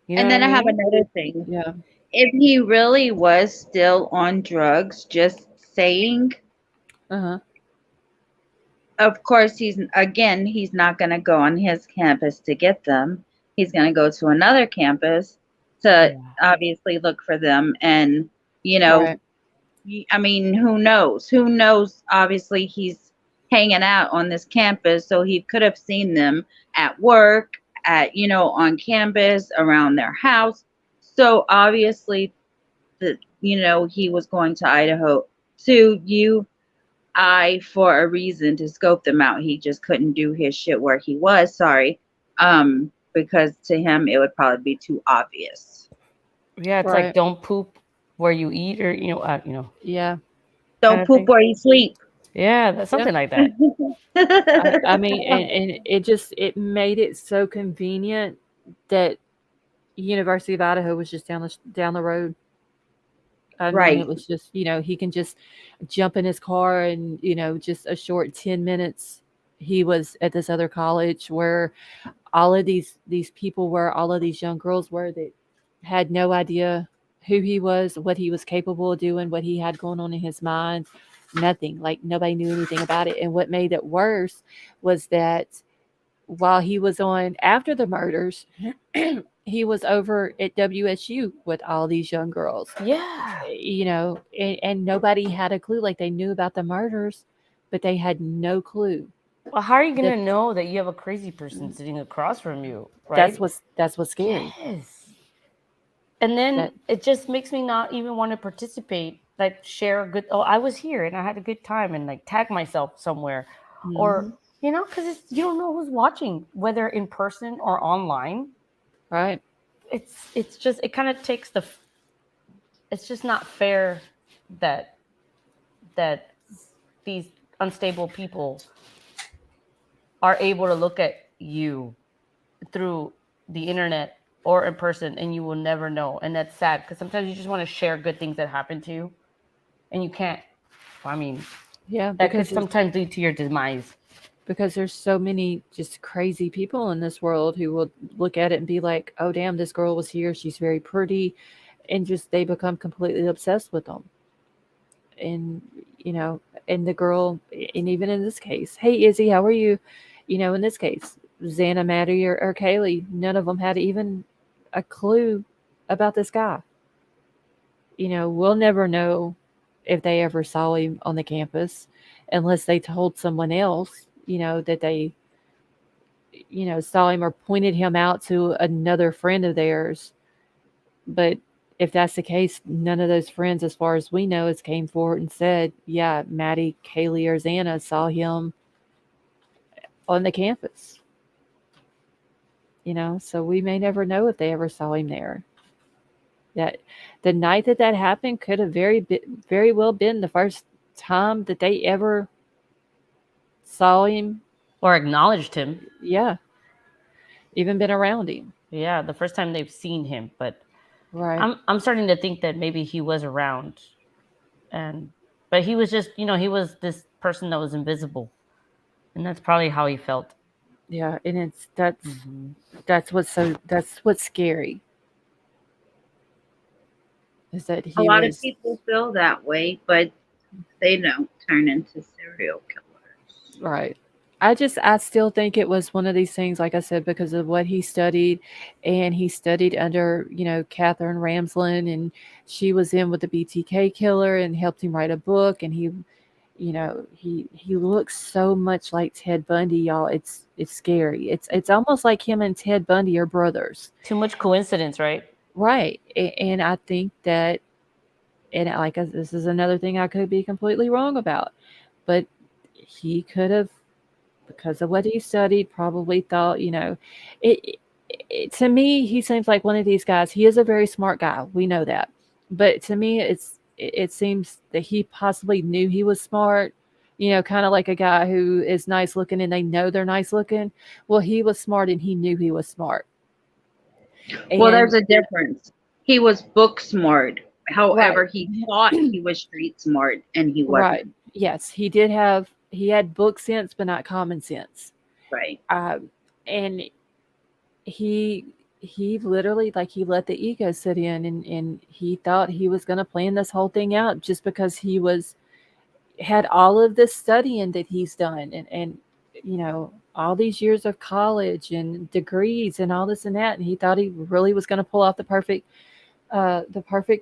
You know And what then I I have mean? another thing. Yeah. If he really was still on drugs, just saying, Uh-huh. of course, he's not going to go on his campus to get them. He's going to go to another campus to Yeah. obviously look for them. And, Right. I mean, who knows? Who knows? Obviously, he's hanging out on this campus, so he could have seen them at work, on campus, around their house. So obviously, he was going to Idaho to for a reason to scope them out. He just couldn't do his shit where he was. Sorry, because to him it would probably be too obvious. Yeah, it's like Right. don't poop where you eat, or Yeah. kind Don't of poop thing. where you sleep. Yeah, that's Yeah. something like that. I mean, and it made it so convenient that University of Idaho was just down the road. I mean, it Right. was just, he can just jump in his car and, just a short 10 minutes he was at this other college where all of these people were, all of these young girls were that had no idea who he was, what he was capable of doing, what he had going on in his mind, nothing. Like nobody knew anything about it. And what made it worse was that while he was on after the murders, he was over at WSU with all these young girls, Yeah. and nobody had a clue. Like they knew about the murders, but they had no clue. Well, how are you That gonna know that you have a crazy person sitting across from you, that's right? what's scary. Yes. And then That it just makes me not even want to participate, like share a good, oh, I was here and I had a good time, and like tag myself somewhere. Or, mhm, because you don't know who's watching, whether in person or online. right. It's just, it kind of takes it's just not fair that that these unstable people are able to look at you through the internet or in person, and you will never know. And that's sad, because sometimes you just want to share good things that happen to you and you can't. I mean, Yeah, that could sometimes lead to your demise. because there's so many just crazy people in this world who will look at it and be like, "Oh damn, this girl was here. She's very pretty," and just they become completely obsessed with them. And and the girl, and even in this case, hey Izzy, how are you? In this case, Xana, Maddie, or Kaylee, none of them had even a clue about this guy. We'll never know if they ever saw him on the campus unless they told someone else, that they, saw him or pointed him out to another friend of theirs. But if that's the case, none of those friends, as far as we know, has came forward and said, yeah, Maddie, Kaylee, or Xana saw him on the campus. So we may never know if they ever saw him there. That the night that happened could have very well been the first time that they ever saw him. Or acknowledged him. Yeah, even been around him. Yeah, the first time they've seen him. But Right. I'm starting to think that maybe he was around, but he was just, he was this person that was invisible, and that's probably how he felt. Yeah, and Mm-hmm. that's what's scary is that A he lot of was people feel that way, but they don't turn into serial killers. right. I still think it was one of these things, like I said, because of what he studied, and he studied under, Catherine Ramsland, and she was in with the BTK killer and helped him write a book, and he looks so much like Ted Bundy, y'all. It's scary. It's almost like him and Ted Bundy are brothers. Too much coincidence, right? Right. And I think that, and this is another thing I could be completely wrong about, but he could have, because of what he studied, probably thought, it, to me, he seems like one of these guys. He is a very smart guy. We know that. But to me, it seems that he possibly knew he was smart, kind of like a guy who is nice looking and they know they're nice looking. Well, he was smart and he knew he was smart. Well, And there's a difference. He was book smart. right, However, he thought he was street smart, and he right. wasn't. Yes, he had book sense, but not common sense. Right. And he he literally, like, he let the ego sit in, and he thought he was going to plan this whole thing out just because he had all of this studying that he's done, and all these years of college and degrees and all this and that, and he thought he really was going to pull off the perfect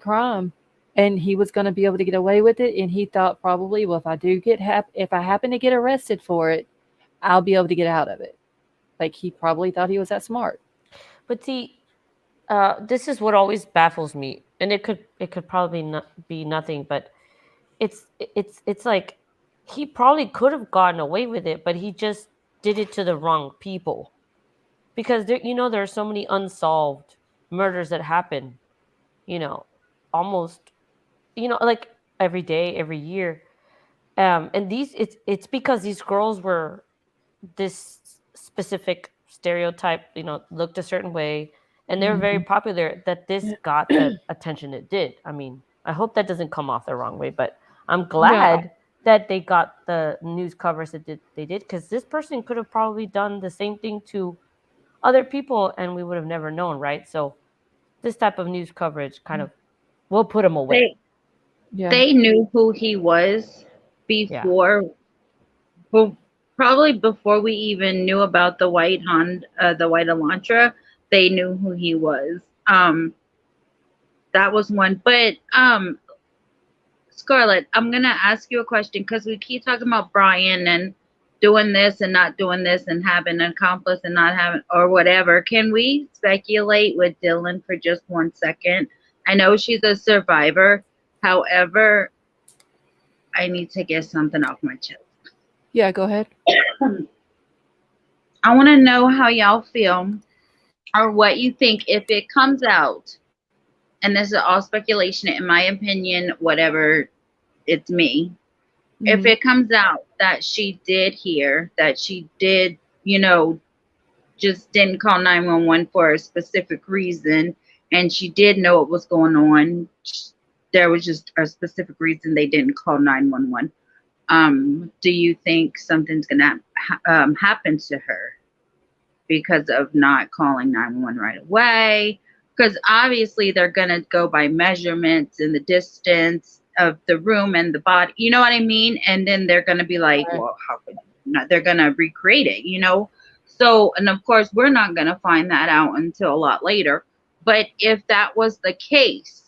crime, and he was going to be able to get away with it, and he thought probably, well, if I happen to get arrested for it, I'll be able to get out of it. Like, he probably thought he was that smart. But see, this is what always baffles me, and it could probably not be nothing, but it's like he probably could have gotten away with it, but he just did it to the wrong people, because there are so many unsolved murders that happen, almost, like every day, every year, and it's because these girls were this specific stereotype, looked a certain way, and they're very popular, that this got the attention it did. I mean, I hope that doesn't come off the wrong way, but I'm glad that they got the news coverage that they did, because this person could have probably done the same thing to other people, and we would have never known, right? So this type of news coverage kind of will put him away. They knew who he was before, probably before we even knew about the white Elantra. They knew who he was. That was one. But Scarlett, I'm gonna ask you a question, because we keep talking about Bryan and doing this and not doing this and having an accomplice and not having, or whatever. Can we speculate with Dylan for just 1 second? I know she's a survivor. However, I need to get something off my chest. Yeah, go ahead. I want to know how y'all feel, or what you think, if it comes out, and this is all speculation, in my opinion, whatever, it's me. If it comes out that she did hear, that she did, just didn't call 911 for a specific reason, and she did know what was going on, there was just a specific reason they didn't call 911. Do you think something's gonna happen to her because of not calling 911 right away? Because obviously they're gonna go by measurements and the distance of the room and the body, you know what I mean? And then they're gonna be like, well, how could not? They're gonna recreate it, So, and of course, we're not gonna find that out until a lot later. But if that was the case,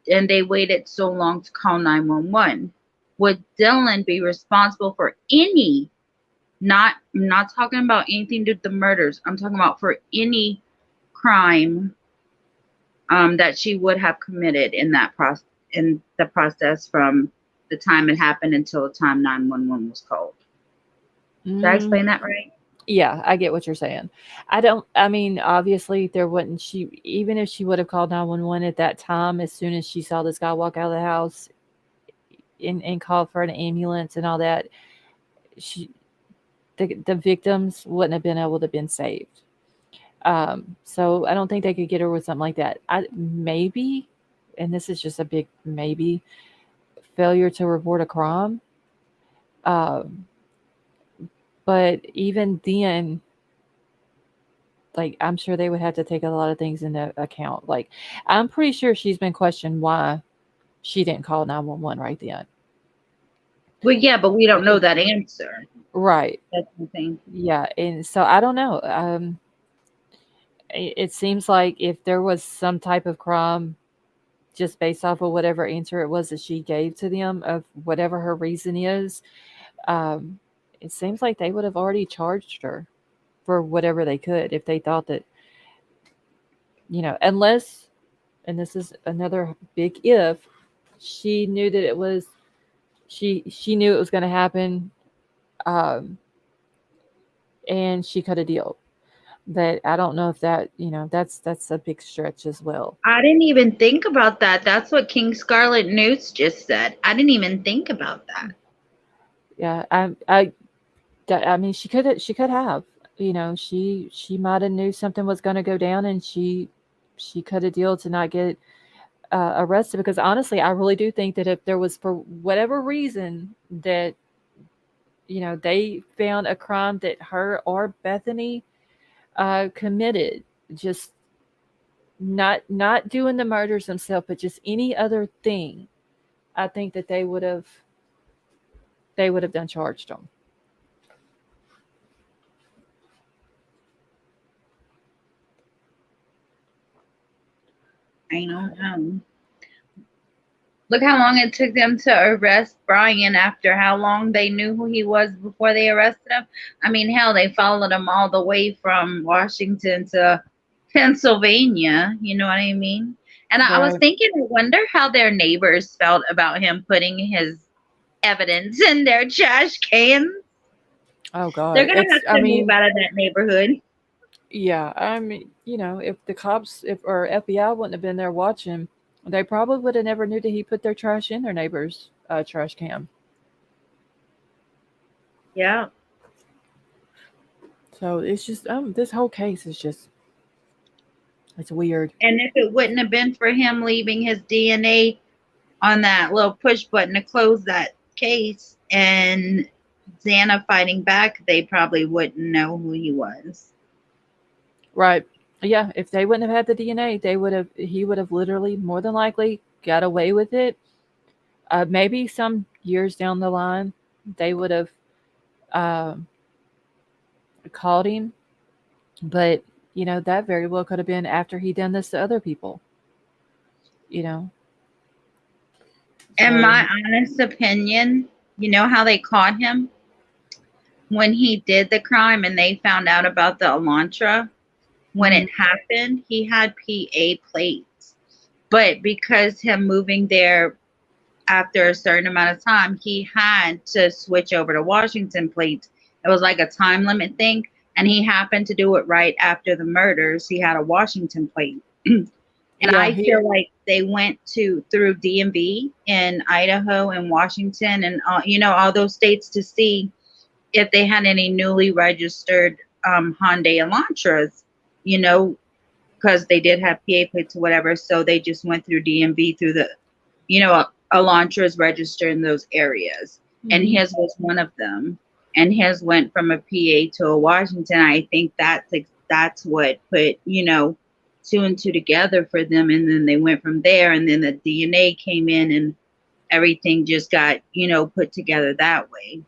and they waited so long to call 911, would Dylan be responsible for I'm not talking about anything to do with the murders, I'm talking about for any crime that she would have committed in the process from the time it happened until the time 911 was called? Did I explain that right? Yeah, I get what you're saying. I mean, obviously there wouldn't, even if she would have called 911 at that time, as soon as she saw this guy walk out of the house and called for an ambulance and all that, the victims wouldn't have been able to have been saved. So I don't think they could get her with something like that. Maybe, and this is just a big maybe, failure to report a crime. But even then, like, I'm sure they would have to take a lot of things into account. Like, I'm pretty sure she's been questioned why she didn't call 911 right then. Well, yeah, but we don't know that answer. Right. That's the thing. Yeah, and so I don't know. It seems like if there was some type of crime, just based off of whatever answer it was that she gave to them, of whatever her reason is, it seems like they would have already charged her for whatever they could, if they thought that, unless, and this is another big if, she knew that it was, she knew it was going to happen, and she cut a deal. But I don't know if that, that's a big stretch as well. I didn't even think about that. That's what King Scarlet News just said. I didn't even think about that. Yeah, I mean, she could have, she might have knew something was going to go down, and she cut a deal to not get arrested. Because honestly, I really do think that if there was, for whatever reason, that they found a crime that her or Bethany committed, just not doing the murders themselves, but just any other thing, I think that they would have done charged them. I don't know. Look how long it took them to arrest Bryan after how long they knew who he was before they arrested him. I mean, hell, they followed him all the way from Washington to Pennsylvania. You know what I mean? And I was Right. thinking, I wonder how their neighbors felt about him putting his evidence in their trash cans. Oh God. They're gonna have I to move mean, out of that neighborhood. yeah. I mean, if the cops, if or FBI wouldn't have been there watching, they probably would have never knew that he put their trash in their neighbor's trash can. Yeah. So it's just this whole case is just it's weird. And if it wouldn't have been for him leaving his DNA on that little push button to close that case and Xana fighting back, they probably wouldn't know who he was. Right. Yeah, if they wouldn't have had the DNA, he would have literally more than likely got away with it. Maybe some years down the line, they would have um caught him, but that very well could have been after he done this to other people. You know, In so my honest opinion, you know how they caught him? When he did the crime and they found out about the Elantra, when mhm. it happened, he had PA plates. But because him moving there after a certain amount of time, he had to switch over to Washington plates. It was like a time limit thing. And he happened to do it right after the murders. He had a Washington plate. And Yeah, I he feel like they went through DMV in Idaho and Washington and all those states to see if they had any newly registered Hyundai Elantras, you know, because they did have PA plates or whatever. So they just went through DMV through the, Elantras registered in those areas. And mhm. his was one of them. And his went from a PA to a Washington. I think that's what put, two and two together for them. And then they went from there. And then the DNA came in and everything just got, put together that way.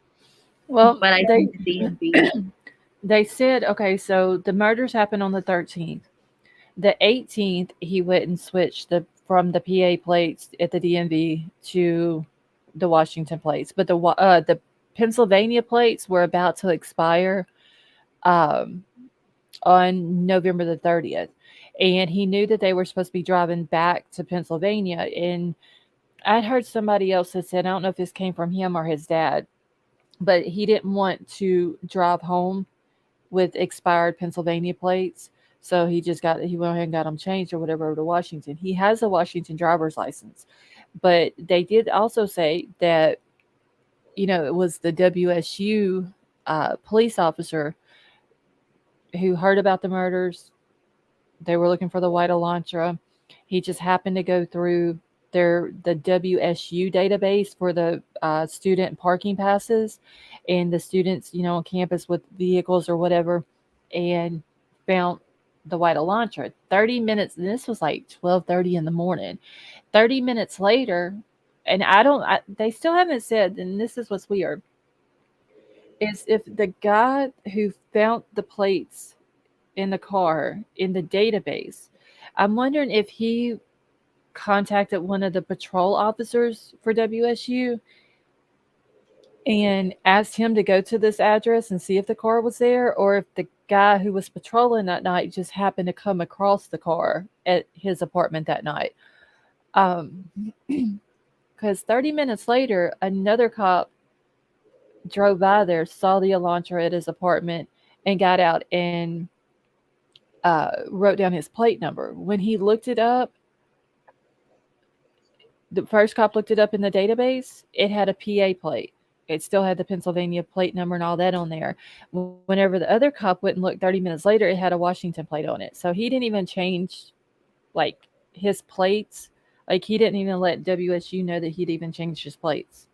Well, But I they think the DMV. they said okay, so the murders happened on the 13th. The 18th, he went and switched from the PA plates at the DMV to the Washington plates, but the Pennsylvania plates were about to expire um, on November the 30th, and he knew that they were supposed to be driving back to Pennsylvania. And I'd heard somebody else that said, I don't know if this came from him or his dad, but he didn't want to drive home with expired Pennsylvania plates. So he went ahead and got them changed or whatever over to Washington. He has a Washington driver's license, but they did also say that it was the WSU police officer who heard about the murders. They were looking for the white Elantra. He just happened to go through the WSU database for the student parking passes and the students, on campus with vehicles or whatever, and found the white Elantra. 30 minutes, and this was like 12:30 in the morning. 30 minutes later, and they still haven't said, and this is what's weird, is if the guy who found the plates in the car in the database, I'm wondering if he contacted one of the patrol officers for WSU and asked him to go to this address and see if the car was there, or if the guy who was patrolling that night just happened to come across the car at his apartment that night. Because 30 minutes later, another cop drove by there, saw the Elantra at his apartment, and got out and wrote down his plate number. When he looked it up, the first cop looked it up in the database. It had a PA plate. It still had the Pennsylvania plate number and all that on there. Whenever the other cop went and looked 30 minutes later, it had a Washington plate on it. So he didn't even change like his plates. Like he didn't even let WSU know that he'd even changed his plates.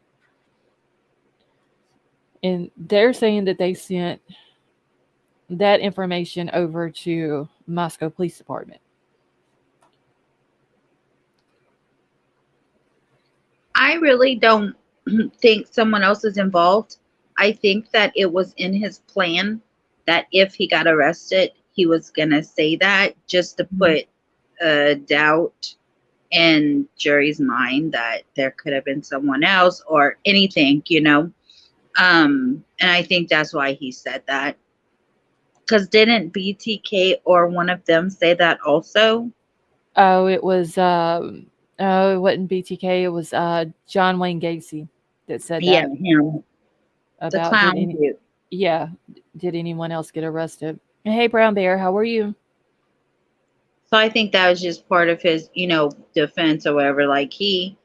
And they're saying that they sent that information over to Moscow Police Department. I really don't think someone else is involved. I think that it was in his plan that if he got arrested, he was going to say that just to put doubt in jury's mind that there could have been someone else or anything, you know. And I think that's why he said that. Because didn't BTK or one of them say that also? Oh, it was oh, it wasn't BTK. It was John Wayne Gacy that said Yeah, that him, the about clown dude. yeah, did anyone else get arrested? Hey, Brown Bear, how are you? So I think that was just part of his, you know, defense or whatever. Like he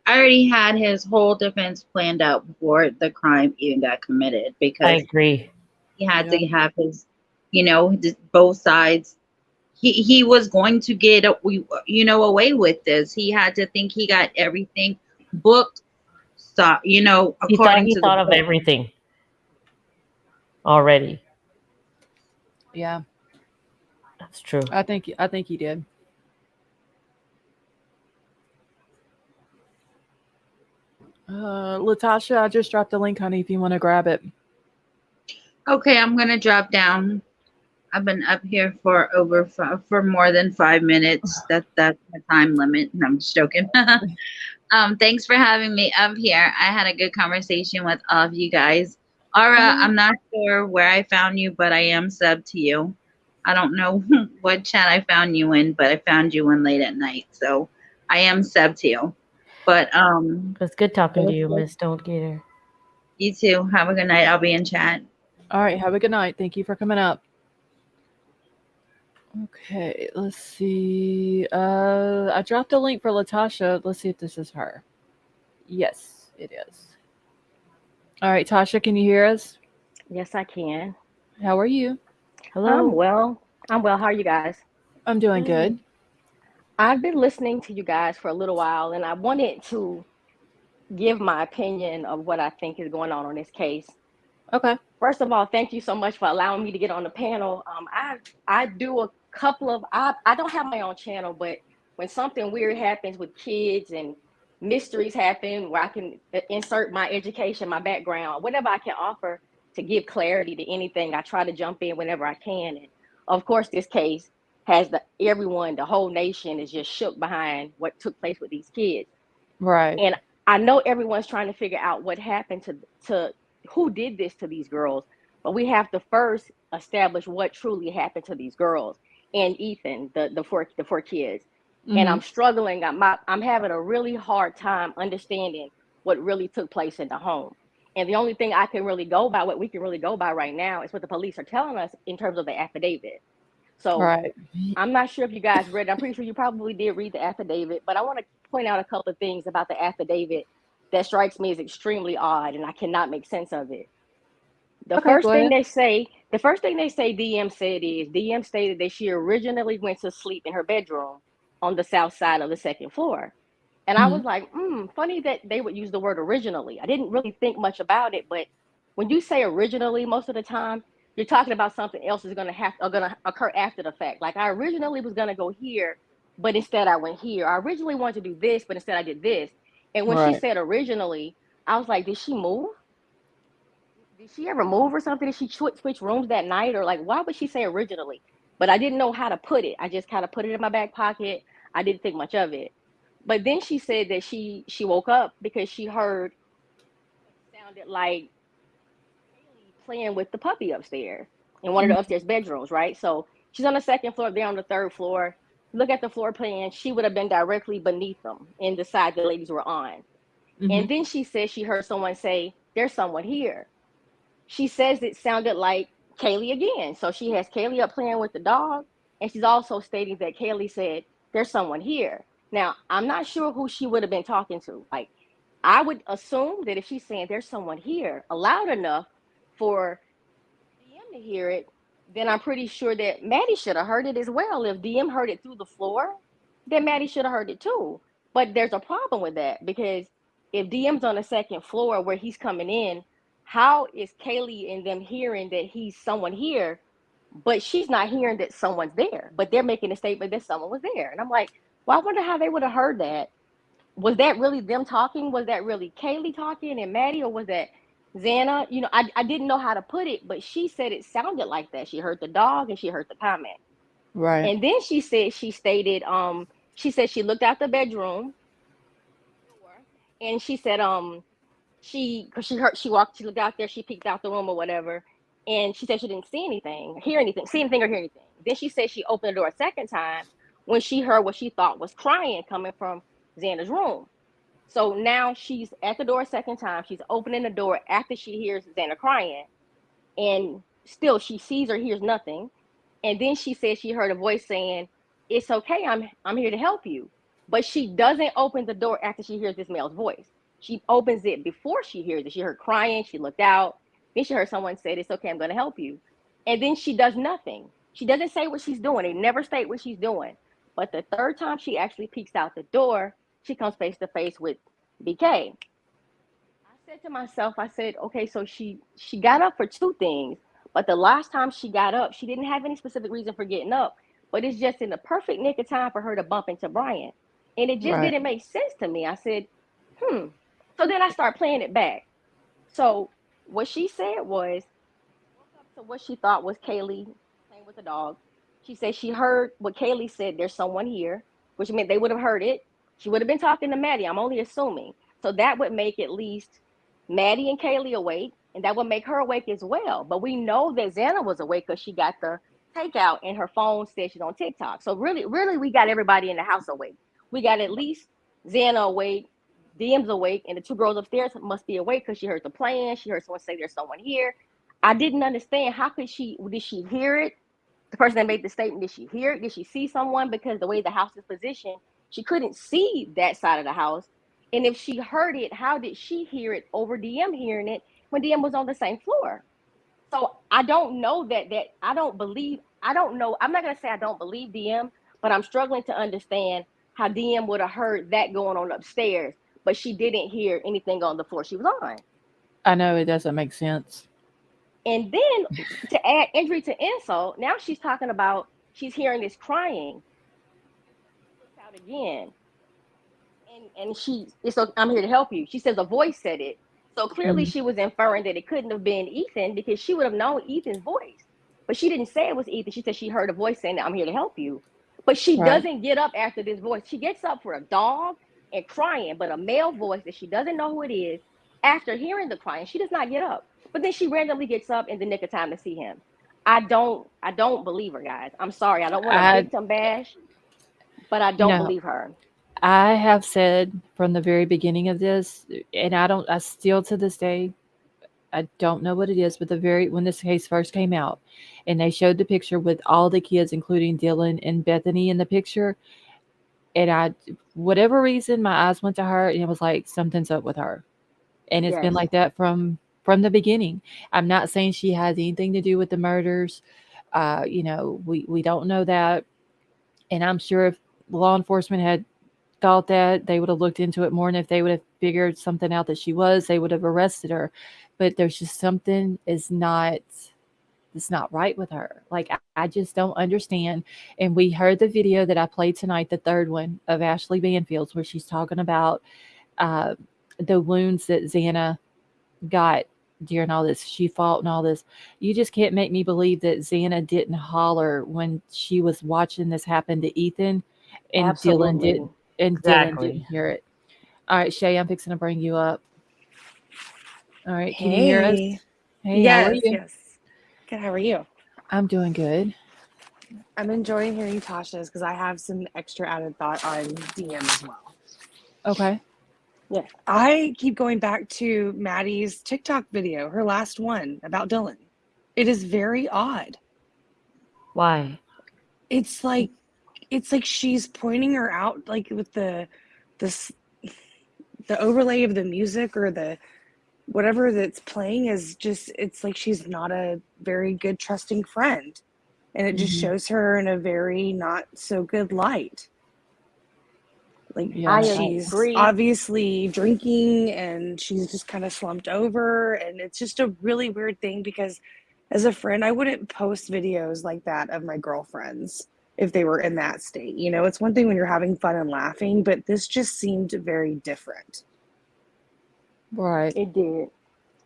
already had his whole defense planned out before the crime even got committed I because agree. he had Yeah. to have his, you know, both sides. He was going to get, you know, away with this. He had to think he got everything booked, so, you know, according He to the thought of book. everything already. Yeah, That's true. I think he did. Latasha, I just dropped the link, honey, if you want to grab it. Okay, I'm gonna drop down. I've been up here for for more than 5 minutes. That's the time limit. And I'm just joking. Thanks for having me up here. I had a good conversation with all of you guys. Aura, I'm not sure where I found you, but I am sub to you. I don't know what chat I found you in, but I found you in late at night, so I am sub to you. But It's good talking to you, Miss Don't Gator. you too. Have a good night. I'll be in chat. All right, have a good night. Thank you for coming up. Okay, let's see. I dropped a link for Latasha. Let's see if this is her. Yes, it is. All right, Tasha, can you hear us? Yes, I can. How are you? Hello. I'm well. How are you guys? I'm doing Good. good. I've been listening to you guys for a little while, and I wanted to give my opinion of what I think is going on this case. Okay. First of all, thank you so much for allowing me to get on the panel. I do a couple of I don't have my own channel, but when something weird happens with kids and mysteries happen, where I can insert my education, my background, whatever I can offer to give clarity to anything, I try to jump in whenever I can. And of course, this case has the whole nation is just shook behind what took place with these kids. Right. And I know everyone's trying to figure out what happened to who did this to these girls, but we have to first establish what truly happened to these girls and Ethan, the four kids. And Mm-hmm. I'm struggling. I'm having a really hard time understanding what really took place in the home. And the only thing I can really go by, what we can really go by right now, is what the police are telling us in terms of the affidavit. So Right. I'm not sure if you guys read it. I'm pretty sure you probably did read the affidavit, but I want to point out a couple of things about the affidavit that strikes me as extremely odd, and I cannot make sense of it. The Okay, first go thing ahead. they say, the first thing they say DM said is DM stated that she originally went to sleep in her bedroom on the south side of the second floor. And I Mm-hmm. was like, funny that they would use the word originally. I didn't really think much about it, but when you say originally, most of the time you're talking about something else is going to occur after the fact. Like I originally was going to go here, but instead I went here. I originally wanted to do this, but instead I did this. And when she Right. said originally, I was like, did she move? Did she ever move or something? Did she switch rooms that night, or like why would she say originally? But I didn't know how to put it. I just kind of put it in my back pocket. I didn't think much of it. But then she said that she woke up because she heard what sounded like Haley playing with the puppy upstairs in one of the Mm-hmm. upstairs bedrooms, right? So she's on the second floor, they're on the third floor. Look at the floor plan. She would have been directly beneath them in the side the ladies were on. Mm-hmm. And then she said she heard someone say, "There's someone here." She says it sounded like Kaylee again. So she has Kaylee up playing with the dog. And she's also stating that Kaylee said, "There's someone here." Now, I'm not sure who she would have been talking to. Like, I would assume that if she's saying there's someone here loud enough for DM to hear it, then I'm pretty sure that Maddie should have heard it as well. If DM heard it through the floor, then Maddie should have heard it too. But there's a problem with that because if DM's on the second floor where he's coming in, how is Kaylee and them hearing that he's someone here but she's not hearing that someone's there, but they're making a statement that someone was there. And I'm like, well, I wonder how they would have heard that. Was that really them talking? Was that really Kaylee talking and Maddie, or was that Xana? I didn't know how to put it, but she said it sounded like that. She heard the dog and she heard the comment. Right. And then she said she looked out the bedroom and she said, because she looked out there, she peeked out the room or whatever, and she said she didn't see anything, hear anything, or hear anything. Then she said she opened the door a second time when she heard what she thought was crying coming from Xana's room. So now she's at the door a second time. She's opening the door after she hears Xana crying, and still she sees or hears nothing. And then she said she heard a voice saying, "It's okay, I'm here to help you." But she doesn't open the door after she hears this male's voice. She opens it before she hears it. She heard crying, she looked out, then she heard someone say, "It's okay, I'm gonna help you." And then she does nothing. She doesn't say what she's doing. They never state what she's doing. But the third time she actually peeks out the door, she comes face to face with BK. I said to myself, I said, okay, so she got up for two things, but the last time she got up, she didn't have any specific reason for getting up, but it's just in the perfect nick of time for her to bump into Bryan. And it just Right. didn't make sense to me. I said, So then I start playing it back. So what she said was, woke up to what she thought was Kaylee playing with the dog. She said she heard what Kaylee said, "There's someone here," which meant they would have heard it. She would have been talking to Maddie. I'm only assuming. So that would make at least Maddie and Kaylee awake, and that would make her awake as well. But we know that Xana was awake because she got the takeout and her phone said she's on TikTok. So really, really, we got everybody in the house awake. We got at least Xana awake, DM's awake, and the two girls upstairs must be awake because she heard the plan. She heard someone say there's someone here. I didn't understand how did she hear it? The person that made the statement, did she hear it? Did she see someone? Because the way the house is positioned, she couldn't see that side of the house. And if she heard it, how did she hear it over DM hearing it when DM was on the same floor? So I don't know that I don't know. I'm not gonna say I don't believe DM, but I'm struggling to understand how DM would have heard that going on upstairs, but she didn't hear anything on the floor she was on. I know it doesn't make sense. And then to add injury to insult, now she's talking about she's hearing this crying. Looks out again, and I'm here to help you. She says a voice said it, so clearly Mhm. she was inferring that it couldn't have been Ethan because she would have known Ethan's voice, but she didn't say it was Ethan. She said she heard a voice saying that I'm here to help you, but she Right. doesn't get up after this voice. She gets up for a dog and crying, but a male voice that she doesn't know who it is. After hearing the crying, she does not get up. But then she randomly gets up in the nick of time to see him. I don't believe her, guys. I'm sorry. I don't want to I, victim bash, but I you don't know, believe her. I have said from the very beginning of this, and I still to this day, I don't know what it is, but when this case first came out and they showed the picture with all the kids, including Dylan and Bethany in the picture, and whatever reason, my eyes went to her and it was like, something's up with her. And it's been Yes. like that from the beginning. I'm not saying she has anything to do with the murders. We don't know that. And I'm sure if law enforcement had thought that, they would have looked into it more, and if they would have figured something out that she was, they would have arrested her. But there's just something is not it's not right with her. Like I just don't understand. And we heard the video that I played tonight, the third one of Ashley Banfield's, where she's talking about uh, the wounds that Xana got during all this. She fought and all this. You just can't make me believe that Xana didn't holler when she was watching this happen to Ethan, and Absolutely. Dylan didn't Exactly. hear it. All right, Shay, I'm fixing to bring you up. All right, can you hear us? Hey. Hey, how are Yes, you? yes. Good. How are you? I'm doing good. I'm enjoying hearing Tasha's because I have some extra added thought on DM as well. Okay. Yeah. I keep going back to Maddie's TikTok video, her last one about Dylan. It is very odd. Why? It's like she's pointing her out, like with this the overlay of the music or the whatever that's playing is just, it's like she's not a very good trusting friend, and it just Mhm. shows her in a very not so good light. Like Yeah. I she's agree. obviously drinking and she's just kind of slumped over, and it's just a really weird thing because as a friend, I wouldn't post videos like that of my girlfriends if they were in that state. You know, it's one thing when you're having fun and laughing, but this just seemed very different. Right. It did.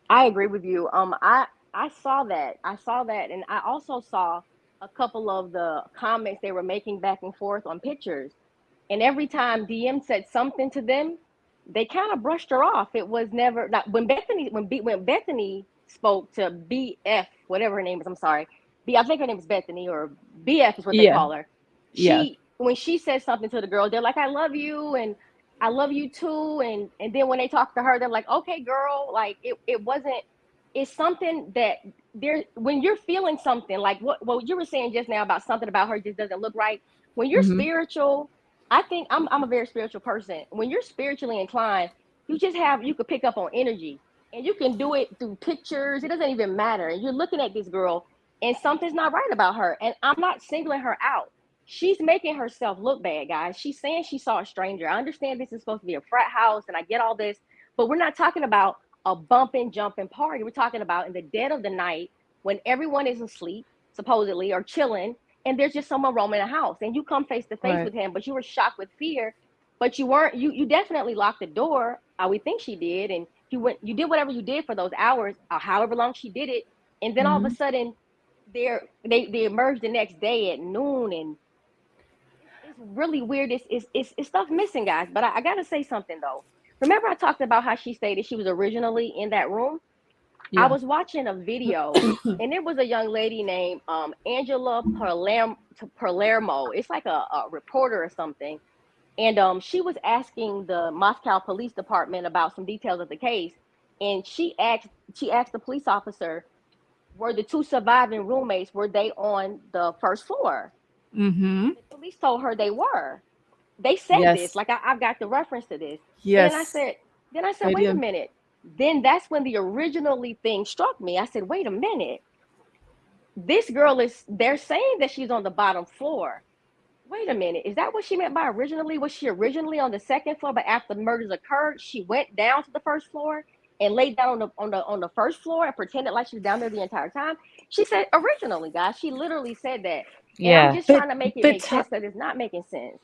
I agree with you. I saw that. I saw that, and I also saw a couple of the comments they were making back and forth on pictures. And every time DM said something to them, they kind of brushed her off. It was never not when Bethany spoke to BF, whatever her name is. I'm sorry, B. I think her name is Bethany, or BF is what they Yeah. call her. Yeah. When she says something to the girl, they're like, "I love you," and "I love you too," and then when they talk to her, they're like, "Okay, girl," like it wasn't. It's something that there when you're feeling something like what you were saying just now about something about her just doesn't look right. When you're Mm-hmm. spiritual, I think I'm a very spiritual person. When you're spiritually inclined, you could pick up on energy, and you can do it through pictures. It doesn't even matter. And you're looking at this girl, and something's not right about her. And I'm not singling her out. She's making herself look bad, guys. She's saying she saw a stranger. I understand this is supposed to be a frat house, and I get all this, but we're not talking about a bumping, jumping party. We're talking about in the dead of the night when everyone is asleep, supposedly, or chilling, and there's just someone roaming the house, and you come face to face Right. with him, but you were shocked with fear, but you weren't. You definitely locked the door. I would think she did, and you did whatever you did for those hours, or however long she did it, and then all of a Mm-hmm. sudden, they emerged the next day at noon, and it's really weird. It's stuff missing, guys. But I gotta say something though. Remember, I talked about how she stated she was originally in that room. I Yeah. was watching a video, and there was a young lady named Angela Palermo. It's like a reporter or something, and she was asking the Moscow Police Department about some details of the case, and she asked the police officer, were the two surviving roommates, were they on the first floor? Mm-hmm. And the police told her they were. They said this, Yes. like I've got the reference to this. And Yes. then I said, They wait a did. minute. Then that's when the originally thing struck me. I said, wait a minute. This girl they're saying that she's on the bottom floor. Wait a minute. Is that what she meant by originally? Was she originally on the second floor, but after the murders occurred, she went down to the first floor and laid down on the first floor and pretended like she was down there the entire time? She said originally, guys. She literally said that. And I'm Yeah. just But trying to make it but make sense because it's not making sense.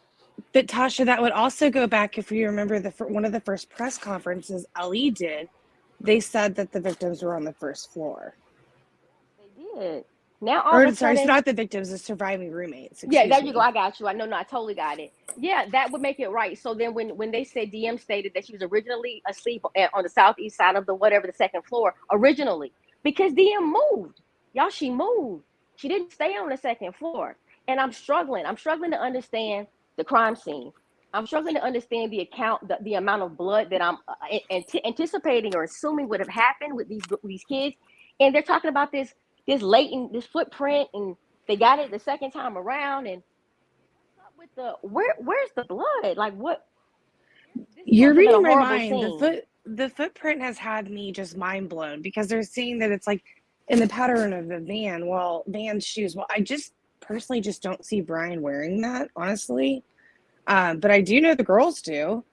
But Tasha, that would also go back if you remember one of the first press conferences Ali did. They said that the victims were on the first floor. They did. Now all of Or a sorry, it's sudden, not the victims, the surviving roommates. yeah, Excuse there you go. me. I got you. I know, no, I totally got it. Yeah, that would make it right. So then, when they said DM stated that she was originally asleep on the southeast side of the whatever the second floor originally, because DM moved, y'all, she moved. She didn't stay on the second floor, and I'm struggling. I'm struggling to understand the crime scene. I'm struggling to understand the amount of blood that I'm anticipating or assuming would have happened with these kids, and they're talking about this footprint, and they got it the second time around, and what's up with where's the blood? Like what? This You're must have been reading a my horrible mind. scene. The footprint has had me just mind blown because they're saying that it's like in the pattern of the van. Well, Van's shoes. Well, I just personally just don't see Bryan wearing that, honestly. But I do know the girls do.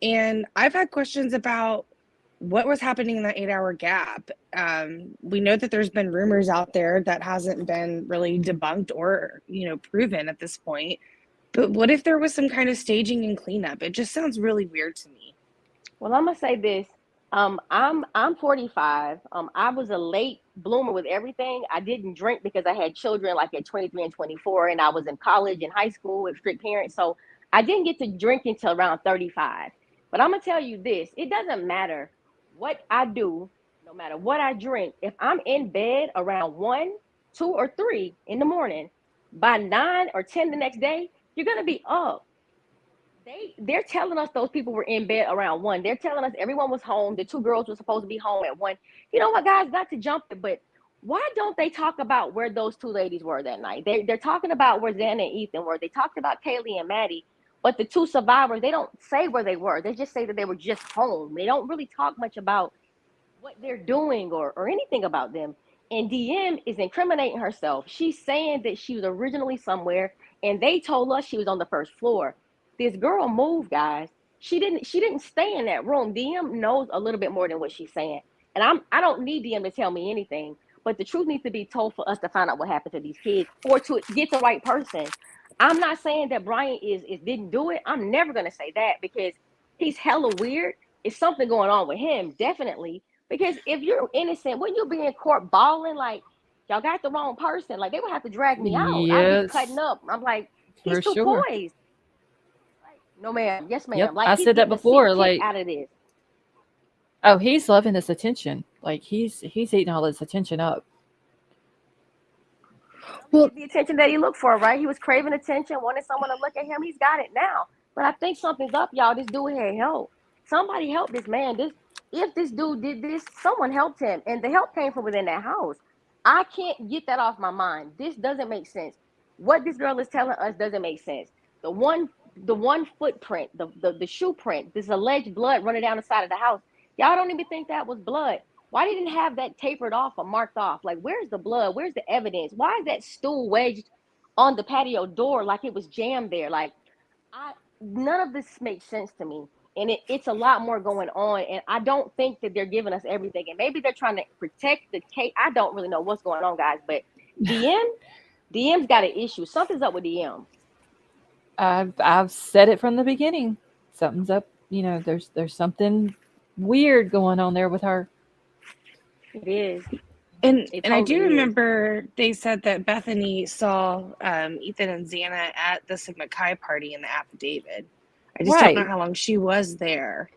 And I've had questions about what was happening in that 8 hour gap. We know that there's been rumors out there that hasn't been really debunked or, proven at this point. But what if there was some kind of staging and cleanup? It just sounds really weird to me. Well, I'm gonna say this. I'm 45. I was a late bloomer with everything. I didn't drink because I had children like at 23 and 24, and I was in college and high school with strict parents. So I didn't get to drink until around 35. But I'm gonna tell you this: it doesn't matter what I do, no matter what I drink. If I'm in bed around 1, 2, or 3 in the morning, by 9 or 10 the next day, you're gonna be up. They're telling us those people were in bed around 1. They're telling us everyone was home. The two girls were supposed to be home at 1. You know what, guys? Not to jump it, but why don't they talk about where those two ladies were that night? They're talking about where Xana and Ethan were. They talked about Kaylee and Maddie, but the two survivors, they don't say where they were. They just say that they were just home. They don't really talk much about what they're doing or anything about them. And DM is incriminating herself. She's saying that she was originally somewhere, and they told us she was on the first floor. This girl moved, guys. She didn't stay in that room. DM knows a little bit more than what she's saying. And I don't need DM to tell me anything, but the truth needs to be told for us to find out what happened to these kids or to get the right person. I'm not saying that Bryan is didn't do it. I'm never gonna say that because he's hella weird. It's something going on with him, definitely. Because if you're innocent, wouldn't you be in court bawling like y'all got the wrong person? Like they would have to drag me out. I'd be cutting Yes, up. I'm like, he's for too sure. poised. Like, no ma'am, yes Yep, ma'am. Like I he's said that getting a before. kick Like, out of this. oh, he's loving this attention. Like he's eating all this attention up. Well, The attention that he looked for, right? He was craving attention, wanted someone to look at him. He's got it now. But I think something's up, y'all. This dude had help. Somebody help this man. If this dude did this, someone helped him. And the help came from within that house. I can't get that off my mind. This doesn't make sense. What this girl is telling us doesn't make sense. The one footprint, the shoe print, this alleged blood running down the side of the house. Y'all don't even think that was blood. Why didn't have that tapered off or marked off? Like, where's the blood? Where's the evidence? Why is that stool wedged on the patio door like it was jammed there? Like, none of this makes sense to me. And it's a lot more going on. And I don't think that they're giving us everything. And maybe they're trying to protect the case. I don't really know what's going on, guys. But DM's got an issue. Something's up with DM. I've said it from the beginning. Something's up. There's something weird going on there with her. It is. And It I do totally is. remember they said that Bethany saw Ethan and Xana at the Sigma Chi party in the affidavit. I just don't know Right. how long she was there.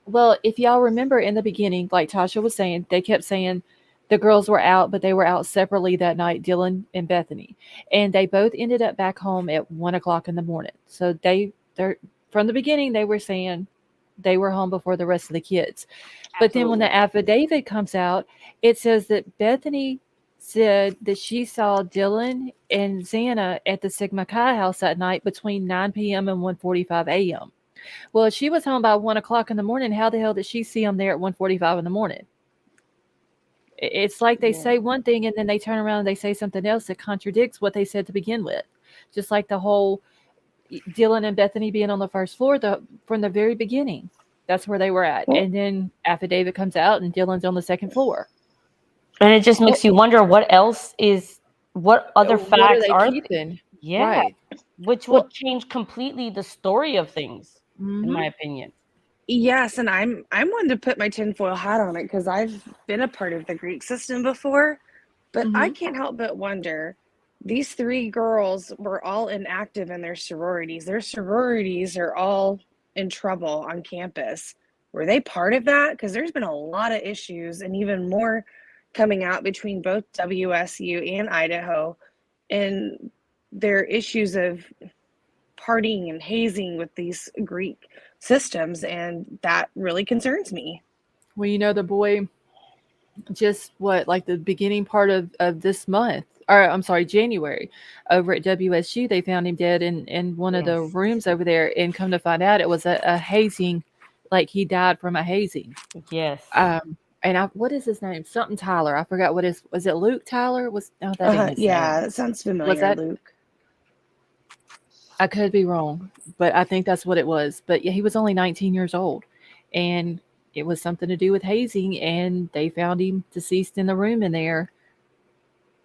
Well, if y'all remember in the beginning, like Tasha was saying, they kept saying the girls were out, but they were out separately that night, Dylan and Bethany. And they both ended up back home at 1 o'clock in the morning. So they're from the beginning, they were saying they were home before the rest of the kids. But then when the affidavit comes out, it says that Bethany said that she saw Dylan and Xana at the Sigma Chi house that night between 9 p.m. and 1:45 a.m. Well, if she was home by 1 o'clock in the morning, how the hell did she see them there at 1:45 in the morning? It's like they say one thing and then they turn around and they say something else that contradicts what they said to begin with. Just like the whole Dylan and Bethany being on the first floor from the very beginning. That's where they were at. And then affidavit comes out and Dylan's on the second floor. And it just makes you wonder what other facts are keeping? Yeah. Right. Which will change completely the story of things, in my opinion. Yes, and I'm one to put my tinfoil hat on it because I've been a part of the Greek system before, but I can't help but wonder. These three girls were all inactive in their sororities. Their sororities are all in trouble on campus. Were they part of that? Because there's been a lot of issues and even more coming out between both WSU and Idaho, and their issues of partying and hazing with these Greek systems, and that really concerns me. Well, the boy just like the beginning part of this month, or I'm sorry, January, over at WSU, they found him dead in one of the rooms over there, and come to find out it was a hazing, like he died from a hazing. Yes. And what is his name? Something Tyler. I forgot was it Luke Tyler? That ain't his yeah, name. it sounds familiar. Was that Luke? I could be wrong, but I think that's what it was. But yeah, he was only 19 years old, and it was something to do with hazing, and they found him deceased in the room in there.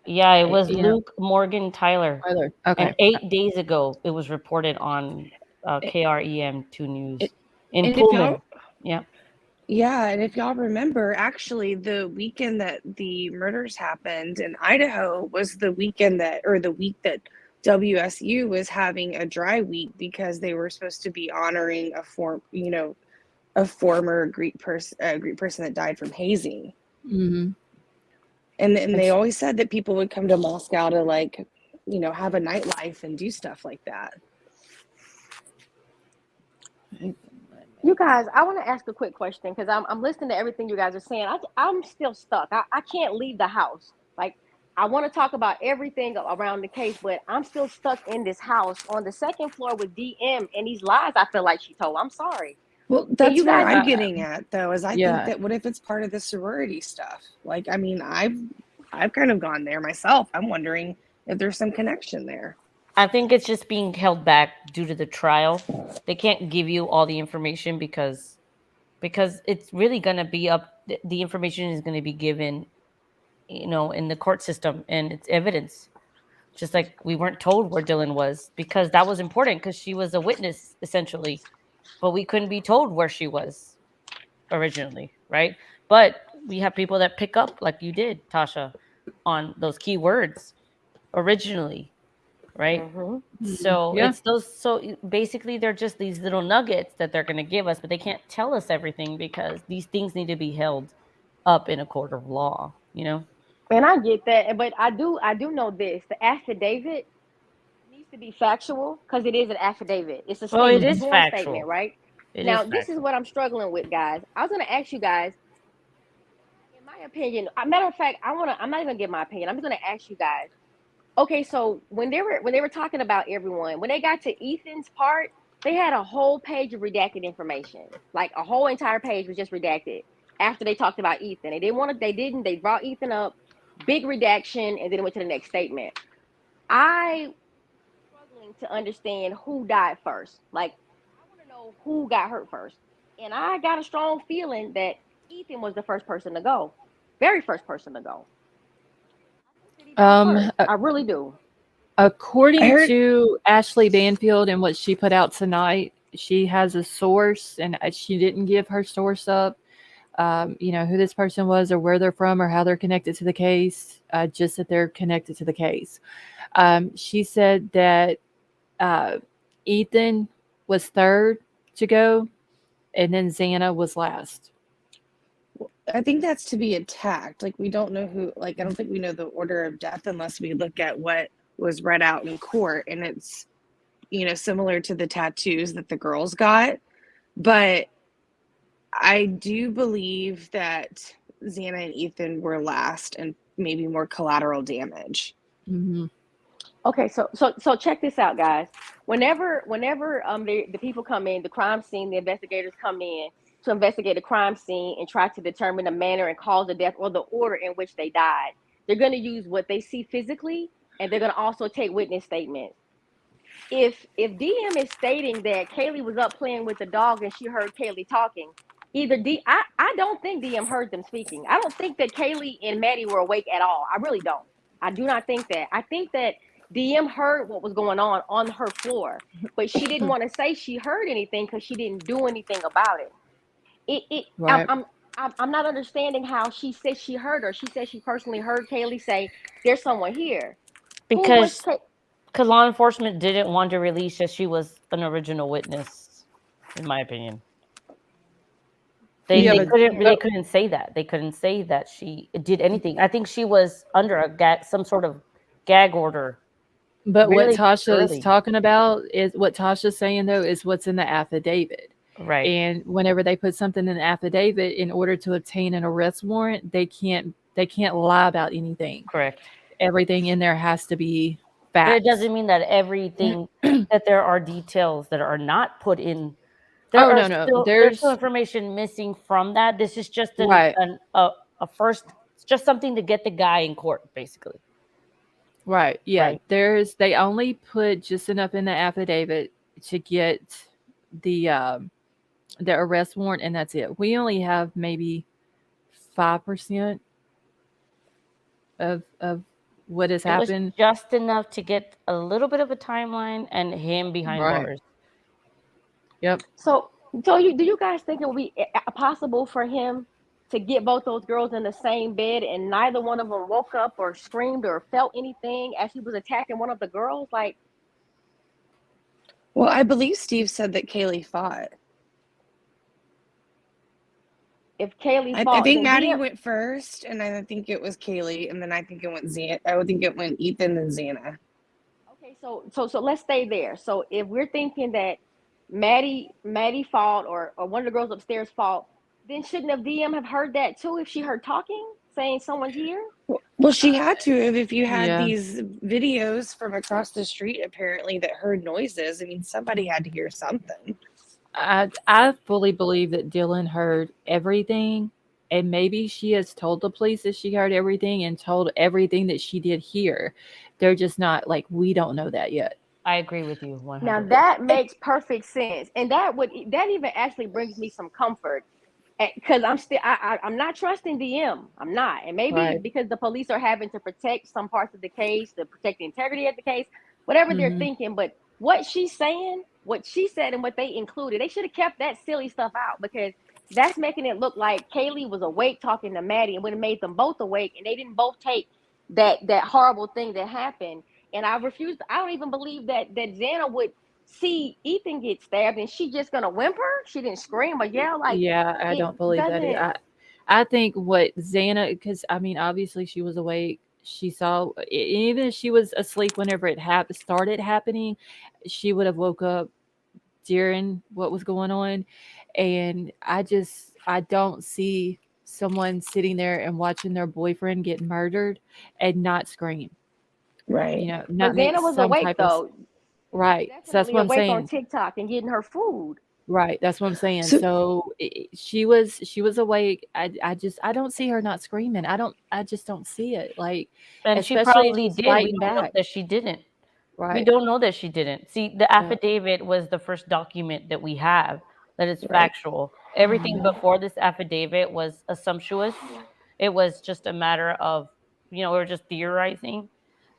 Yeah, it was Luke Morgan Tyler. Okay. And 8 days ago, it was reported on KREM 2 News in And Pullman. Yeah. Yeah, and if y'all remember, actually, the weekend that the murders happened in Idaho was the week that WSU was having a dry week because they were supposed to be honoring a former Greek person that died from hazing. Mm-hmm. And they always said that people would come to Moscow to have a nightlife and do stuff like that. You guys, I want to ask a quick question because I'm listening to everything you guys are saying. I'm still stuck. I can't leave the house. Like, I want to talk about everything around the case, but I'm still stuck in this house on the second floor with DM and these lies I feel like she told. I'm sorry. Well, that's where I'm getting at, though, is I think that what if it's part of the sorority stuff? Like, I mean, I've kind of gone there myself. I'm wondering if there's some connection there. I think it's just being held back due to the trial. They can't give you all the information because it's really going to be up. The information is going to be given in the court system, and it's evidence. Just like we weren't told where Dylan was, because that was important, because she was a witness essentially, but we couldn't be told where she was originally, right? But we have people that pick up, like you did, Tasha, on those key words originally, right? So Yeah. it's those. So basically, they're just these little nuggets that they're going to give us, but they can't tell us everything, because these things need to be held up in a court of law. And I get that, but I do know this: the affidavit needs to be factual because it is an affidavit. It's a Well, it statement, a is sworn statement, factual. right? It is Now, this is factual. what I'm struggling with, guys. I was going to ask you guys, in my opinion. Matter of fact, I'm not even gonna give my opinion. I'm just going to ask you guys. Okay, so when they were talking about everyone, when they got to Ethan's part, they had a whole page of redacted information. Like a whole entire page was just redacted after they talked about Ethan. They brought Ethan up, big redaction, and then it went to the next statement. I struggling to understand who died first. Like, I want to know who got hurt first. And I got a strong feeling that Ethan was the first person to go. Very first person to go. I think that he died first. I really do. According to Ashley Banfield and what she put out tonight, she has a source, and she didn't give her source up. Who this person was, or where they're from, or how they're connected to the case. Just that they're connected to the case. She said that Ethan was third to go, and then Xana was last. I think that's to be attacked. Like, we don't know who, like, I don't think we know the order of death unless we look at what was read out in court. And it's, similar to the tattoos that the girls got. But I do believe that Xana and Ethan were last and maybe more collateral damage. Mm-hmm. Okay, so check this out, guys. Whenever the people come in, the crime scene, the investigators come in to investigate the crime scene and try to determine the manner and cause of death or the order in which they died. They're going to use what they see physically, and they're going to also take witness statements. If DM is stating that Kaylee was up playing with the dog and she heard Kaylee talking, I don't think DM heard them speaking. I don't think that Kaylee and Maddie were awake at all. I really don't. I do not think that. I think that DM heard what was going on her floor, but she didn't want to say she heard anything because she didn't do anything about it. Right. I'm not understanding how she said she heard her. She said she personally heard Kaylee say, "There's someone here." Because law enforcement didn't want to release that she was an original witness, in my opinion. They couldn't say that. They couldn't say that she did anything. I think she was under some sort of gag order. But what Tasha is talking about is what Tasha's saying, though, is what's in the affidavit. Right. And whenever they put something in the affidavit, in order to obtain an arrest warrant, they can't lie about anything. Correct. Everything in there has to be facts. But it doesn't mean that everything that there are details that are not put in. There's still information missing from that. This is just a first, just something to get the guy in court, basically. Right. Yeah. Right. They only put just enough in the affidavit to get the arrest warrant, and that's it. We only have maybe 5% of what has happened. Just enough to get a little bit of a timeline and him behind bars. Yep. So do you guys think it would be possible for him to get both those girls in the same bed and neither one of them woke up or screamed or felt anything as he was attacking one of the girls? Like, well, I believe Steve said that Kaylee fought. If Kaylee fought, I think Maddie went first, and then I think it was Kaylee, and then I think it went I think it went Ethan and Xana. Okay, so let's stay there. So if we're thinking that Maddie fought or one of the girls upstairs fought, then shouldn't have DM have heard that too if she heard talking, saying someone's here? Well, she had to if you had these videos from across the street apparently that heard noises. I mean, somebody had to hear something. I fully believe that Dylan heard everything, and maybe she has told the police that she heard everything and told everything that she did hear. They're just not, like, we don't know that yet. I agree with you 100%. Now that makes perfect sense, and that even actually brings me some comfort because I'm not trusting DM. I'm not, and maybe Right. because the police are having to protect some parts of the case, to protect the integrity of the case, whatever they're Mhm. thinking. But what she's saying, what she said, and what they included, they should have kept that silly stuff out, because that's making it look like Kaylee was awake talking to Maddie, and would have made them both awake, and they didn't both take that horrible thing that happened. And I refuse. I don't even believe that Xana would see Ethan get stabbed and she just gonna whimper. She didn't scream or yell. Like, Yeah, I it don't believe that. doesn't. I think what Xana, because I mean, obviously she was awake. She saw, even if she was asleep whenever it started happening, she would have woke up during what was going on. And I don't see someone sitting there and watching their boyfriend get murdered and not scream, Right. not But make Xana was some awake type of, though. She was right. So that's definitely what I'm awake on saying. TikTok and getting her food. Right, that's what I'm saying. So So she was awake. I don't see her not screaming. I just don't see it. Like, And she especially if probably she's did. We fighting don't know back. that she didn't. We Right. don't know that she didn't. See, the Yeah. affidavit was the first document that we have that is right. factual. Everything before this affidavit was assumptuous. It was just a matter of, we were just theorizing.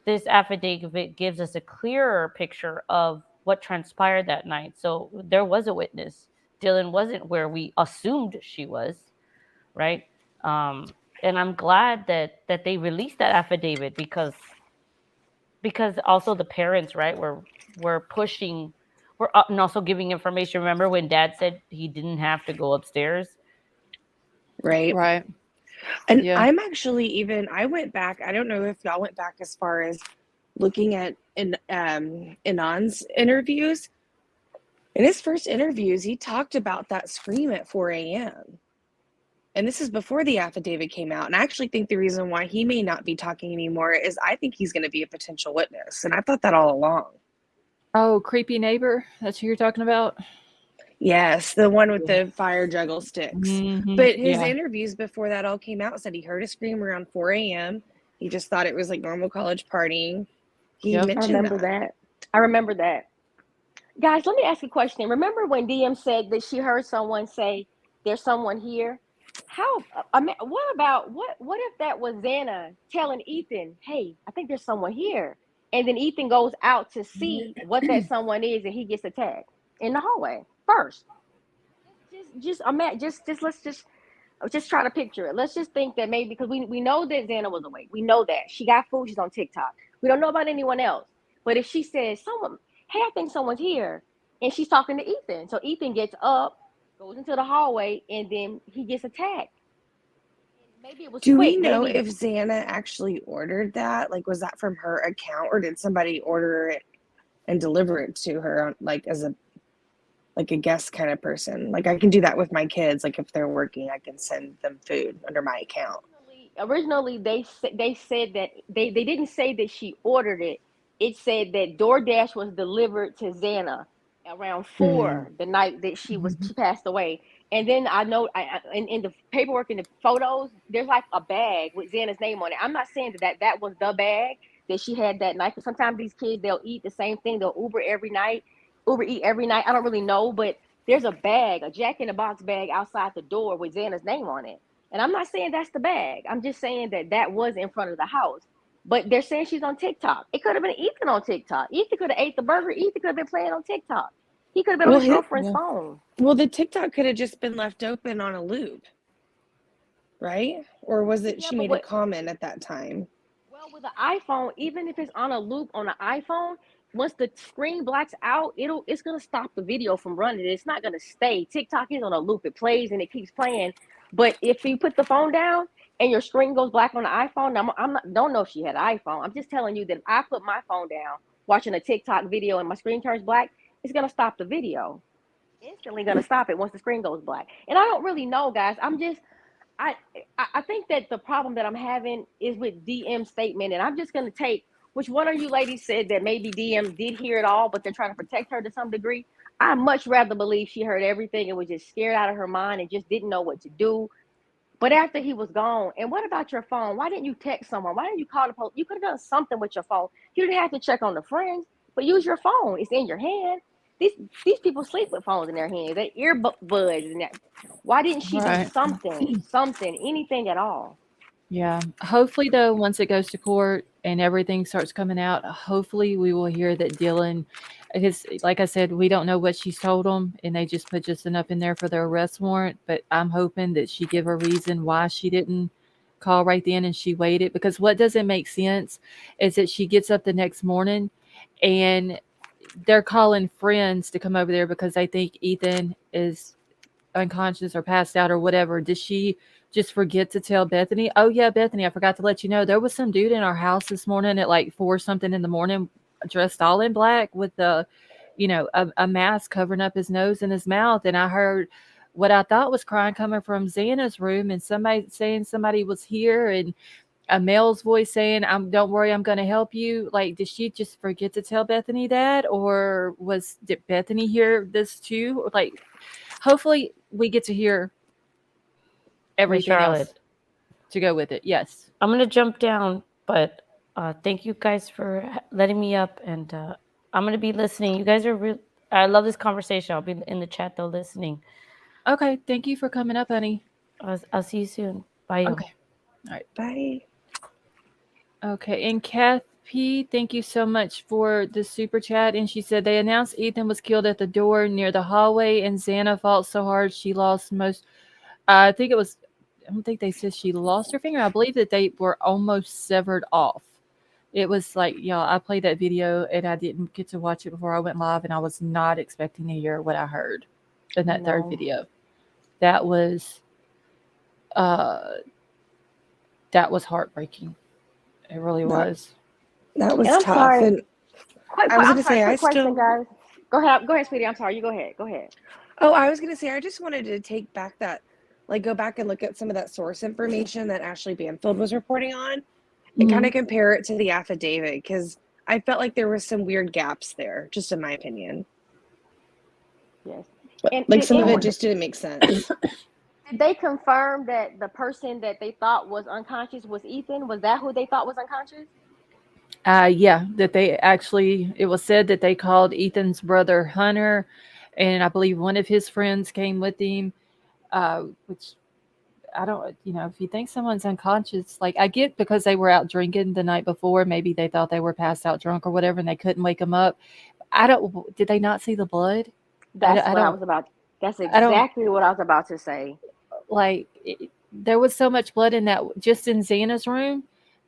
This affidavit gives us a clearer picture of what transpired that night. So there was a witness. Dylan wasn't where we assumed she was, right? And I'm glad that they released that affidavit, because also the parents, right, were pushing, were up and also giving information. Remember when Dad said he didn't have to go upstairs? Right. Right. And Yeah. I'm actually I went back. I don't know if y'all went back as far as looking at Anand's interviews. In his first interviews, he talked about that scream at 4 a.m. And this is before the affidavit came out. And I actually think the reason why he may not be talking anymore is I think he's going to be a potential witness. And I thought that all along. Oh, creepy neighbor. That's who you're talking about. Yes, the one with Yeah. the fire juggle sticks. Hmm. But his Yeah. interviews before that all came out said he heard a scream around 4 a.m. He just thought it was like normal college partying. He Yep. I mentioned remember that. I remember that. Guys, let me ask you a question. Remember when DM said that she heard someone say, "There's someone here"? How? I mean, what if that was Xana telling Ethan, "Hey, I think there's someone here," and then Ethan goes out to see what that someone is, and he gets attacked in the hallway first. Just let's just try to picture it. Let's just think that maybe, because we know that Xana was awake. We know that she got food. She's on TikTok. We don't know about anyone else. But if she says someone, "Hey, I think someone's here," and she's talking to Ethan, so Ethan gets up, goes into the hallway, and then he gets attacked. Maybe it was Do we quick. know Maybe if Xana actually ordered that? Like, was that from her account, or did somebody order it and deliver it to her, like as a guest kind of person? Like, I can do that with my kids. Like, if they're working, I can send them food under my account. originally they said that they didn't say that she ordered it. It said that DoorDash was delivered to Xana around Mm. 4 the night that she passed away. And then I know in the paperwork and the photos, there's like a bag with Xana's name on it. I'm not saying that was the bag that she had that night. Because sometimes these kids, they'll eat the same thing. They'll Uber eat every night. I don't really know, but there's a bag, a Jack in the Box bag outside the door with Xana's name on it. And I'm not saying that's the bag. I'm just saying that was in front of the house. But they're saying she's on TikTok. It could have been Ethan on TikTok. Ethan could have ate the burger. Ethan could have been playing on TikTok. He could have been on Well, his girlfriend's Yeah. phone. the TikTok could have just been left open on a loop, right? Or was it Yeah, she but made a what? comment at that time? Well, with the iPhone, even if it's on a loop on the iPhone, once the screen blacks out, it's gonna stop the video from running. It's not gonna stay. TikTok is on a loop. It plays and it keeps playing. But if you put the phone down and your screen goes black on the iPhone, I'm not don't know if she had an iPhone. I'm just telling you that if I put my phone down watching a TikTok video and my screen turns black, it's gonna stop the video. Instantly gonna stop it once the screen goes black. And I don't really know, guys. I I think that the problem that I'm having is with DM's statement, and I'm just going to take which one of you ladies said that maybe DM did hear it all, but they're trying to protect her to some degree. I much rather believe she heard everything and was just scared out of her mind and just didn't know what to do. But after he was gone, and what about your phone? Why didn't you text someone? Why didn't you call the police? You could have done something with your phone. You didn't have to check on the friends, but use your phone. It's in your hand. these people sleep with phones in their hands, they earbuds and that. Why didn't she do Right. something, anything at all? Yeah. Hopefully, though, once it goes to court and everything starts coming out, hopefully we will hear that Dylan, because like I said, we don't know what she's told them, and they just put just enough in there for their arrest warrant. But I'm hoping that she give a reason why she didn't call right then and she waited. Because what doesn't make sense is that she gets up the next morning and they're calling friends to come over there because they think Ethan is unconscious or passed out or whatever. Did she just forget to tell Bethany? Oh yeah, Bethany, I forgot to let you know there was some dude in our house this morning at like 4 something in the morning, dressed all in black with a mask covering up his nose and his mouth, and I heard what I thought was crying coming from Xana's room, and somebody saying somebody was here, and a male's voice saying, don't worry, I'm going to help you. Like, did she just forget to tell Bethany that? Or did Bethany hear this too? Like, hopefully we get to hear Miss everything else Charlotte, to go with it. Yes. I'm gonna jump down, but thank you guys for letting me up, and I'm gonna be listening. You guys are real. I love this conversation. I'll be in the chat though, listening. Okay. Thank you for coming up, honey. I'll see you soon. Bye. Y'all. Okay. All right. Bye. Okay. And Kath P, thank you so much for the super chat. And she said they announced Ethan was killed at the door near the hallway, and Xana fought so hard she lost most. I think it was. I don't think they said she lost her finger. I believe that they were almost severed off. It was like, y'all, I played that video and I didn't get to watch it before I went live, and I was not expecting to hear what I heard in that third No. video. That was heartbreaking. It really was. That was And I'm tough. sorry. And I was I'm gonna sorry. say, I Quick question, still. guys. Go ahead, sweetie. I'm sorry. You go ahead. Go ahead. Oh, I was gonna say, I just wanted to take back that, like, go back and look at some of that source information that Ashley Banfield was reporting on, and kind of compare it to the affidavit, because I felt like there was some weird gaps there, just in my opinion. Yes. Like some of it And just didn't make sense. did they confirm that the person that they thought was unconscious was Ethan? Was that who they thought was unconscious? Yeah, that they actually, it was said that they called Ethan's brother Hunter, and I believe one of his friends came with him, which I don't, if you think someone's unconscious, like I get because they were out drinking the night before, maybe they thought they were passed out drunk or whatever, and they couldn't wake them up. Did they not see the blood? That's I what I don't, was about. That's I don't, exactly what I was about to say. like, there was so much blood in that, just in Xana's room,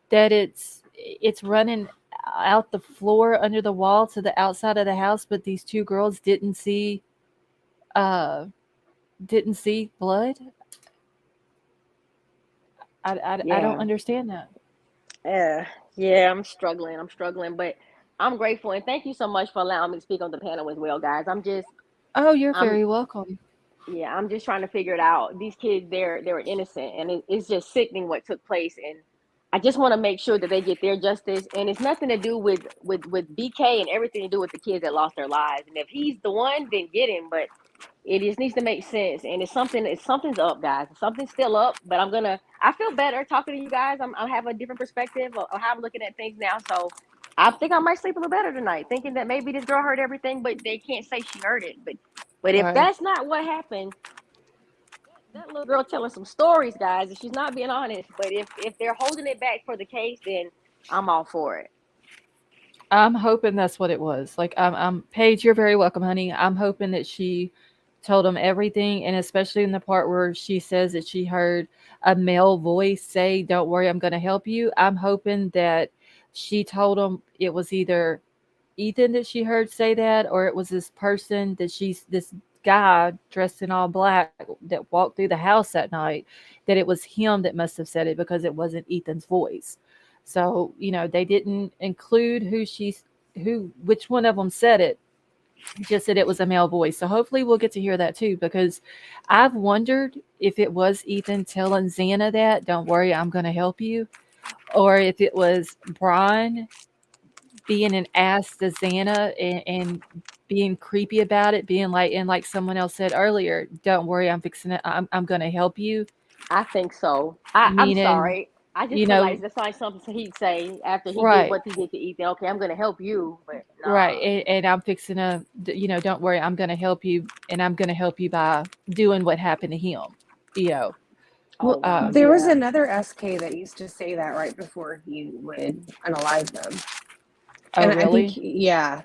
that it's running out the floor under the wall to the outside of the house, but these two girls uh didn't see blood. I don't Yeah. understand that. Yeah, I'm struggling, but I'm grateful and thank you so much for allowing me to speak on the panel as well, guys. Oh, you're I'm very welcome. yeah, I'm just trying to figure it out. These kids, they're innocent, and it's just sickening what took place. And I just want to make sure that they get their justice. And it's nothing to do with BK and everything to do with the kids that lost their lives. And if he's the one, then get him. But it just needs to make sense. And something's up, guys. Something's still up. But I feel better talking to you guys. I have a different perspective of how I'm looking at things now. So I think I might sleep a little better tonight, thinking that maybe this girl heard everything, but they can't say she heard it. But if Right. that's not what happened, that little girl telling some stories, guys, and she's not being honest. But if they're holding it back for the case, then I'm all for it. I'm hoping that's what it was. Like, I'm Paige, you're very welcome, honey. I'm hoping that she told them everything, and especially in the part where she says that she heard a male voice say, "Don't worry, I'm going to help you." I'm hoping that she told them it was either Ethan that she heard say that, or it was this guy dressed in all black that walked through the house that night, that it was him that must have said it because it wasn't Ethan's voice. So, they didn't include which one of them said it, just that it was a male voice. So hopefully we'll get to hear that too, because I've wondered if it was Ethan telling Xana that, "Don't worry, I'm going to help you," or if it was Bryan being an ass to Xana, and being creepy about it, being like, and like someone else said earlier, "Don't worry, I'm going to help you." I think so. I'm Meaning, sorry. I just you feel like know, that's like something he'd say after he did right. what he did to Ethan. Okay, I'm going to help you, but Right. And I'm fixing to, don't worry, I'm going to help you. And I'm going to help you by doing what happened to him, you know. Well, wow, there was yeah. another SK that used to say that right before he would unalive them. Oh, And I think, really? yeah.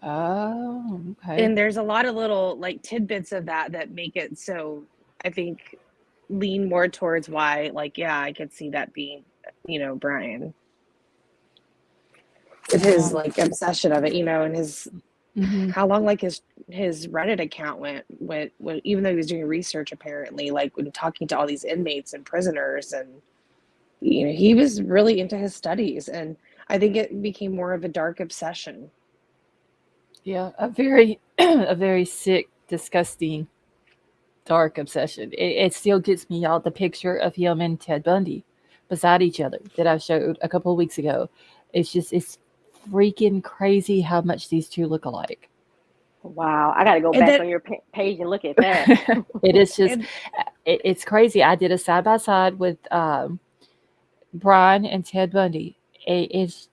Oh, okay. And there's a lot of little like tidbits of that make it so I think lean more towards why, like, yeah, I could see that being, Bryan. With his Wow. like obsession of it, and his Hmm. how long like his Reddit account went even though he was doing research apparently, like when talking to all these inmates and prisoners, and he was really into his studies, and I think it became more of a dark obsession. Yeah. A very, a very sick, disgusting, dark obsession. It still gets me out the picture of him and Ted Bundy beside each other that I showed a couple of weeks ago. It's freaking crazy how much these two look alike. Wow, I got to go And back then on your page and look at that. It is just, and it's crazy. I did a side by side with Bryan and Ted Bundy. It's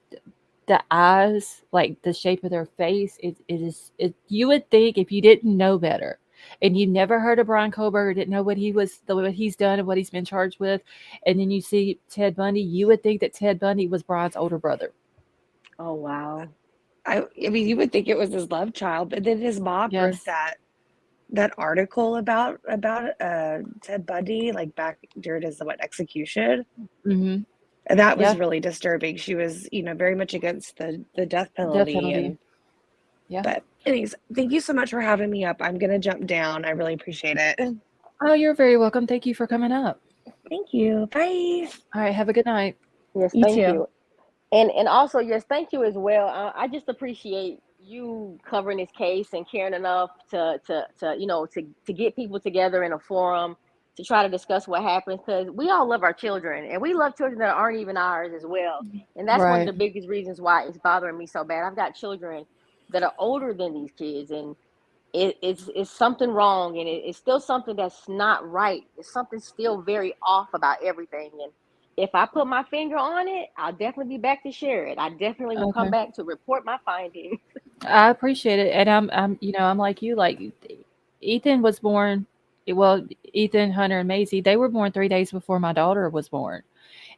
the eyes, like the shape of their face. It is. You would think if you didn't know better, and you never heard of Bryan Kohberger, didn't know what he's done and what he's been charged with, and then you see Ted Bundy, you would think that Ted Bundy was Bryan's older brother. Oh, wow. I mean, you would think it was his love child, but then his mom wrote Yes. that article about Ted Bundy, like back during his execution, Mm-hmm. and that was Yeah. really disturbing. She was, very much against the death Death penalty, penalty. and Yeah. but anyways, thank you so much for having me up. I'm gonna jump down. I really appreciate it. Oh, you're very welcome. Thank you for coming up. Thank you. Bye. All right. Have a good night. Yes, You thank too. you. And also, yes, thank you as well. I just appreciate you covering this case and caring enough to get people together in a forum to try to discuss what happens, because we all love our children and we love children that aren't even ours as well. And that's one of Right. the biggest reasons why it's bothering me so bad. I've got children that are older than these kids, and it's something wrong, and it's still something that's not right. It's something still very off about everything. And if I put my finger on it, I'll definitely be back to share it. I definitely will come Okay. back to report my findings. I appreciate it, and I'm like you. Like Ethan was born. Well, Ethan, Hunter, and Maisie, they were born 3 days before my daughter was born,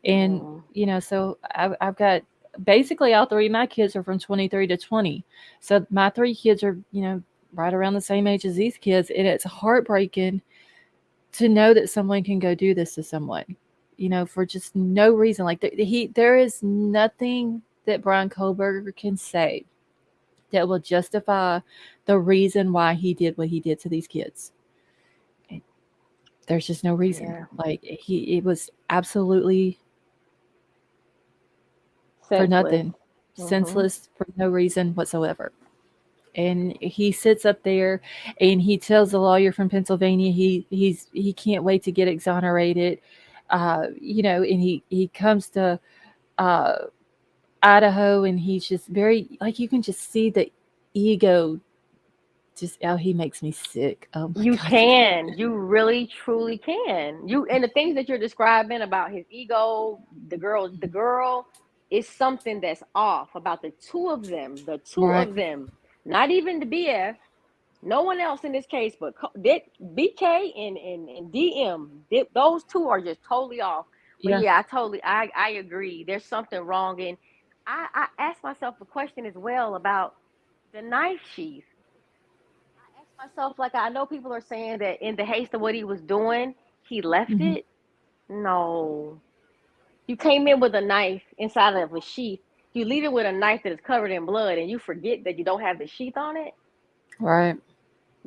and Mm, so I've got basically all three of my kids are from 23 to 20. So my three kids are right around the same age as these kids, and it's heartbreaking to know that someone can go do this to someone, for just no reason. Like there is nothing that Bryan Kohberger can say that will justify the reason why he did what he did to these kids. There's just no reason. yeah, Like it was absolutely for senseless. nothing, Hmm. senseless for no reason whatsoever. And he sits up there and he tells the lawyer from Pennsylvania he can't wait to get exonerated. And he comes to uh, Idaho, and he's just very, like, you can just see the ego. Just, oh, he makes me sick. Oh my You god. can, you really truly can. You and the things that you're describing about his ego, the girl is something that's off about the two Right. of them, not even the BF. No one else in this case, but that BK and DM, those two are just totally off. But Yeah. yeah, I agree. There's something wrong, and I asked myself a question as well about the knife sheath. I asked myself, like, I know people are saying that in the haste of what he was doing, he left Hmm. it. No, you came in with a knife inside of a sheath. You leave it with a knife that is covered in blood, and you forget that you don't have the sheath on it. Right.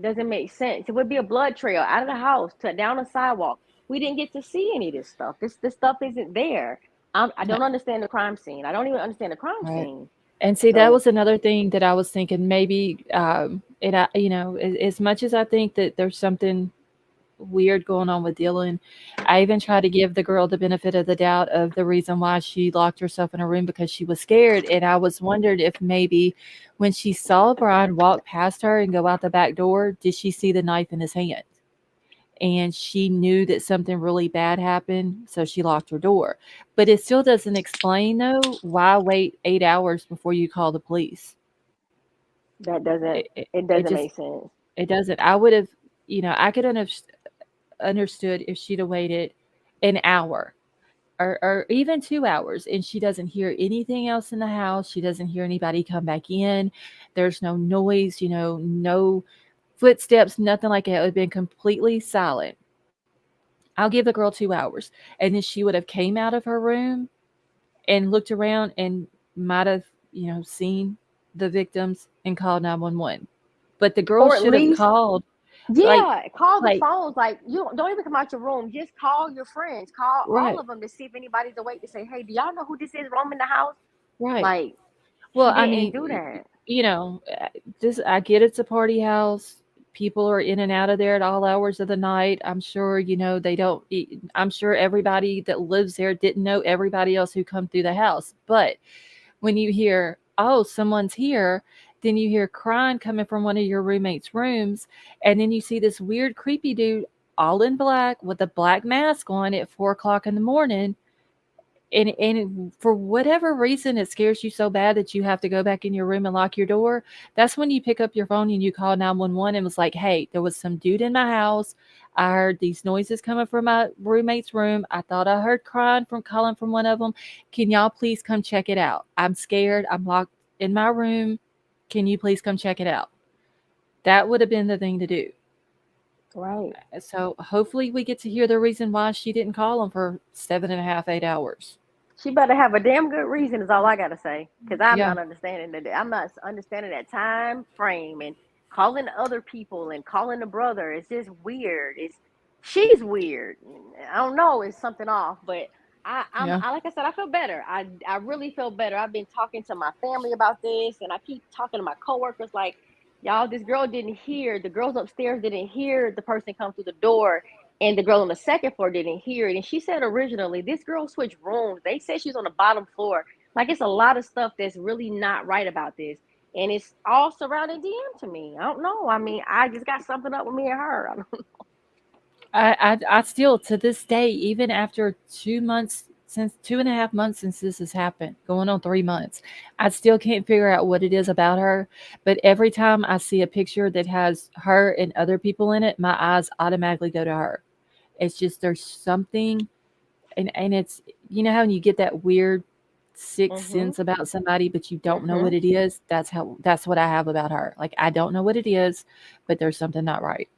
Doesn't make sense. It would be a blood trail out of the house to down the sidewalk. We didn't get to see any of this stuff. This stuff isn't there. I Yeah. don't understand the crime scene. I don't even understand the crime Right. scene. And see, that So was another thing that I was thinking maybe, and as much as I think that there's something weird going on with Dylan, I even try to give the girl the benefit of the doubt of the reason why she locked herself in a room because she was scared. And I was wondered if maybe when she saw Bryan walk past her and go out the back door, did she see the knife in his hand? and she knew that something really bad happened, so she locked her door. But it still doesn't explain, though, why wait 8 hours before you call the police. That It, doesn't it, it it doesn't just make sense. it doesn't. I would have, I could understood if she'd have waited an hour or even 2 hours and she doesn't hear anything else in the house. She doesn't hear anybody come back in. There's no noise, no footsteps, nothing like that. It would have been completely silent. I'll give the girl 2 hours. And then she would have came out of her room and looked around and might have, seen the victims and called 911. But the girl Or at should have least, called like yeah, call the like phones. Like, you don't even come out your room. Just call your friends. Call all right, of them to see if anybody's awake to say, hey, do y'all know who this is roaming the house? right. Like, Well, she I didn't do mean, that. this I get it's a party house. People are in and out of there at all hours of the night. I'm sure, they don't I'm sure everybody that lives there didn't know everybody else who come through the house. But when you hear, "Oh, someone's here," then you hear crying coming from one of your roommate's rooms, and then you see this weird creepy dude all in black with a black mask on at 4 o'clock in the morning, and for whatever reason it scares you so bad that you have to go back in your room and lock your door. That's when you pick up your phone and you call 911 and was like, hey, there was some dude in my house. I heard these noises coming from my roommate's room. I thought I heard crying from calling from one of them. Can y'all please come check it out? I'm scared. I'm locked in my room. Can you please come check it out? That would have been the thing to do. Right. So hopefully we get to hear the reason why she didn't call him for 7.5, 8 hours. She better have a damn good reason, is all I gotta say. Because I'm Yeah. not understanding that. I'm not understanding that time frame and calling other people and calling the brother. It's just weird. She's weird. I don't know. It's something off, but Yeah. like I said, I feel better. I really feel better. I've been talking to my family about this, and I keep talking to my coworkers like, y'all, this girl didn't hear. The girls upstairs didn't hear the person come through the door, and the girl on the second floor didn't hear it. And she said originally, this girl switched rooms. They said she's on the bottom floor. Like, it's a lot of stuff that's really not right about this. And it's all surrounding DM to me. I don't know. I mean, I just got something up with me and her. I don't, I still to this day, even after 2 months, since 2.5 months since this has happened, going on 3 months, I still can't figure out what it is about her. But every time I see a picture that has her and other people in it, my eyes automatically go to her. It's just there's something, and it's how you get that weird sixth mm-hmm, sense about somebody, but you don't know mm-hmm. what it is. That's what I have about her. Like I don't know what it is, but there's something not right.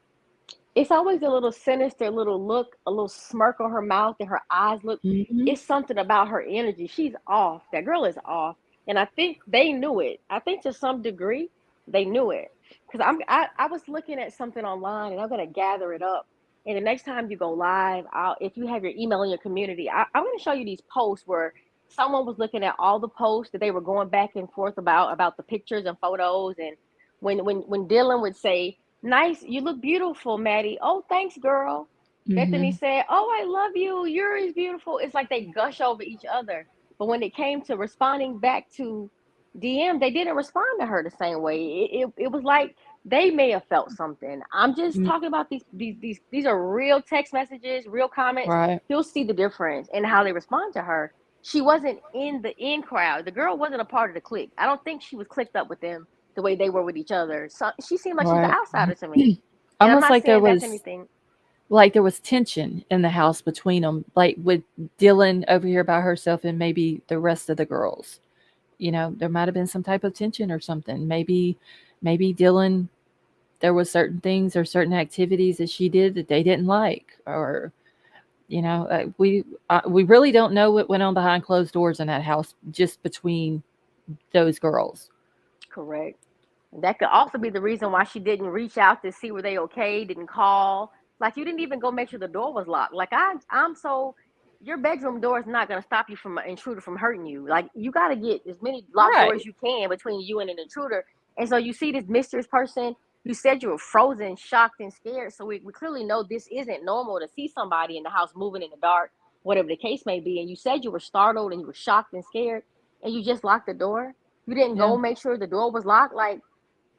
It's always a little sinister little look, a little smirk on her mouth, and her eyes look. Hmm. It's something about her energy. She's off. That girl is off, and I think they knew it. I think to some degree they knew it, because I was looking at something online, and I'm gonna gather it up. And the next time you go live, if you have your email in your community, I'm gonna show you these posts where someone was looking at all the posts that they were going back and forth about the pictures and photos, and when Dylan would say, nice, you look beautiful, Maddie. Oh, thanks, girl. Bethany Hmm. said, oh, I love you. You're as beautiful. It's like they gush over each other. But when it came to responding back to DM, they didn't respond to her the same way. It was like they may have felt something. I'm just talking about these are real text messages, real comments. Right. You'll see the difference in how they respond to her. She wasn't in the in crowd. The girl wasn't a part of the clique. I don't think she was clicked up with them the way they were with each other. So she seemed like she's an Right. outsider to me. And I'm Almost not like there saying that's was anything. tension in the house between them, like with Dylan over here by herself and maybe the rest of the girls. There might have been some type of tension or something. Maybe Dylan, there was certain things or certain activities that she did that they didn't like, or we really don't know what went on behind closed doors in that house, just between those girls. Correct. That could also be the reason why she didn't reach out to see were they okay, didn't call. Like, you didn't even go make sure the door was locked. Like, I'm so, your bedroom door is not going to stop you from an intruder from hurting you. Like, you got to get as many locked doors Right. as you can between you and an intruder. And so you see this mysterious person. You said you were frozen, shocked, and scared. So we clearly know this isn't normal to see somebody in the house moving in the dark, whatever the case may be. And you said you were startled and you were shocked and scared, and you just locked the door. You didn't Yeah. go make sure the door was locked. Like,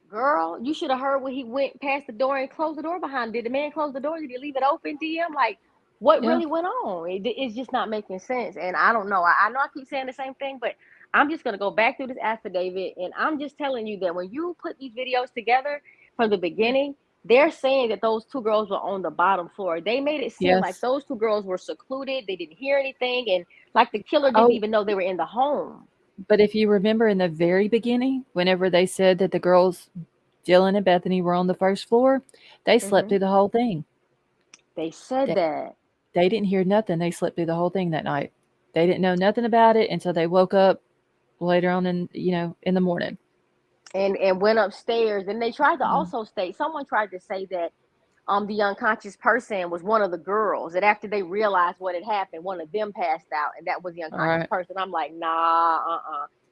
Girl, you should have heard when he went past the door and closed the door behind him. Did the man close the door? Did he leave it open, DM? Like, what Yeah. really went on? It's just not making sense. And I don't know. I know I keep saying the same thing, but I'm just going to go back through this affidavit. And I'm just telling you that when you put these videos together from the beginning, they're saying that those two girls were on the bottom floor. They made it seem like Yes. those two girls were secluded. They didn't hear anything. And like the killer didn't Oh, even know they were in the home. but if you remember in the very beginning, whenever they said that the girls, Dylan and Bethany, were on the first floor, they slept Hmm. through the whole thing. They said They, that. they didn't hear nothing. They slept through the whole thing that night. They didn't know nothing about it until they woke up later on in the morning. And went upstairs. And they tried to also state, someone tried to say that the unconscious person was one of the girls. That after they realized what had happened, one of them passed out, and that was the All unconscious right. person. I'm like, nah,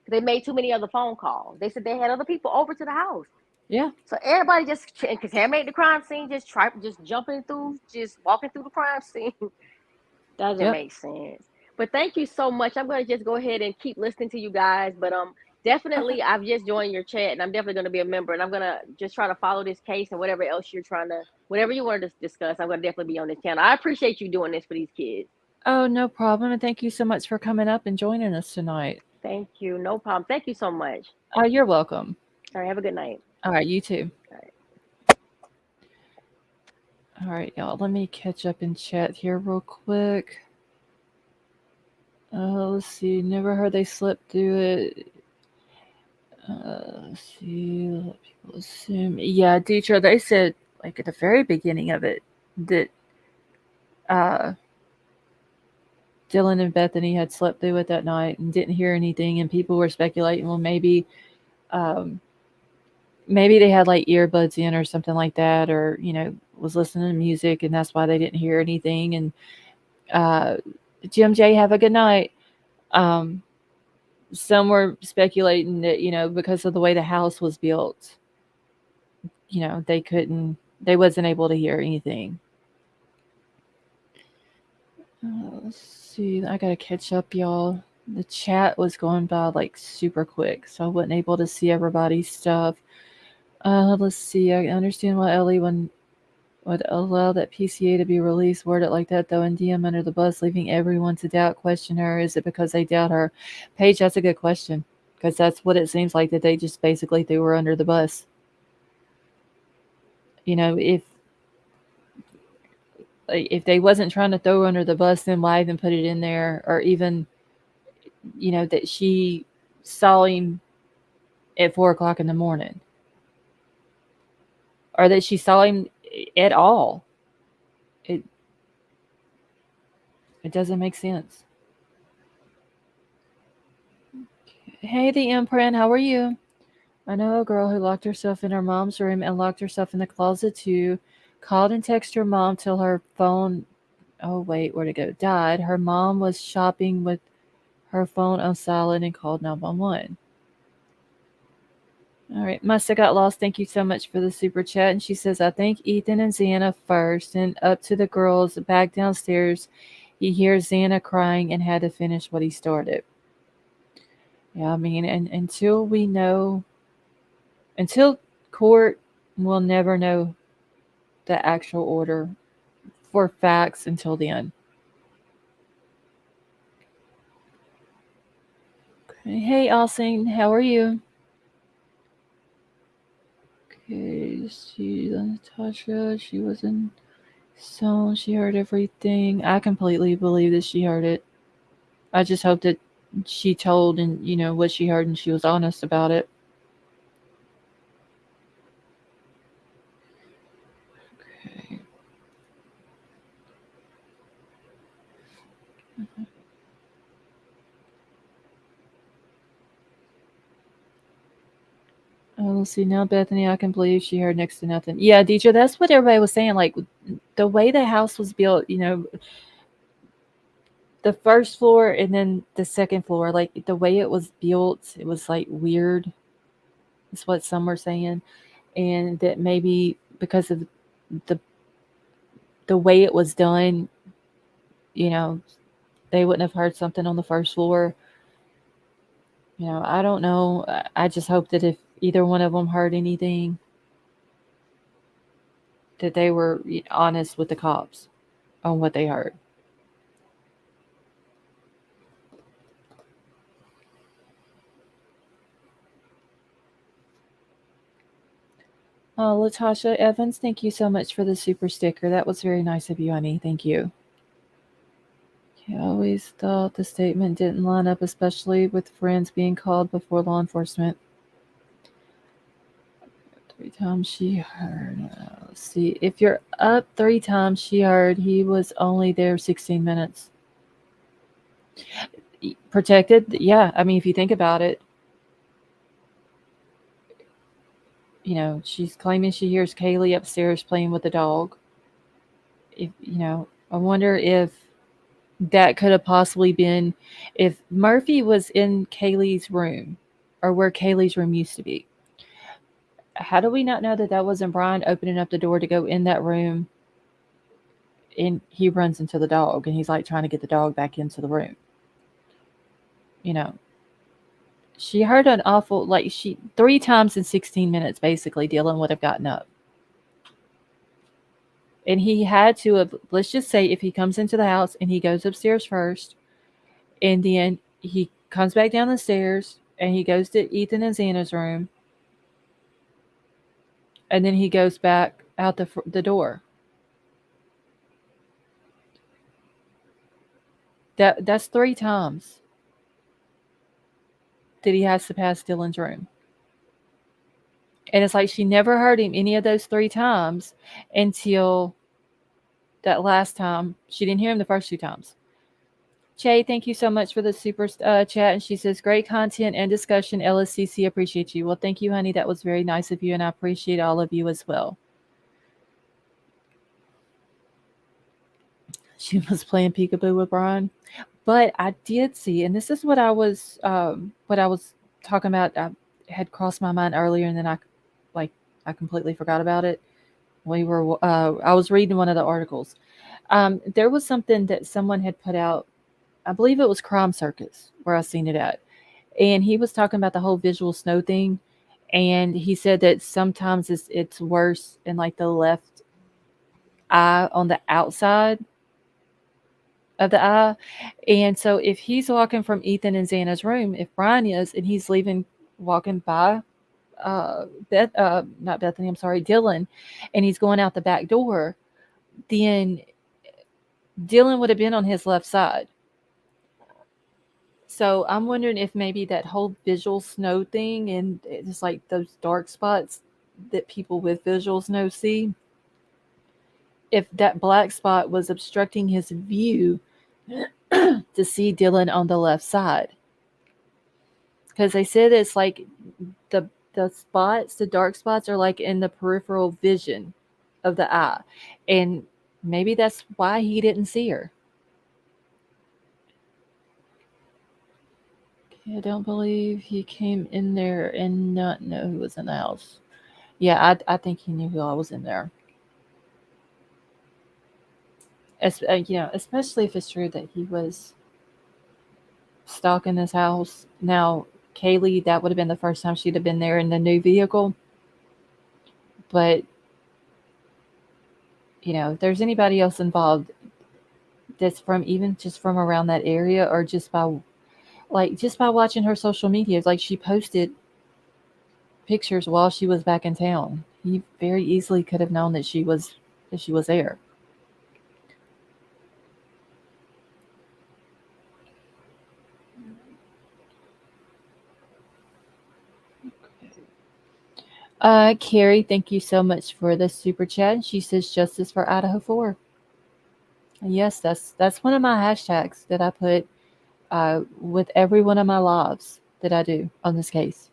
They made too many other phone calls. They said they had other people over to the house. Yeah. So everybody just, because they made the crime scene, just jumping through, just walking through the crime scene. Doesn't Yep. make sense. But thank you so much. I'm gonna just go ahead and keep listening to you guys. But Okay. definitely I've just joined your chat and I'm definitely gonna be a member and I'm gonna just try to follow this case and whatever else you're trying to whatever you want to discuss, I'm gonna definitely be on this channel. I appreciate you doing this for these kids. Oh, no problem. And thank you so much for coming up and joining us tonight. Thank you. No problem. Thank you so much. You're welcome. All right, have a good night. All right. You too. All right. All right, y'all. Let me catch up in chat here real quick. Let's see. Never heard they slept through it. Let's see. Let people assume. Yeah, teacher. They said like at the very beginning of it that uh, Dylan and Bethany had slept through it that night and didn't hear anything, and people were speculating, well, um, maybe they had like earbuds in or something like that, or was listening to music, and that's why they didn't hear anything. And uh, Jim J, have a good night. Um, some were speculating that because of the way the house was built, they wasn't able to hear anything. Let's see, I gotta catch up, y'all. The chat was going by like super quick, so I wasn't able to see everybody's stuff. Let's see, I understand why Ellie would allow that PCA to be released, worded like that, though, and DM under the bus, leaving everyone to doubt, question her. Is it because they doubt her? Paige, that's a good question, because that's what it seems like, that they just basically threw her under the bus. If they wasn't trying to throw her under the bus, then why even put it in there? Or even, that she saw him at 4 o'clock in the morning, or that she saw him at all. It doesn't make sense. Hey, the imprint, how are you? I know a girl who locked herself in her mom's room and locked herself in the closet too. Called and texted her mom till her phone, oh wait, where'd it go? Died. Her mom was shopping with her phone on silent and called 911. All right, must have got lost. Thank you so much for the super chat. And she says, I think Ethan and Xana first, and up to the girls. Back downstairs, he hears Xana crying and had to finish what he started. Yeah, I mean, and until court will never know the actual order for facts until then. Okay. Hey, Alsing, how are you? Okay, see, Natasha, she was in zone. She heard everything. I completely believe that she heard it. I just hope that she told and what she heard, and she was honest about it. Okay. Let's see. Now, Bethany, I can believe she heard next to nothing. Yeah, Deidre, that's what everybody was saying. Like, the way the house was built, the first floor and then the second floor, like the way it was built, it was like weird. Is what some were saying, and that maybe because of the the way it was done, they wouldn't have heard something on the first floor. I don't know. I just hope that if either one of them heard anything, that they were honest with the cops on what they heard. Oh, Latasha Evans, thank you so much for the super sticker. That was very nice of you, honey. Thank you. I always thought the statement didn't line up, especially with friends being called before law enforcement. 3 times she heard. Let's see. If you're up 3 times she heard, he was only there 16 minutes. Protected? Yeah. I mean, if you think about it, she's claiming she hears Kaylee upstairs playing with the dog. I wonder if that could have possibly been if Murphy was in Kaylee's room or where Kaylee's room used to be. How do we not know that wasn't Bryan opening up the door to go in that room, and he runs into the dog and he's like trying to get the dog back into the room? She heard an awful, 3 times in 16 minutes, basically, Dylan would have gotten up. And he had to have, let's just say if he comes into the house and he goes upstairs first, and then he comes back down the stairs and he goes to Ethan and Xana's room, and then he goes back out the door. That's 3 times that he has to pass Dylan's room. And it's like she never heard him any of those 3 times until that last time. She didn't hear him the first 2 times. Che, thank you so much for the super chat. And she says, great content and discussion. LSCC, appreciate you. Well, thank you, honey. That was very nice of you, and I appreciate all of you as well. She was playing peekaboo with Bryan. But I did see, and this is what I was talking about. I had crossed my mind earlier, and then I completely forgot about it. I was reading one of the articles. There was something that someone had put out. I believe it was Crime Circus where I seen it at, and he was talking about the whole visual snow thing, and he said that sometimes it's worse in like the left eye on the outside of the eye. And so if he's walking from Ethan and Xana's room, if Bryan is, and he's walking by not Bethany, I'm sorry, Dylan, and he's going out the back door, then Dylan would have been on his left side. So I'm wondering if maybe that whole visual snow thing, and it's like those dark spots that people with visual snow see, if that black spot was obstructing his view to see Dylan on the left side. Because they said it's like the dark spots are like in the peripheral vision of the eye. And maybe that's why he didn't see her. Okay, I don't believe he came in there and not know who was in the house. Yeah, I think he knew who I was in there. Especially if it's true that he was stalking this house. Now, Kaylee, that would have been the first time she'd have been there in the new vehicle. But, if there's anybody else involved that's from around that area, or just by watching her social media, like she posted pictures while she was back in town. He very easily could have known that she was there. Carrie, thank you so much for the super chat. She says justice for Idaho 4. Yes, that's one of my hashtags that I put with every one of my lives that I do on this case.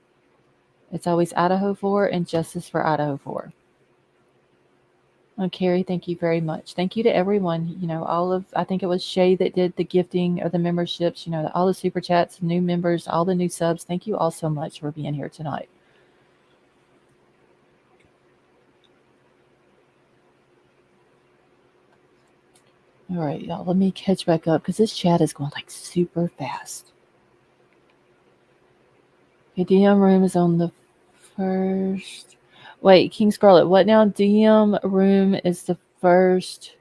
It's always Idaho 4 and justice for Idaho 4. Carrie, thank you very much. Thank you to everyone. I think it was Shay that did the gifting of the memberships, all the super chats, new members, all the new subs. Thank you all so much for being here tonight. All right, y'all, let me catch back up because this chat is going like super fast. The DM room is on the first. Wait, King Scarlet, what now? DM room is the first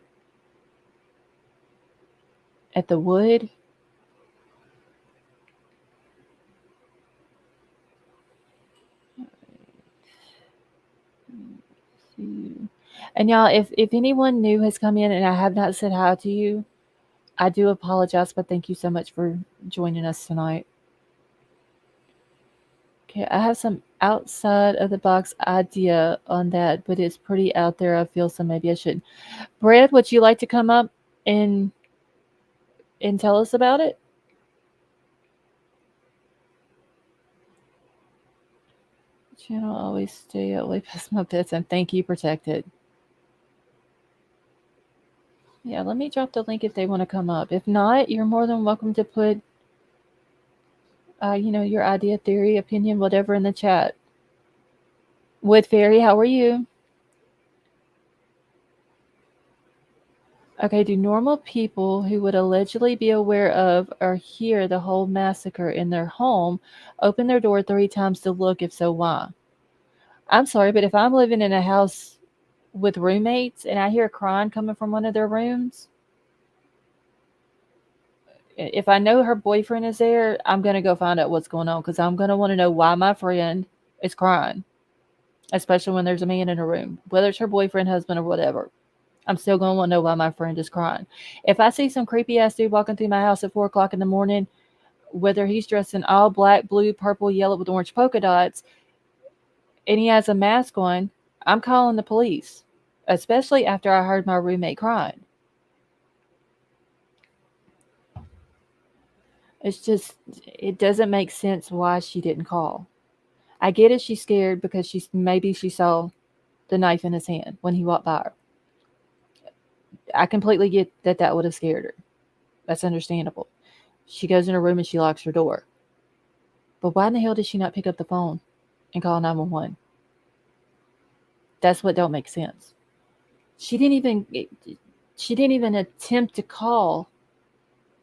at the wood? And y'all, if anyone new has come in and I have not said hi to you, I do apologize, but thank you so much for joining us tonight. Okay, I have some outside of the box idea on that, but it's pretty out there. I feel so maybe I shouldn't. Brad, would you like to come up and tell us about it? Channel always stay out way past my bedtime. Thank you, Protected. Yeah, let me drop the link if they want to come up. If not, you're more than welcome to put, your idea, theory, opinion, whatever in the chat. Wood Fairy, how are you? Okay, do normal people who would allegedly be aware of or hear the whole massacre in their home open their door 3 times to look? If so, why? I'm sorry, but if I'm living in a house with roommates and I hear crying coming from one of their rooms, if I know her boyfriend is there, I'm going to go find out what's going on because I'm going to want to know why my friend is crying, especially when there's a man in a room, whether it's her boyfriend, husband, or whatever. I'm still going to want to know why my friend is crying. If I see some creepy ass dude walking through my house at 4 o'clock in the morning, whether he's dressed in all black, blue, purple, yellow with orange polka dots, and he has a mask on, I'm calling the police, especially after I heard my roommate crying. It's just, it doesn't make sense why she didn't call. I get it, she's scared because maybe she saw the knife in his hand when he walked by her. I completely get that would have scared her. That's understandable. She goes in her room and she locks her door. But why in the hell did she not pick up the phone and call 911? That's what don't make sense. She didn't even attempt to call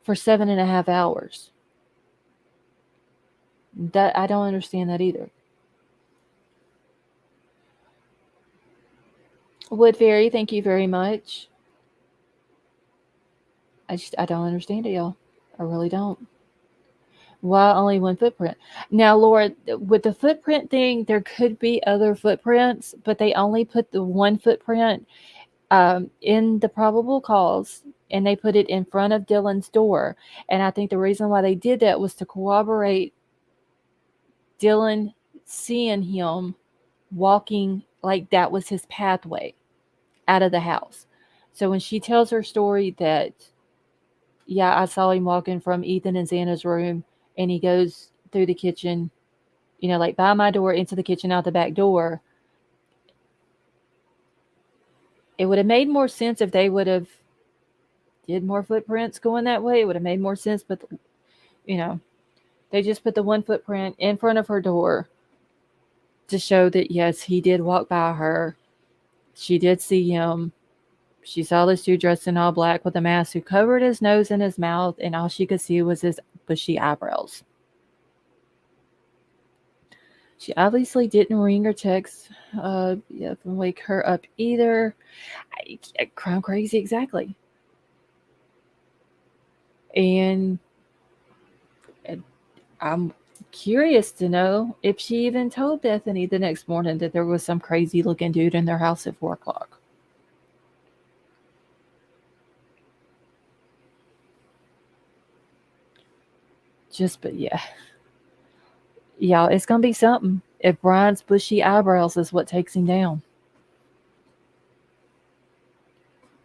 for 7.5 hours. That I don't understand that either. Wood Fairy, thank you very much. I don't understand it, y'all. I really don't. Why only one footprint? Now, Laura, with the footprint thing, there could be other footprints, but they only put the one footprint in the probable cause, and they put it in front of Dylan's door. And I think the reason why they did that was to corroborate Dylan seeing him walking like that was his pathway out of the house. So when she tells her story that, yeah, I saw him walking from Ethan and Xana's room, and he goes through the kitchen, like by my door into the kitchen out the back door, it would have made more sense if they would have did more footprints going that way. It would have made more sense, but they just put the one footprint in front of her door to show that yes, he did walk by her. She did see him. She saw this dude dressed in all black with a mask who covered his nose and his mouth, and all she could see was his bushy eyebrows. She obviously didn't ring or text wake her up either. Crime crazy, exactly. And I'm curious to know if she even told Bethany the next morning that there was some crazy looking dude in their house at 4 o'clock. But yeah. Y'all, it's going to be something if Bryan's bushy eyebrows is what takes him down.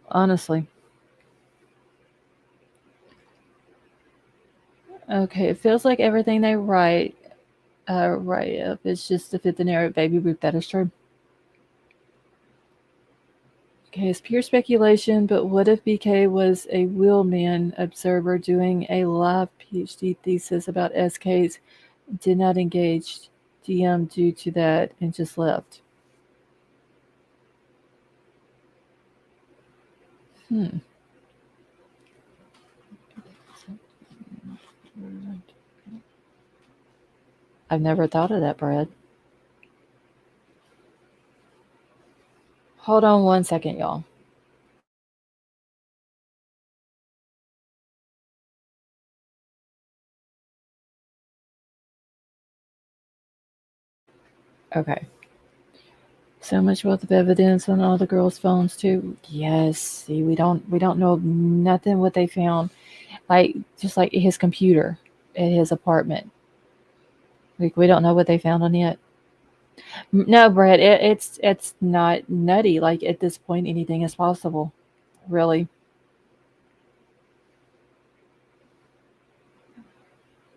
Honestly. Okay, it feels like everything they write up is just to fit the narrative. Baby Ruth, that is true. Okay, it's pure speculation, but what if BK was a wheelman observer doing a live PhD thesis about SKs, did not engage DM due to that, and just left? I've never thought of that, Brad. Hold on one second, y'all. Okay. So much wealth of evidence on all the girls' phones too. Yes. See, we don't know nothing what they found. Like just like his computer at his apartment. Like we don't know what they found on it. No, Brett, it's not nutty. Like at this point, anything is possible. Really,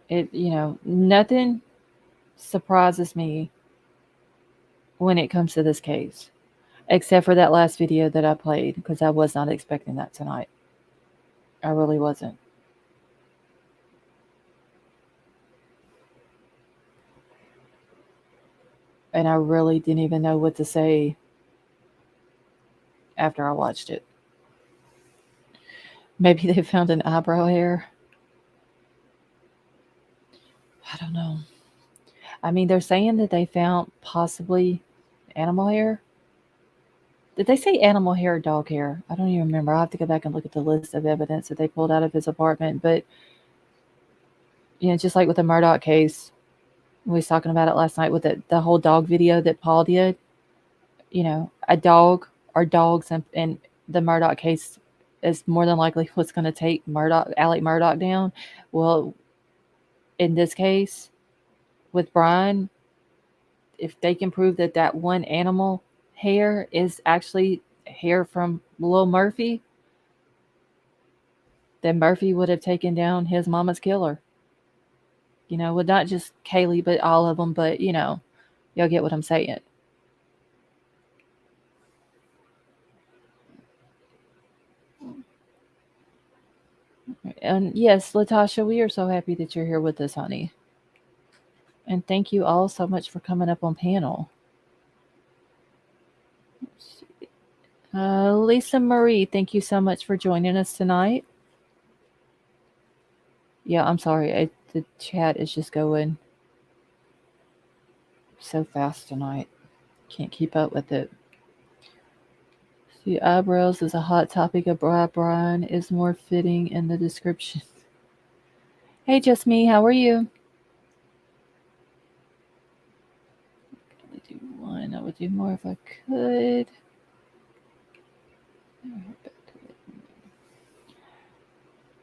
nothing surprises me when it comes to this case, except for that last video that I played because I was not expecting that tonight. I really wasn't. And I really didn't even know what to say after I watched it. Maybe they found an eyebrow hair. I don't know. I mean, they're saying that they found possibly animal hair. Did they say animal hair or dog hair? I don't even remember. I'll have to go back and look at the list of evidence that they pulled out of his apartment. But, just like with the Murdoch case, we was talking about it last night with the whole dog video that Paul did. A dog or dogs and the Murdoch case is more than likely what's going to take Alec Murdoch down. Well, in this case with Bryan, if they can prove that that one animal hair is actually hair from Lil Murphy, then Murphy would have taken down his mama's killer. With not just Kaylee, but all of them. But, y'all get what I'm saying. And yes, Latasha, we are so happy that you're here with us, honey. And thank you all so much for coming up on panel. Lisa Marie, thank you so much for joining us tonight. Yeah, I'm sorry. The chat is just going so fast tonight. Can't keep up with it. See, eyebrows is a hot topic of Bryan is more fitting in the description. Hey, just me. How are you? I do one. I would do more if I could.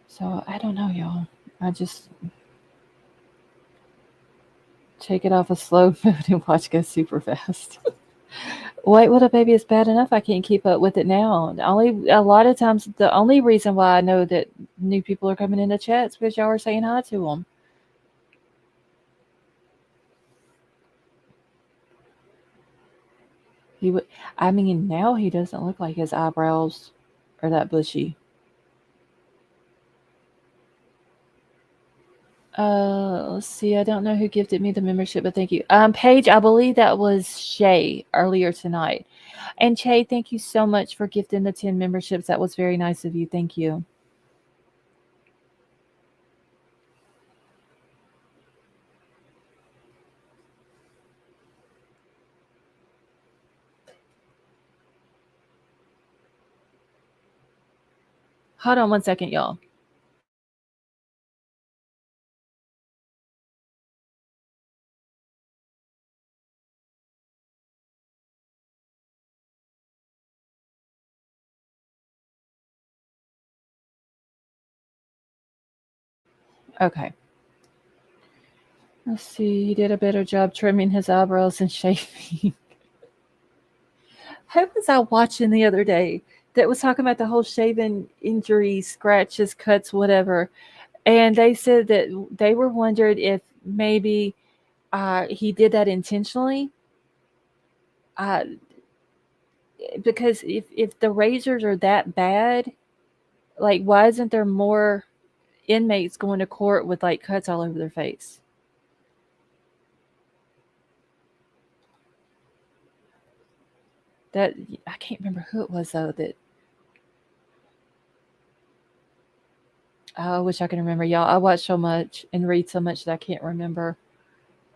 So I don't know, y'all. I just take it off a slow mode and watch go super fast. Wait, what a baby is bad enough. I can't keep up with it now. A lot of times, the only reason why I know that new people are coming into chat is because y'all are saying hi to them. He would. I mean, now he doesn't look like his eyebrows are that bushy. Let's see. I don't know who gifted me the membership, but thank you. Paige, I believe that was Shay earlier tonight. And Shay, thank you so much for gifting the 10 memberships. That was very nice of you. Thank you. Hold on one second, y'all. Okay. Let's see. He did a better job trimming his eyebrows and shaving. Who was I watching the other day that was talking about the whole shaving injuries, scratches, cuts, whatever? And they said that they were wondering if maybe he did that intentionally. Because if the razors are that bad, like why isn't there more inmates going to court with like cuts all over their face? That I can't remember who it was though that I wish I could remember, y'all. I watch so much and read so much that I can't remember.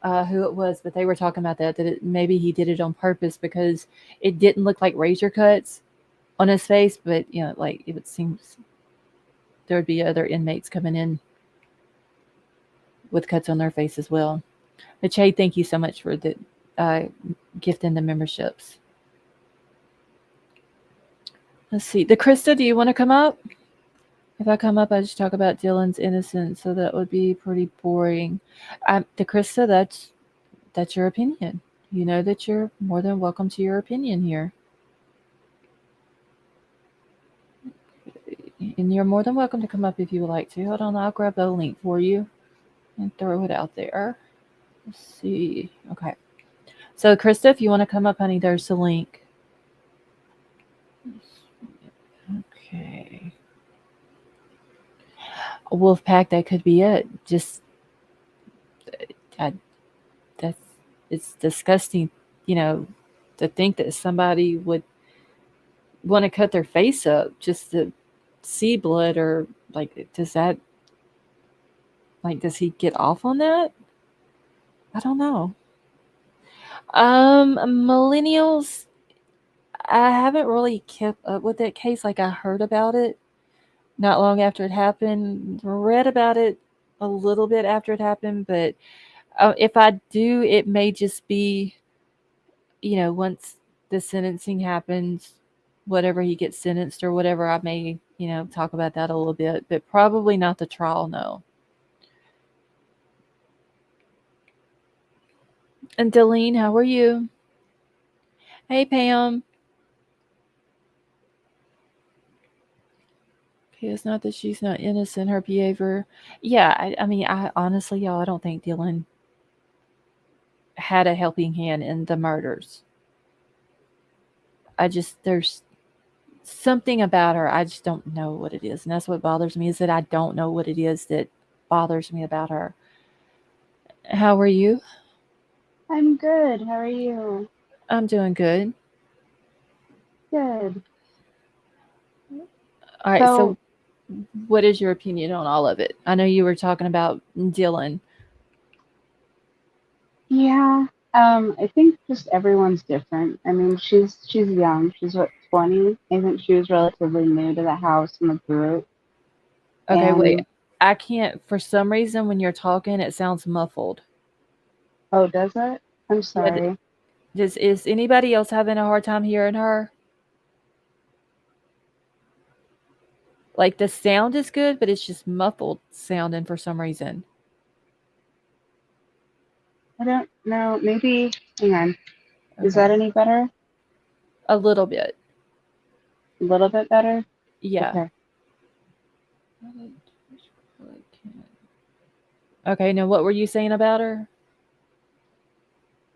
who it was, but they were talking about maybe he did it on purpose because it didn't look like razor cuts on his face, but like it would seem there would be other inmates coming in with cuts on their face as well. But Che, thank you so much for the uh, gifting the memberships. Let's see. The Krista, do you want to come up? If I come up, I just talk about Dylan's innocence, so that would be pretty boring. The Krista, that's your opinion. You know that you're more than welcome to your opinion here. And you're more than welcome to come up if you would like to. Hold on, I'll grab the link for you and throw it out there. Let's see. Okay. So, Krista, if you want to come up, honey, there's the link. Okay. Wolfpack, that could be it. Just, it's disgusting, to think that somebody would want to cut their face up just to see blood, or does he get off on that? I don't know. Millennials, I haven't really kept up with that case. I heard about it not long after it happened, read about it a little bit after it happened, but if I do, it may just be, once the sentencing happens, whatever he gets sentenced or whatever, I may, talk about that a little bit, but probably not the trial, no. And Delene, how are you? Hey, Pam. Okay, it's not that she's not innocent, her behavior. Yeah, I mean, I honestly, y'all, I don't think Dylan had a helping hand in the murders. There's something about her. I just don't know what it is. And that's what bothers me, is that I don't know what it is that bothers me about her. How are you? I'm good. How are you? I'm doing good. Good. All right, so what is your opinion on all of it? I know you were talking about Dylan. Yeah, I think just everyone's different. I mean, she's young. She's what, 20? I think she was relatively new to the house and the group. Okay, wait. And I can't, for some reason, when you're talking, it sounds muffled. oh, does it? I'm Yeah, sorry. is anybody else having a hard time hearing her? Like, the sound is good, but it's just muffled sounding for some reason. I don't know. Maybe, hang on. Is that Okay. any better? A little bit. A little bit better? Yeah. Okay. Okay, now what were you saying about her?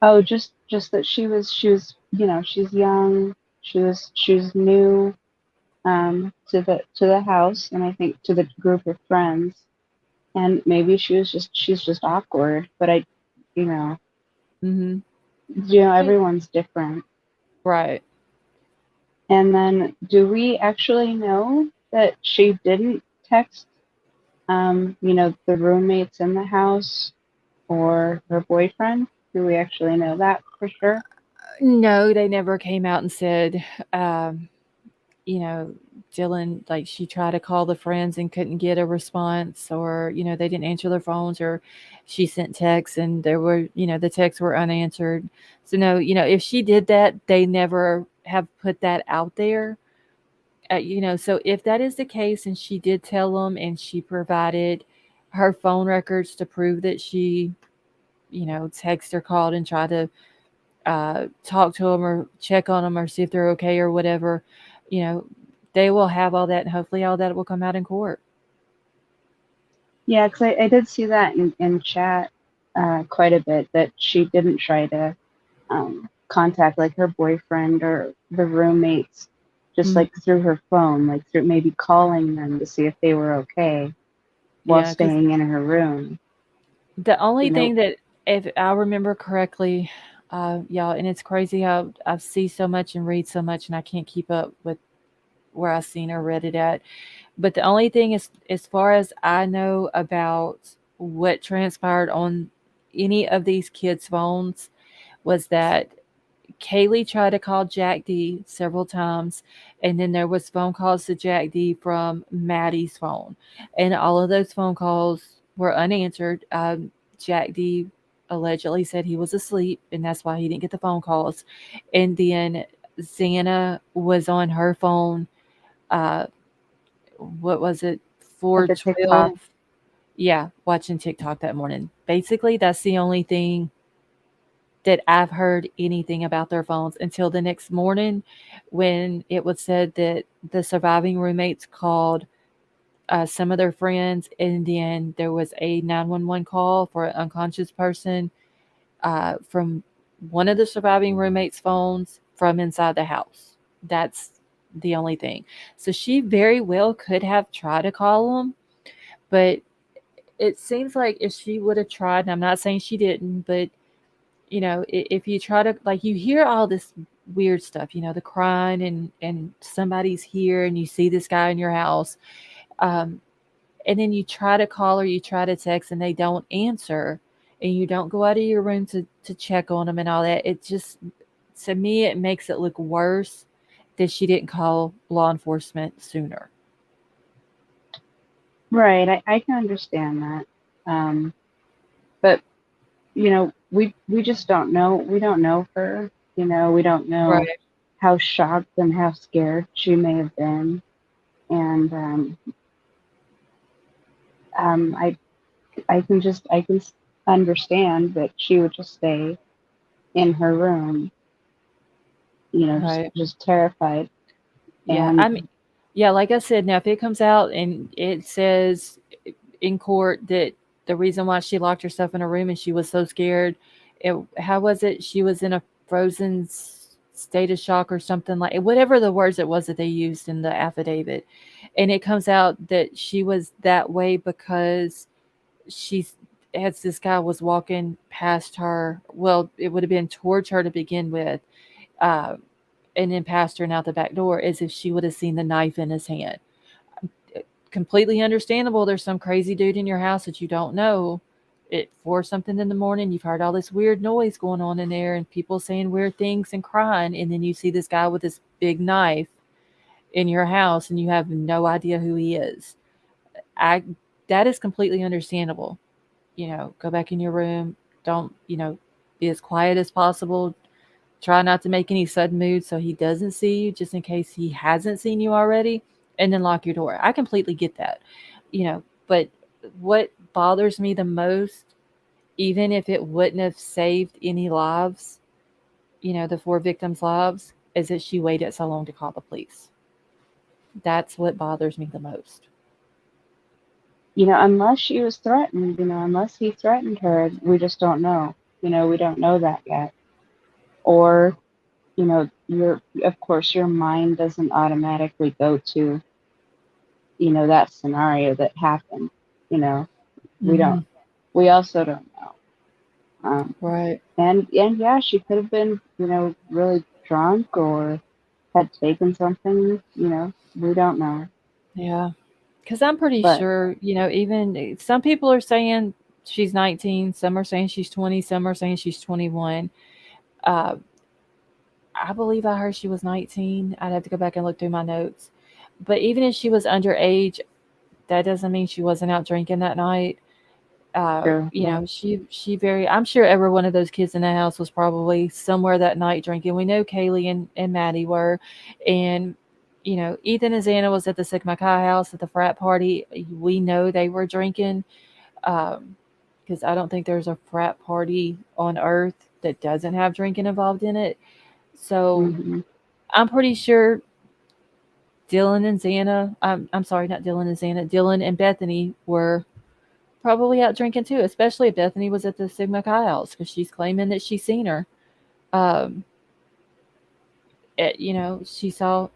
Oh, just that she was, she's young. She's new to the house, and I think to the group of friends. And maybe she's just awkward, but Mm-hmm. everyone's different. Right. And then, do we actually know that she didn't text, the roommates in the house or her boyfriend? Do we actually know that for sure? No, they never came out and said, um, you know, Dylan, like, she tried to call the friends and couldn't get a response, or, they didn't answer their phones, or she sent texts and there were, the texts were unanswered. So, no, if she did that, they never have put that out there. So if that is the case and she did tell them and she provided her phone records to prove that she, text or called and tried to talk to them or check on them or see if they're okay or whatever, you know, they will have all that, and hopefully all that will come out in court. Yeah, because I did see that in chat quite a bit, that she didn't try to contact like her boyfriend or the roommates, just like through her phone, like through maybe calling them to see if they were okay while Yeah, because staying in her room. the only You know, thing that, if I remember correctly, y'all, and it's crazy how I see so much and read so much, and I can't keep up with where I seen or read it at. But the only thing is, as far as I know about what transpired on any of these kids' phones was that Kaylee tried to call Jack D several times, and then there was phone calls to Jack D from Maddie's phone, and all of those phone calls were unanswered. Jack D allegedly said he was asleep, and that's why he didn't get the phone calls. And then Xana was on her phone. Uh, what was it? Like a TikTok. 4:12. Yeah, watching TikTok that morning. Basically, that's the only thing that I've heard anything about their phones until the next morning when it was said that the surviving roommates called some of their friends, and then there was a 911 call for an unconscious person from one of the surviving roommates' phones from inside the house. That's the only thing. So she very well could have tried to call them, but it seems like if she would have tried, and I'm not saying she didn't, but if you try to, like, you hear all this weird stuff, the crying and somebody's here and you see this guy in your house, and then you try to call or you try to text and they don't answer, and you don't go out of your room to check on them and all that. It just, to me, it makes it look worse that she didn't call law enforcement sooner. Right. I can understand that. But we just don't know. We don't know her. We don't know Right. how shocked and how scared she may have been. And I can understand that she would just stay in her room, Right. just terrified. Yeah. And I mean, yeah, like I said, now if it comes out and it says in court that the reason why she locked herself in a room and she was so scared, how was it? She was in a frozen state of shock or something, like whatever the words it was that they used in the affidavit. And it comes out that she was that way because she's as this guy was walking past her. Well, it would have been towards her to begin with. Uh, and then past her and out the back door, as if she would have seen the knife in his hand. Completely understandable. There's some crazy dude in your house that you don't know. At 4 something in the morning, you've heard all this weird noise going on in there and people saying weird things and crying, and then you see this guy with this big knife in your house and you have no idea who he is. I That is completely understandable. Go back in your room. Don't, be as quiet as possible. Try not to make any sudden moves so he doesn't see you, just in case he hasn't seen you already, and then lock your door. I completely get that. But what bothers me the most, even if it wouldn't have saved any lives, the 4 victims' lives, is that she waited so long to call the police. That's what bothers me the most. unless she was threatened, unless he threatened her, we just don't know. We don't know that yet. Or, of course, your mind doesn't automatically go to, that scenario that happened. We don't. We also don't know. Right. And yeah, she could have been, really drunk or had taken something. We don't know. Yeah. Because I'm pretty But sure, even some people are saying she's 19, some are saying she's 20, some are saying she's 21. Uh, I believe I heard she was 19. I'd have to go back and look through my notes. But even if she was underage, that doesn't mean she wasn't out drinking that night. sure, yeah. She very, I'm sure every one of those kids in the house was probably somewhere that night drinking. We know Kaylee and Maddie were. And, Ethan and Xana was at the Sigma Chi house at the frat party. We know they were drinking. Because I don't think there's a frat party on earth that doesn't have drinking involved in it. So Hmm. I'm pretty sure Dylan and Xana, I'm sorry, not Dylan and Xana, Dylan and Bethany were probably out drinking too, especially if Bethany was at the Sigma Chi house because she's claiming that she's seen her. Um, she saw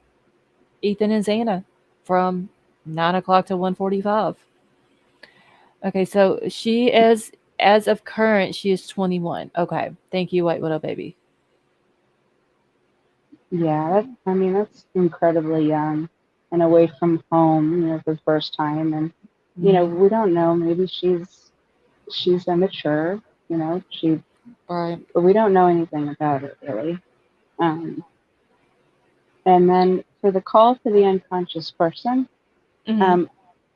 Ethan and Xana from 9 o'clock to 1:45. Okay, so she is, as of current, she is 21. Okay, thank you, White Widow Baby. Yeah, that's incredibly young and away from home, for the first time. And, Mhm. we don't know. Maybe she's immature. You know, she, Right. but we don't know anything about it really. Um, and then for the call to the unconscious person, Hmm.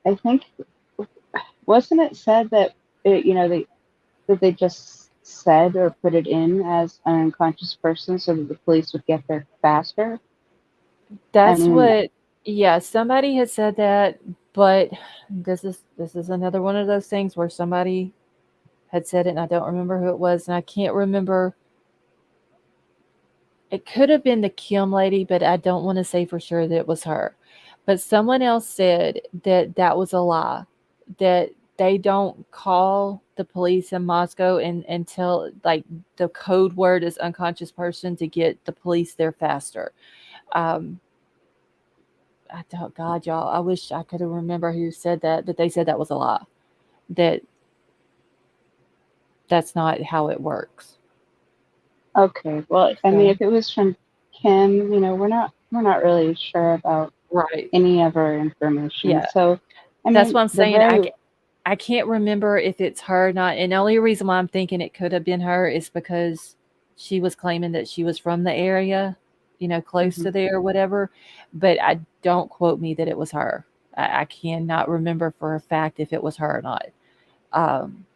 I think, wasn't it said that it, that they just said or put it in as an unconscious person so that the police would get there faster? I That's mean, what, yeah, somebody had said that, but this is another one of those things where somebody had said it and I don't remember who it was and I can't remember. It could have been the Kim lady, but I don't want to say for sure that it was her. But someone else said that that was a lie, that they don't call the police in Moscow and tell, like, the code word is unconscious person to get the police there faster. Um, I don't, God, y'all, I wish I could have remember who said that, but they said that was a lie. That that's not how it works. okay, well, I mean, So, if it was from Kim, we're not really sure about right. any of our information. Yeah. So, I That's mean, what I'm the saying. very I can't remember if it's her or not. And the only reason why I'm thinking it could have been her is because she was claiming that she was from the area, close mhm. to there or whatever. But I don't quote me that it was her. I cannot remember for a fact if it was her or not. Um,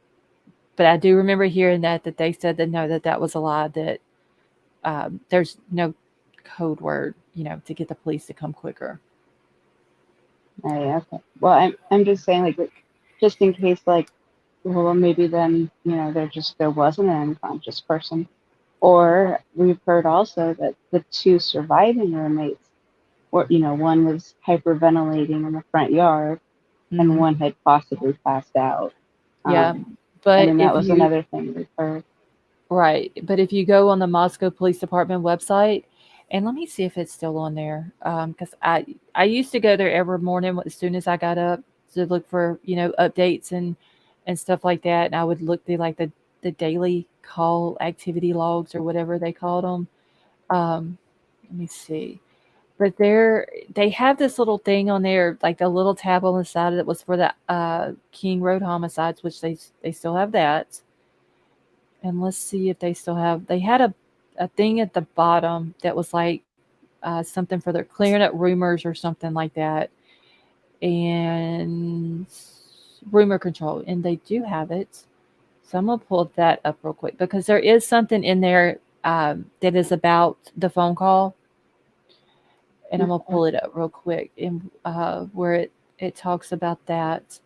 but I do remember hearing that they said that no, that was a lie. That there's no code word, to get the police to come quicker. Oh, yeah, okay. Well, I'm just saying, like, just in case, like, well, maybe then, there wasn't an unconscious person. Or we've heard also that the two surviving roommates were, one was hyperventilating in the front yard and Hmm. one had possibly passed out. Yeah, I but mean, that if was you another thing we've heard. right, but if you go on the Moscow Police Department website, and let me see if it's still on there, because I used to go there every morning as soon as I got up to look for updates and stuff like that, and I would look through like the daily call activity logs or whatever they called them. Let me see, but they have this little thing on there, like the little tab on the side that was for the King Road homicides, which they still have that. And let's see if they still have. They had a thing at the bottom that was like something for their clearing up rumors or something like that, and rumor control. And they do have it. So I'm gonna pull that up real quick because there is something in there that is about the phone call, and I'm gonna Okay. pull it up real quick and where it talks about that.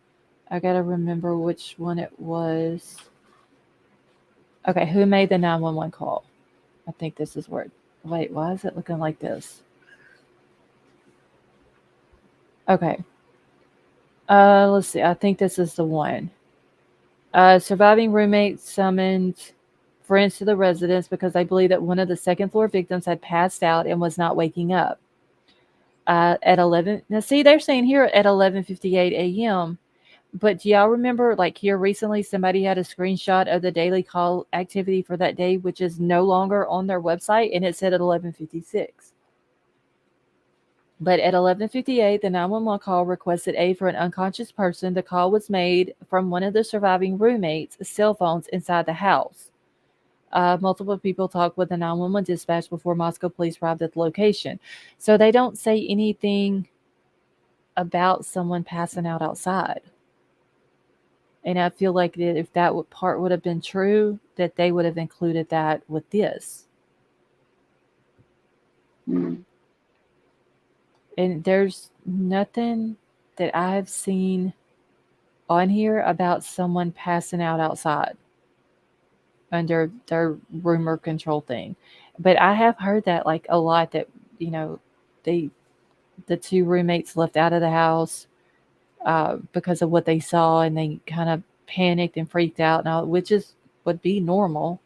I gotta remember which one it was. Okay, who made the 911 call? I think this is where. Wait, why is it looking like this? Okay. Let's see. I think this is the one. Surviving roommates summoned friends to the residence because they believe that one of the second floor victims had passed out and was not waking up. At 11. Now, see, they're saying here at 11:58 a.m. But do y'all remember, like here recently, somebody had a screenshot of the daily call activity for that day, which is no longer on their website, and it said at 11:56. But at 11:58, the 911 call requested aid for an unconscious person. The call was made from one of the surviving roommates' cell phones inside the house. Multiple people talked with the 911 dispatch before Moscow police arrived at the location. So they don't say anything about someone passing out outside. And I feel like that if that part would have been true, that they would have included that with this. Mm. And there's nothing that I've seen on here about someone passing out outside under their rumor control thing. But I have heard that like a lot that, they the two roommates left out of the house because of what they saw and they kind of panicked and freaked out now, which is would be normal,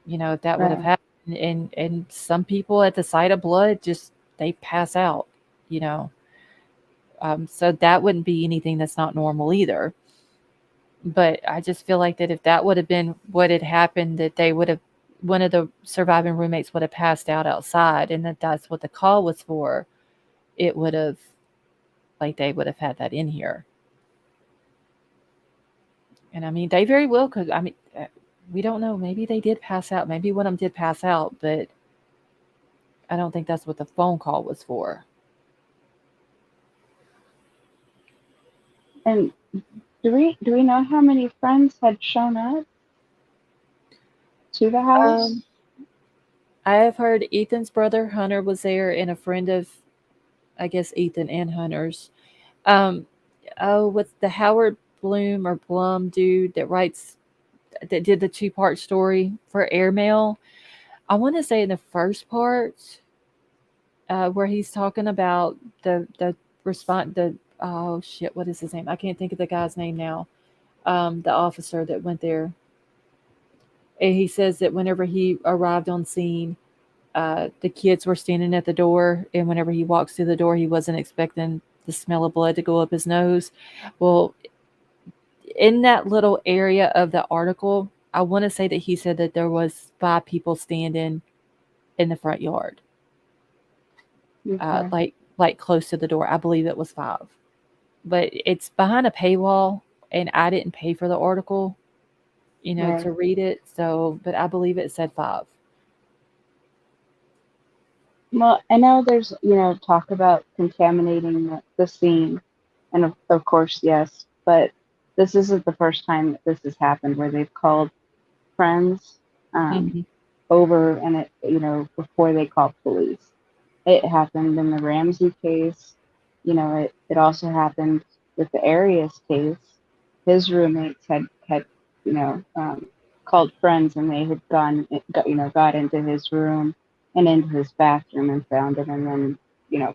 if that would have Right. happened. And some people at the sight of blood just they pass out, you know. So that wouldn't be anything that's not normal either. But I just feel like that if that would have been what had happened, that they would have one of the surviving roommates would have passed out outside, and that's what the call was for. It would have, like, they would have had that in here. And I mean, they very well could. I mean, we don't know. Maybe they did pass out. Maybe one of them did pass out, but I don't think that's what the phone call was for. And do we know how many friends had shown up to the house? Um, I have heard Ethan's brother Hunter was there, and a friend of, I guess, Ethan and Hunter's. Um, oh, what's the Howard Bloom or Blum dude that did the 2-part story for Airmail? I want to say in the first part, where he's talking about the response, the oh shit, what is his name? I can't think of the guy's name now. The officer that went there, and he says that whenever he arrived on scene, the kids were standing at the door, and whenever he walks through the door, he wasn't expecting the smell of blood to go up his nose. Well, in that little area of the article, I want to say that he said that there was 5 people standing in the front yard, Okay. like close to the door. I believe it was 5, but it's behind a paywall, and I didn't pay for the article, Right. to read it. So, but I believe it said 5. Well, I know there's, talk about contaminating the scene, and of course, yes, but this isn't the first time that this has happened where they've called friends Hmm. over and before they called police. It happened in the Ramsey case. It also happened with the Arias case. His roommates had you know um, called friends, and they had got into his room and into his bathroom and found him, and then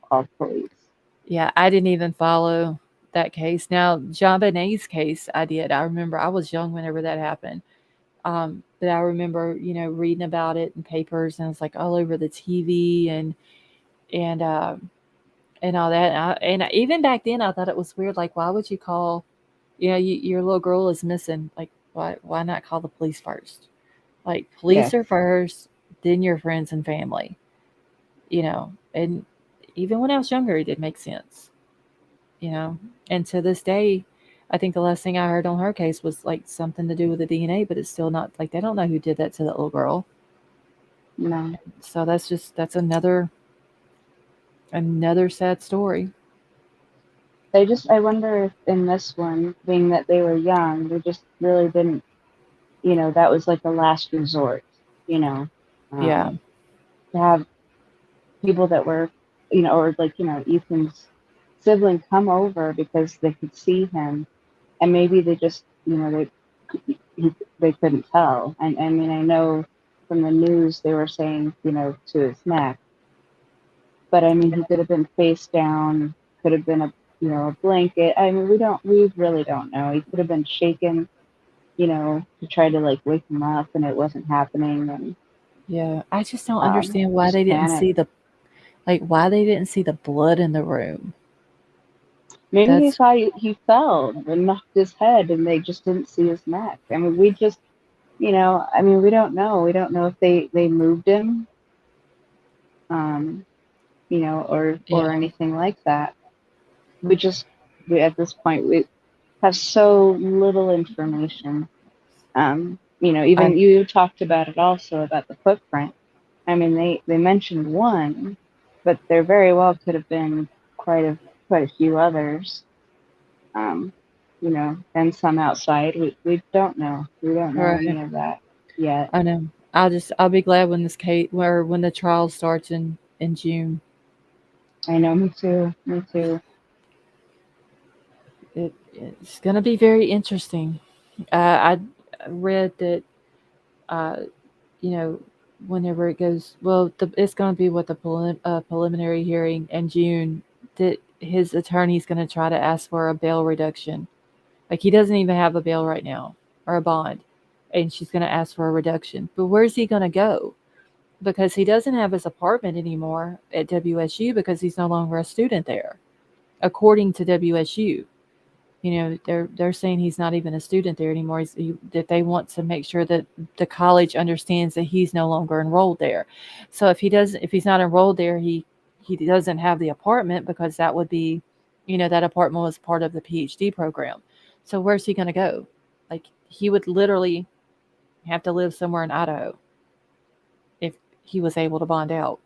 called police. Yeah, I didn't even follow that case. Now, John Benet's case, I did. I remember I was young whenever that happened. But I remember, reading about it in papers, and it's like all over the TV and and all that. Even back then, I thought it was weird. Like, why would you call? Your little girl is missing. Like, why not call the police first? Like, Yeah. police are first, then your friends and family. And even when I was younger, it did make sense. you know. And to this day, I think the last thing I heard on her case was like something to do with the DNA, but it's still not like they don't know who did that to the little girl. No. So that's another sad story. I wonder if in this one, being that they were young, they just really didn't, that was like the last resort, you know, Yeah. um, to have people that were, or like, Ethan's sibling come over because they could see him, and maybe they just, they couldn't tell. And I mean, I know from the news they were saying, to his neck, but I mean, he could have been face down, could have been a blanket. I mean, we really don't know. He could have been shaken, to try to like wake him up, and it wasn't happening, and Yeah. I just don't understand why just they didn't panic. see the blood in the room. Maybe they That's thought he fell and knocked his head, and they just didn't see his neck. I mean, we don't know. We don't know if they moved him, um, or yeah. anything like that. We just we at this point we have so little information. I Even you talked about it also about the footprint. I mean, they mentioned one, but there very well could have been quite a few others. Um, and some outside. We don't know. We don't know right. any of that yet. I know. I'll be glad when this case where when the trial starts in June. I know. Me too. Me too. It's gonna be very interesting. I read that uh, you know, whenever it goes, well, it's going to be what the preliminary hearing in June, that his attorney's going to try to ask for a bail reduction. Like he doesn't even have a bail right now or a bond, and she's going to ask for a reduction. But where's he going to go? Because he doesn't have his apartment anymore at WSU because he's no longer a student there, according to WSU. They're saying he's not even a student there anymore. That they want to make sure that the college understands that he's no longer enrolled there. So if he's not enrolled there, he doesn't have the apartment because that would be, that apartment was part of the PhD program. So where's he going to go? Like he would literally have to live somewhere in Idaho if he was able to bond out.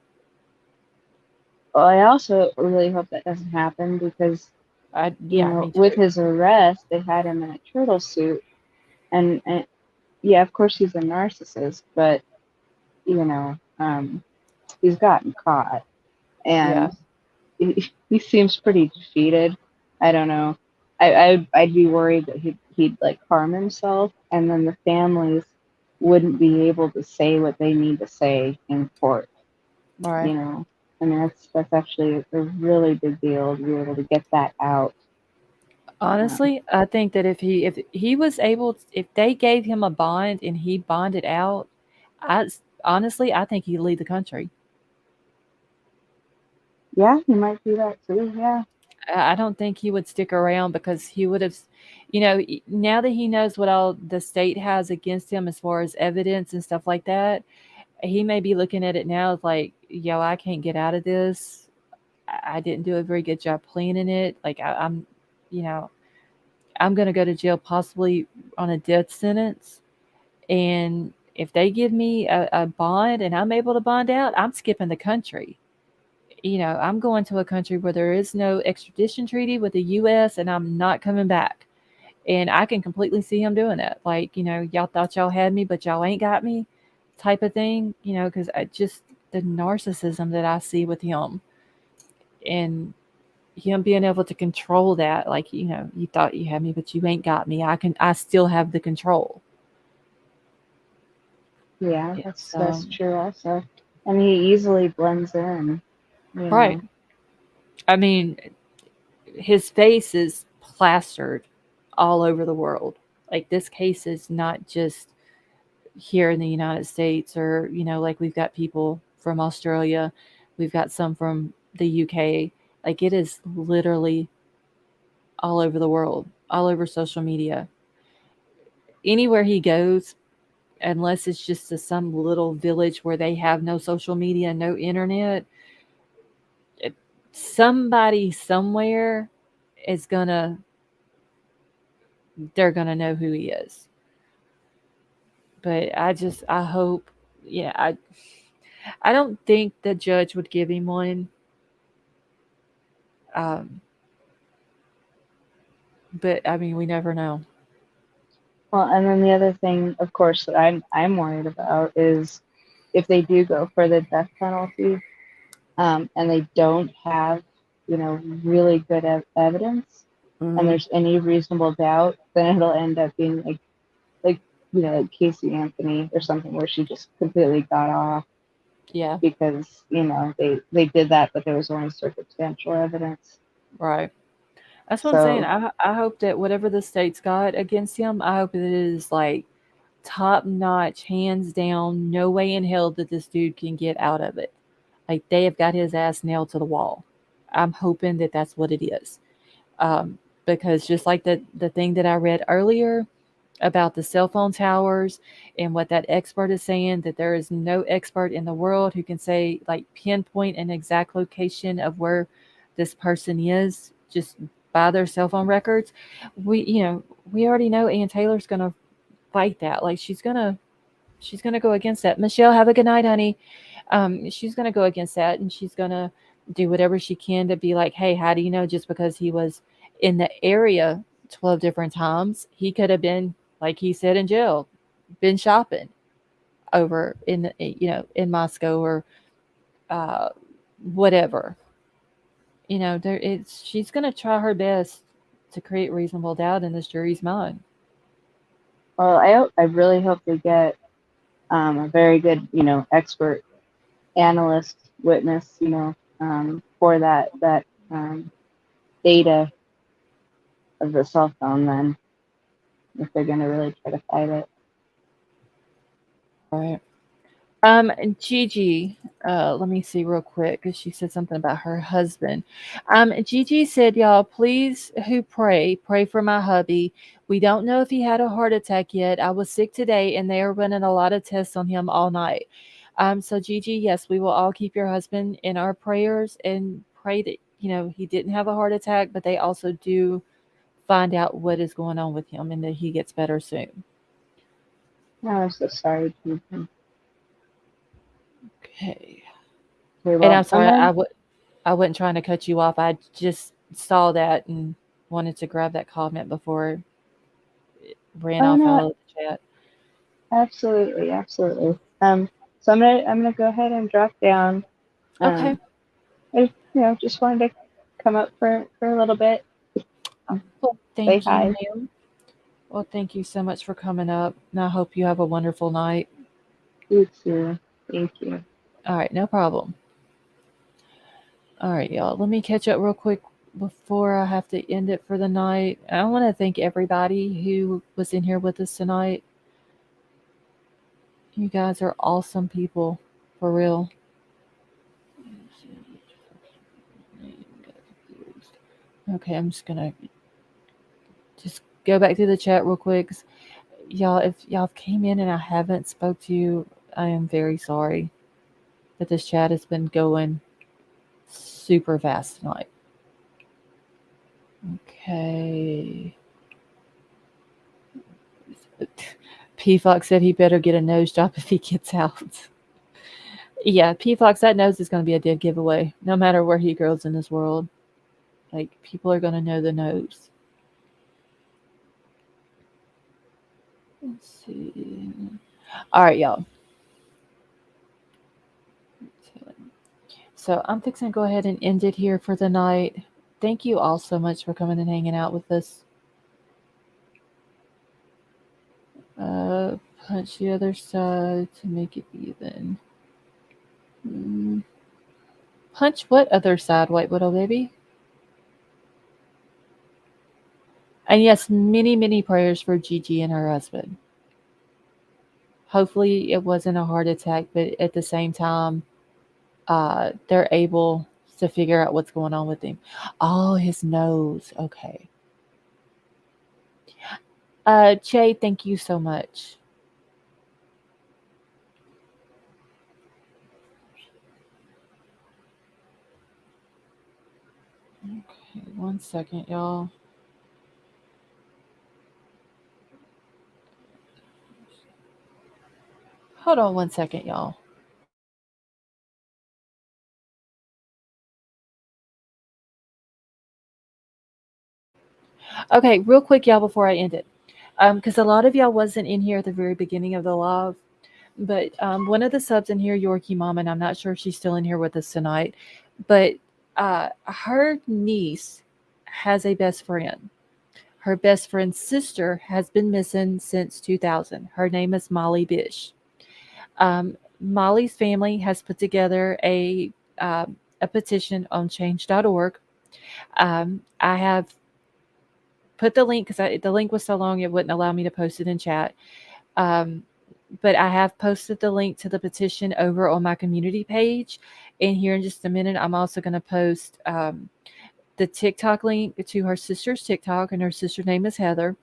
Well, I also really hope that doesn't happen because, Me with too. his arrest, they had him in a turtle suit. And yeah, of course he's a narcissist, but, he's gotten caught. Yeah. And he seems pretty defeated. I don't know. I'd be worried that he'd like harm himself, and then the families wouldn't be able to say what they need to say in court. Right. I mean that's actually a really big deal to be able to get that out. Honestly, I think that if he was able, if they gave him a bond and he bonded out, honestly, I think he'd leave the country. Yeah, he might do that too. Yeah, I don't think he would stick around because he would have, now that he knows what all the state has against him as far as evidence and stuff like that, he may be looking at it now as like, yo, I can't get out of this. I didn't do a very good job planning it. Like you know, I'm going to go to jail possibly on a death sentence. And if they give me a bond and I'm able to bond out, I'm skipping the country. I'm going to a country where there is no extradition treaty with the U.S. and I'm not coming back. And I can completely see him doing that. Like, y'all thought y'all had me, but y'all ain't got me type of thing, because I just, the narcissism that I see with him and him being able to control that, like, you thought you had me, but you ain't got me. I still have the control. yeah, Yeah, that's true. Also, I mean, he easily blends in. right. I mean, his face is plastered all over the world. Like this case is not just here in the United States or, like we've got people from Australia, we've got some from the UK. Like it is literally all over the world, all over social media. Anywhere he goes, unless it's just to some little village where they have no social media, no internet, it- somebody somewhere is gonna they're gonna know who he is. But I hope, yeah, I don't think the judge would give him one. Um, but I mean, we never know. Well, and then the other thing, of course, that I'm worried about is if they do go for the death penalty, and they don't have, really good evidence, and Mhm. there's any reasonable doubt, then it'll end up being like like Casey Anthony or something where she just completely got off Yeah, because they did that, but there was only circumstantial evidence. right. That's what I'm saying. So I hope that whatever the state's got against him, I hope that it is like top notch, hands down, no way in hell that this dude can get out of it. Like they have got his ass nailed to the wall. I'm hoping that that's what it is. Um, because just like the thing that I read earlier about the cell phone towers and what that expert is saying, that there is no expert in the world who can say like pinpoint an exact location of where this person is just by their cell phone records. We already know Ann Taylor's gonna fight that. Like she's gonna go against that. Michelle, have a good night, honey. She's gonna go against that, and she's gonna do whatever she can to be like, hey, how do you know just because he was in the area 12 different times, he could have been, like he said, in jail, been shopping over in Moscow or uh, whatever. There it's she's gonna try her best to create reasonable doubt in this jury's mind. well, I really hope they get a very good expert analyst witness for that data of the cell phone then if they're going to really try to fight it. Right. And Gigi, let me see real quick because she said something about her husband. Gigi said, y'all, please, who pray for my hubby. We don't know if he had a heart attack yet. I was sick today and they are running a lot of tests on him all night. So Gigi, yes, we will all keep your husband in our prayers and pray that, he didn't have a heart attack, but they also do find out what is going on with him and that he gets better soon. Oh, I'm so sorry, Ethan. Okay. Okay, And well, I'm sorry, I wasn't trying to cut you off. I just saw that and wanted to grab that comment before it ran oh off no, out of the chat. absolutely, absolutely. So I'm gonna go ahead and drop down. Okay. Just wanted to come up for a little bit, Well, say thank you, hi. ma'am. Well, thank you so much for coming up. And I hope you have a wonderful night. You too. Thank you. All right, no problem. All right, y'all. Let me catch up real quick before I have to end it for the night. I want to thank everybody who was in here with us tonight. You guys are awesome people, for real. Okay, I'm just gonna just go back to the chat real quick. Y'all, if y'all came in and I haven't spoke to you, I am very sorry that this chat has been going super fast tonight. Okay. P Fox said he better get a nose job if he gets out. Yeah, P Fox, that nose is going to be a dead giveaway, no matter where he goes in this world. Like, people are going to know the nose. Let's see. All right, y'all. So I'm fixing to go ahead and end it here for the night. Thank you all so much for coming and hanging out with us. Punch the other side to make it even. Punch what other side, White Widow baby? And yes, many, many prayers for Gigi and her husband. Hopefully it wasn't a heart attack, but at the same time, they're able to figure out what's going on with him. Oh, his nose. Okay. Che, thank you so much. Okay, 1 second, y'all. Hold on 1 second, y'all. Okay, real quick, y'all, before I end it. Because a lot of y'all wasn't in here at the very beginning of the live. But one of the subs in here, Yorkie Mom, and I'm not sure if she's still in here with us tonight, but her niece has a best friend. Her best friend's sister has been missing since 2000. Her name is Molly Bish. Molly's family has put together a petition on change.org. I have put the link because the link was so long it wouldn't allow me to post it in chat. But I have posted the link to the petition over on my community page. And here in just a minute, I'm also going to post the TikTok link to her sister's TikTok, and her sister's name is Heather.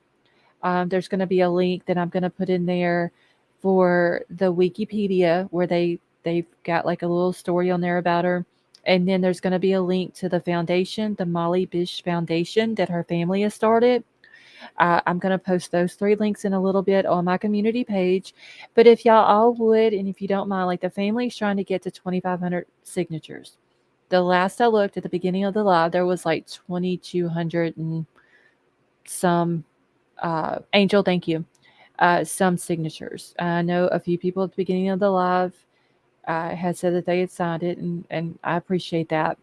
There's going to be a link that I'm going to put in there for the Wikipedia where they've got like a little story on there about her. And then there's going to be a link to the foundation, the Molly Bish Foundation that her family has started. I'm going to post those 3 links in a little bit on my community page. But if y'all all would, and if you don't mind, like the family's trying to get to 2,500 signatures. The last I looked at the beginning of the live, there was like 2,200 and some, Angel, thank you, some signatures. I know a few people at the beginning of the live had said that they had signed it, and I appreciate that.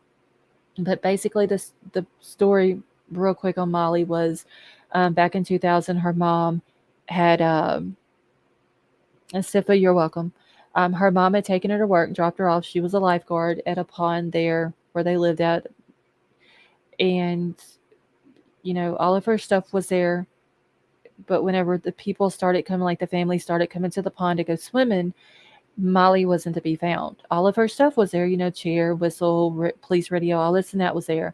But basically, the story, real quick on Molly, was back in 2000, her mom had, and Sifa, you're welcome. Her mom had taken her to work, dropped her off. She was a lifeguard at a pond there where they lived at. And, all of her stuff was there. But whenever the people started coming, like the family started coming to the pond to go swimming, Molly wasn't to be found. All of her stuff was there, chair, whistle, police radio, all this and that was there.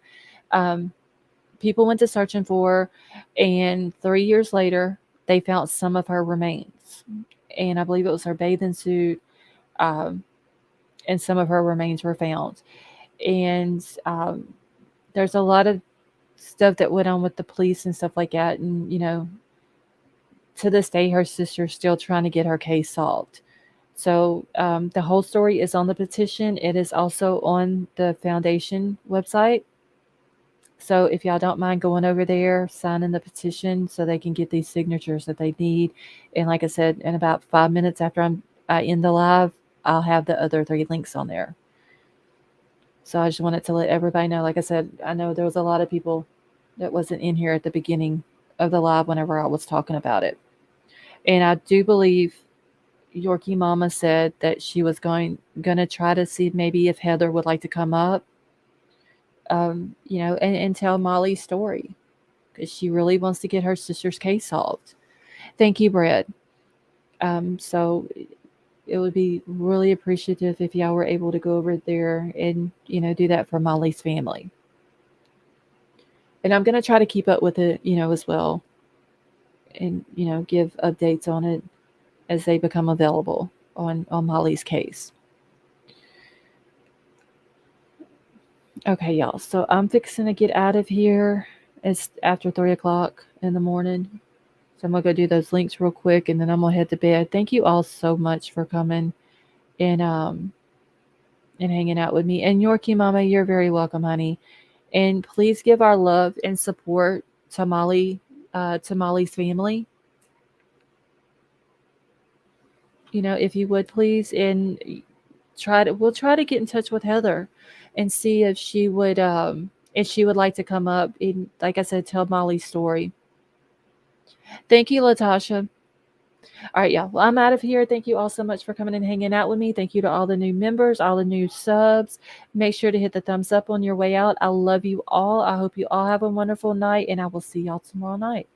People went to searching for her, and 3 years later, they found some of her remains. And I believe it was her bathing suit, and some of her remains were found. And there's a lot of stuff that went on with the police and stuff like that. And, to this day, her sister's still trying to get her case solved. So the whole story is on the petition. It is also on the foundation website. So if y'all don't mind going over there, signing the petition so they can get these signatures that they need. And like I said, in about 5 minutes after I end the live, I'll have the other 3 links on there. So I just wanted to let everybody know. Like I said, I know there was a lot of people that wasn't in here at the beginning of the live whenever I was talking about it. And I do believe Yorkie Mama said that she was gonna try to see maybe if Heather would like to come up, and tell Molly's story because she really wants to get her sister's case solved. Thank you, Brett. So it would be really appreciative if y'all were able to go over there and do that for Molly's family. And I'm gonna try to keep up with it, as well, and give updates on it as they become available on Molly's case. Okay, y'all. So I'm fixing to get out of here. It's after 3:00 in the morning. So I'm gonna go do those links real quick, and then I'm gonna head to bed. Thank you all so much for coming and hanging out with me. And Yorkie Mama, you're very welcome, honey. And please give our love and support to Molly's family. If you would please, and we'll try to get in touch with Heather and see if she would like to come up and, like I said, tell Molly's story. Thank you, Latasha. All right, y'all. Well, I'm out of here. Thank you all so much for coming and hanging out with me. Thank you to all the new members, all the new subs. Make sure to hit the thumbs up on your way out. I love you all. I hope you all have a wonderful night, and I will see y'all tomorrow night.